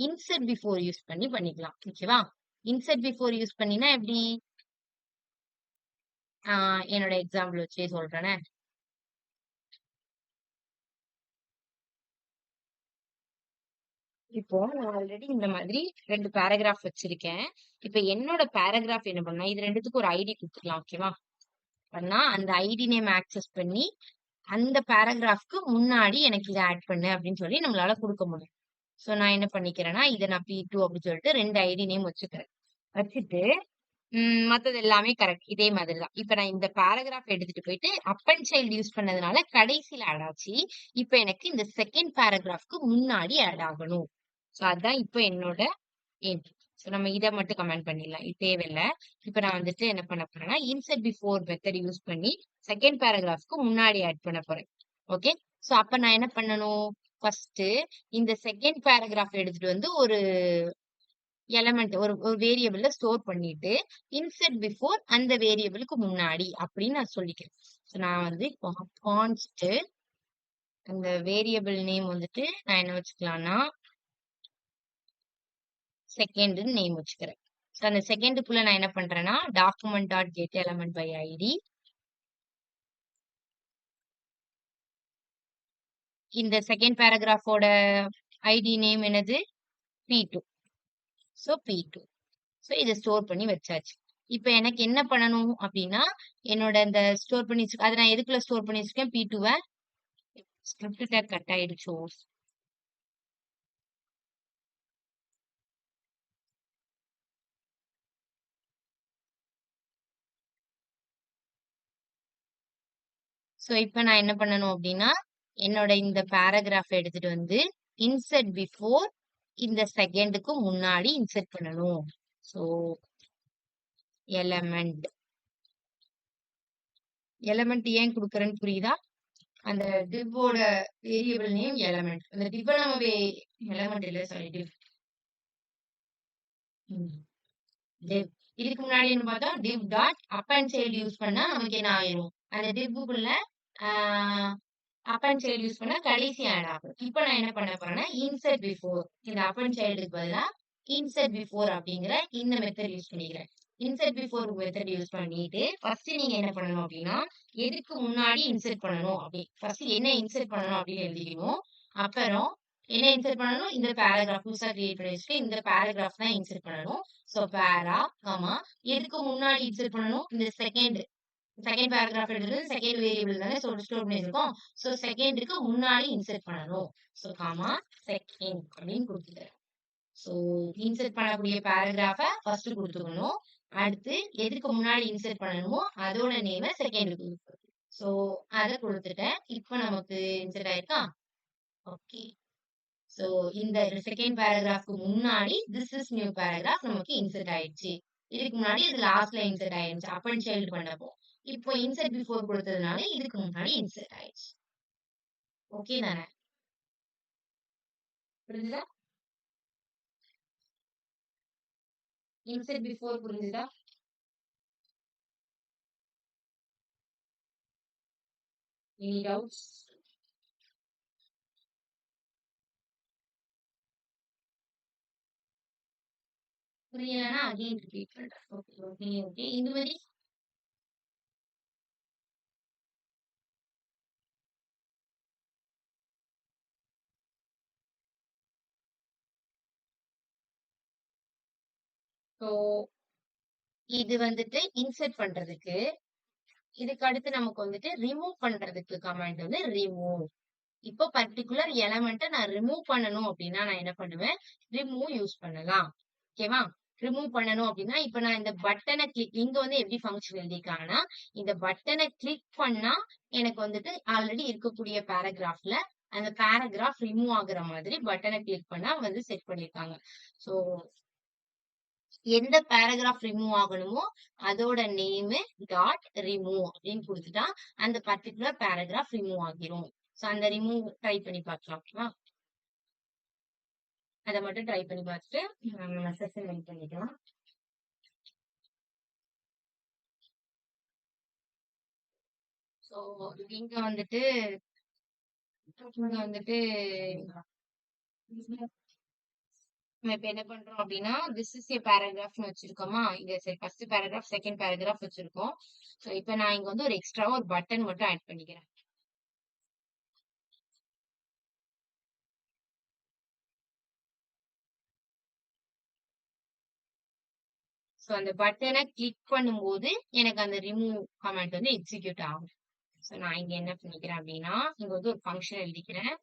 A: இன்சர்ட் பிஃபோர் யூஸ் பண்ணி பண்ணிக்கலாம். ஓகேவா, இன்சர்ட் பிஃபோர் யூஸ் பண்ணினா எப்படி, என்னோட எக்ஸாம்பிள் வச்சே சொல்றேனே. இப்போ நான் ஆல்ரெடி இந்த மாதிரி 2 பேராகிராஃப் வச்சிருக்கேன். இப்ப என்னோட பேராகிராஃப் என்ன பண்ணா, இது 2த்துக்கும் ஒரு ஐடி குடுத்துக்கலாம். ஓகேவா? பண்ணா அந்த ஐடி நேம் ஆக்சஸ் பண்ணி, அந்த பேராகிராஃப்க்கு முன்னாடி எனக்கு இத ஆட் பண்ணு அப்படின்னு சொல்லி நம்மளால குடுக்க முடியும். சோ நான் என்ன பண்ணிக்கிறேன்னா, இத நான் P2 அப்படின்னு சொல்லிட்டு 2 ஐடி நேம் வச்சுக்கிறேன். வச்சுட்டு மத்தது எல்லாமே கரெக்ட். இதே மாதிரி தான். இப்ப நான் இந்த பேராகிராஃப் எடுத்துட்டு போயிட்டு அப் அண்ட் சைல்டு யூஸ் பண்ணதுனால கடைசியில ஆட் ஆச்சு. இப்ப எனக்கு இந்த செகண்ட் பேராகிராஃப்க்கு முன்னாடி ஆட் ஆகணும். சோ அதான் இப்ப என்னோட எய்ம். சோ நம்ம இத மட்டும் கமெண்ட் பண்ணிடலாம். இது தேவையில்ல. இப்ப நான் வந்துட்டு என்ன பண்ண போறேன்னா, இன்சர்ட் பிஃபோர் மெத்தட் யூஸ் பண்ணி செகண்ட் பேராகிராஃப்க்கு முன்னாடி ஆட் பண்ண போறேன். ஓகே. சோ அப்ப நான் என்ன பண்ணணும்? ஃபர்ஸ்ட் இந்த செகண்ட் பேராகிராஃப் எடுத்துட்டு வந்து ஒரு எலமெண்ட் ஒரு வேரியபிள்ல ஸ்டோர் பண்ணிட்டு இன்செர்ட் பிஃபோர் அந்த வேரியபிளுக்கு முன்னாடி அப்படின்னு நான் சொல்லிக்கிறேன். So நான் வந்து கான்ஸ்ட் அந்த வேரியபிள் நேம் வந்துட்டு நான் என்ன வச்சுக்கலாம்னா செகண்ட் நேம் வச்சுக்கிறேன். So அந்த செகண்டுக்குள்ள நான் என்ன பண்றேன்னா document dot get element by ID இந்த செகண்ட் பேராகிராஃபோட ஐடி நேம் என்னது P2. So P2. சோ இத ஸ்டோர் பண்ணி வச்சாச்சு. இப்ப எனக்கு என்ன பண்ணணும் அப்டின்னா, என்னோட இந்த ஸ்டோர் பண்ணி வச்சிருக்க அத நான் எதுக்குள்ள ஸ்டோர் பண்ணி வச்சிருக்கேன் P2வ ஸ்கிரிப்ட் டேக் கட் ஆயிடுச்சோ! சோ இப்ப நான் என்ன பண்ணணும் அப்டின்னா, என்னோட இந்த பேராகிராஃப் எடுத்துட்டு வந்து இன்சர்ட் பிஃபோர் இந்த செகண்டுக்கு முன்னாடி இன்சர்ட் பண்ணணும். சோ எலமெண்ட் எலமெண்ட் ஏன் குடுக்குறேன்னு புரியுதா? அந்த டிவ்வோட வேரியபிள் நேம் எலமெண்ட். அந்த டிவ்வ நம்ம எலமெண்ட் இல்ல சாரி டிவ். div. இதுக்கு முன்னாடி என்ன பார்த்தோம் div dot up and child use பண்ணா நமக்கு என்ன ஆயிரும் அந்த divக்குள்ள அப் அண்ட் சைல்டு யூஸ் பண்ணா கடைசி ஆட் ஆகும். இப்போ நான் என்ன பண்ண போறேன்னா இன்சர்ட் பிஃபோர் இந்த அப் அண்ட் சைல்டுக்கு பதிலா இன்சர்ட் பிஃபோர் அப்படிங்கிற இந்த மெத்தட் யூஸ் பண்ணிக்கிறேன். இன்சர்ட் பிஃபோர் மெத்தட் யூஸ் பண்ணிட்டு ஃபர்ஸ்ட் நீங்க என்ன பண்ணணும் அப்படின்னா எதுக்கு முன்னாடி இன்சர்ட் பண்ணணும் அப்படி ஃபர்ஸ்ட் என்ன இன்சர்ட் பண்ணணும் அப்படின்னு எழுதிக்கணும். அப்புறம் என்ன இன்சர்ட் பண்ணணும் இந்த பேராகிராஃப் புதுசா கிரியேட் பண்ணி வச்சுட்டு இந்த பேராகிராஃப் தான் இன்சர்ட் பண்ணணும். சோ பேரா கமா எதுக்கு முன்னாடி இன்சர்ட் பண்ணணும் இந்த செகண்ட் பேராகிராஃப் எடுத்துட்டு செகண்ட் வேரியபிள் தானே ஸ்டோர் பண்ணிருக்கோம். சோ செகண்டுக்கு முன்னாடி இன்சர்ட் பண்ணணும். சோ காமா செகண்ட் அப்படின்னு கொடுத்துக்கிறேன். சோ இன்சர்ட் பண்ணக்கூடிய பேராகிராஃப ஃபர்ஸ்ட் கொடுத்துக்கணும். அடுத்து எதுக்கு முன்னாடி இன்சர்ட் பண்ணணுமோ அதோட நேம செகண்டுக்கு கொடுக்கணும். சோ அத கொடுத்துட்டேன். இப்போ நமக்கு இன்சர்ட் ஆயிருக்கா? ஓகே. சோ இந்த செகண்ட் பேராகிராஃப்க்கு முன்னாடி திஸ் இஸ் நியூ பேராகிராஃப் நமக்கு இன்சர்ட் ஆயிடுச்சு. இதுக்கு முன்னாடி இது லாஸ்ட்ல இன்சர்ட் ஆயிடுச்சு அப் அண்ட் சைல்டு பண்ணப்போ. இப்போ இன்சர்ட் பிஃபோர் கொடுத்ததுனால இதுக்கு முன்னாடி இன்சர்ட் ஆயிடுச்சு. ஓகே தானே? புரிஞ்சுதா? இன்சர்ட் பிஃபோர் புரிஞ்சுதா? Any doubts? புரியலன்னா அகைன் ரிப்பீட் பண்றேன். ஓகே ஓகே ஓகே இந்த மாதிரி ஸோ இது வந்துட்டு இன்சர்ட் பண்றதுக்கு இதுக்கு அடுத்து நமக்கு வந்துட்டு ரிமூவ் பண்றதுக்கு கமாண்ட் வந்து ரிமூவ். இப்போ பர்டிகுலர் எலமெண்ட்டை நான் ரிமூவ் பண்ணணும் அப்படின்னா நான் என்ன பண்ணுவேன் ரிமூவ் யூஸ் பண்ணலாம். ஓகேவா? ரிமூவ் பண்ணணும் அப்படின்னா இப்ப நான் இந்த பட்டனை கிளிக் இங்க வந்து எப்படி ஃபங்க்ஷன் எழுதியிருக்காங்கன்னா இந்த பட்டனை கிளிக் பண்ணா எனக்கு வந்துட்டு ஆல்ரெடி இருக்கக்கூடிய பேராகிராஃப்ல அந்த பேராகிராஃப் ரிமூவ் ஆகுற மாதிரி பட்டனை கிளிக் பண்ணா வந்து செட் பண்ணிருக்காங்க. சோ எந்த பேராகிராஃப் ரிமூவ் ஆகணுமோ அதோட நேம் டாட் ரிமூவ் அப்படின்னு கொடுத்துட்டா அந்த பர்டிகுலர் பேராகிராஃப் ரிமூவ் ஆகிரும். சோ அந்த ரிமூவ் ட்ரை பண்ணி பார்க்கலாம். ஓகேவா? அதை மட்டும் ட்ரை பண்ணி பார்த்துட்டு நம்ம செஷன் எண்ட் பண்ணிக்கலாம். சோ இங்க வந்துட்டு நம்ம இப்ப என்ன பண்றோம் அப்படின்னா திஸ் இஸ் ஏ பேராகிராஃப்னு வச்சிருக்கோமா இங்க சரி ஃபர்ஸ்ட் பேராகிராஃப் செகண்ட் பேராகிராஃப் வச்சிருக்கோம். சோ இப்ப நான் இங்க வந்து ஒரு எக்ஸ்ட்ராவா ஒரு பட்டன் மட்டும் ஆட் பண்ணிக்கிறேன். ஸோ அந்த பட்டனை கிளிக் பண்ணும்போது எனக்கு அந்த ரிமூவ் கமெண்ட் வந்து எக்ஸிக்யூட் ஆகும். ஸோ நான் இங்க என்ன பண்ணிக்கிறேன் அப்படின்னா, இங்க வந்து ஒரு ஃபங்க்ஷன் எழுதிக்கிறேன்.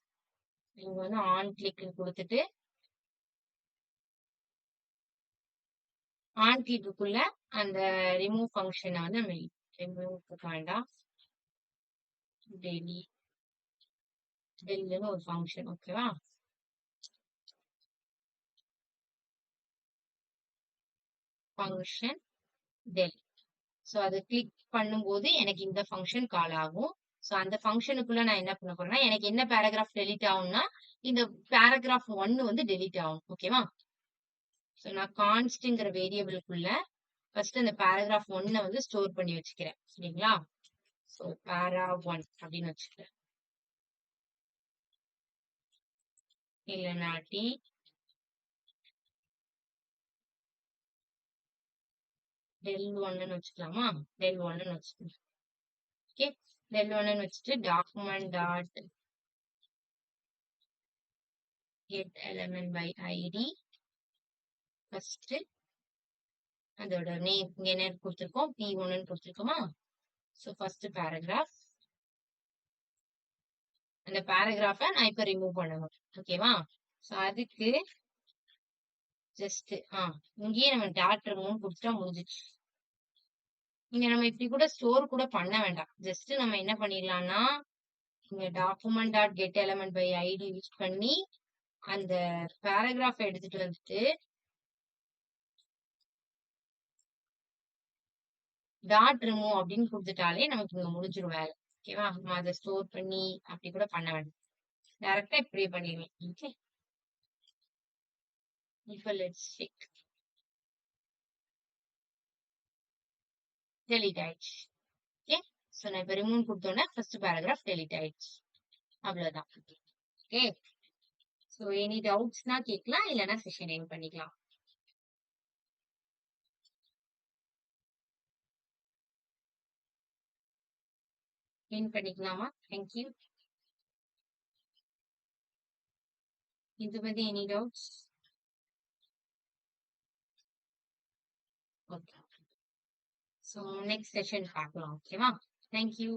A: இங்க வந்து ஆன் கிளிக் கொடுத்துட்டு ஆன் கிளிக்குள்ள அந்த ரிமூவ் ஃபங்க்ஷனை வந்து நம்ம ரிமூவ் வேண்டாம், டெல்லுன்னு ஒரு ஃபங்க்ஷன். ஓகேவா? Function del. ஸோ அதை கிளிக் பண்ணும்போது எனக்கு இந்த ஃபங்க்ஷன் கால் ஆகும். ஸோ அந்த ஃபங்க்ஷனுக்குள்ள நான் என்ன பண்ண போறேன்னா, எனக்கு என்ன பேராகிராஃப் டெலிட் ஆகும்னா இந்த பேராகிராஃப் 1 வந்து டெலிட் ஆகும். ஓகேவா? ஸோ நான் கான்ஸ்ட்ங்கிற வேரியபிளுக்குள்ள ஃபர்ஸ்ட் அந்த பேராகிராஃப் 1 வந்து ஸ்டோர் பண்ணி வச்சுக்கிறேன். சரிங்களா? ஸோ para1 அப்படின்னு வச்சுக்கிறேன். இல்லைனாட்டி del1ன்னு வச்சுக்கலாமா? del1ன்னு வச்சுக்கலாம். ஓகே, del1ன்னு வச்சுட்டு document dot get element by ID. First அதோட நேம் இங்க என்ன கொடுத்துருக்கோம், p1ன்னு கொடுத்துருக்கோமா? ஸோ ஃபர்ஸ்ட் பேராகிராஃப், அந்த பேராகிராஃபை நான் இப்ப ரிமூவ் பண்ணணும். ஓகேவா? ஸோ அதுக்கு ஜஸ்ட் இங்கேயே நம்ம டாட் ரிமூவ் கொடுத்துட்டா முடிஞ்சிச்சு. இங்க நம்ம இப்படி கூட ஸ்டோர் கூட பண்ண வேண்டாம். ஜஸ்ட் நம்ம என்ன பண்ணிடலாம்னா, இங்க document dot get element by ID use பண்ணி அந்த பேராகிராஃப் எடுத்துட்டு வந்துட்டு டாட் ரிமூவ் அப்படின்னு கொடுத்துட்டாலே நமக்கு இங்க முடிஞ்சிடும் வேலை. ஓகேவா? நம்ம அதை ஸ்டோர் பண்ணி அப்படி கூட பண்ண வேண்டாம், டைரக்டா இப்படியே பண்ணிடுவேன். ஓகே, இப்போ லெட்ஸ் செக். டெலிட் ஆயிடுச்சு. ஓகே, ஸோ நான் இப்போ ரிமூவ் கொடுத்தோன்னே ஃபர்ஸ்ட் பேராகிராஃப் டெலிட் ஆயிடுச்சு. அவ்வளவுதான். ஓகே, ஸோ எனி டவுட்ஸ்னா கேட்கலாம், இல்லைன்னா செஷன் எண்ட் பண்ணிக்கலாம். எண்ட் பண்ணிக்கலாமா? தேங்க்யூ. இது பத்தி any doubts? Okay, so next session பார்க்கலாம். ஓகேவா? தேங்க்யூ.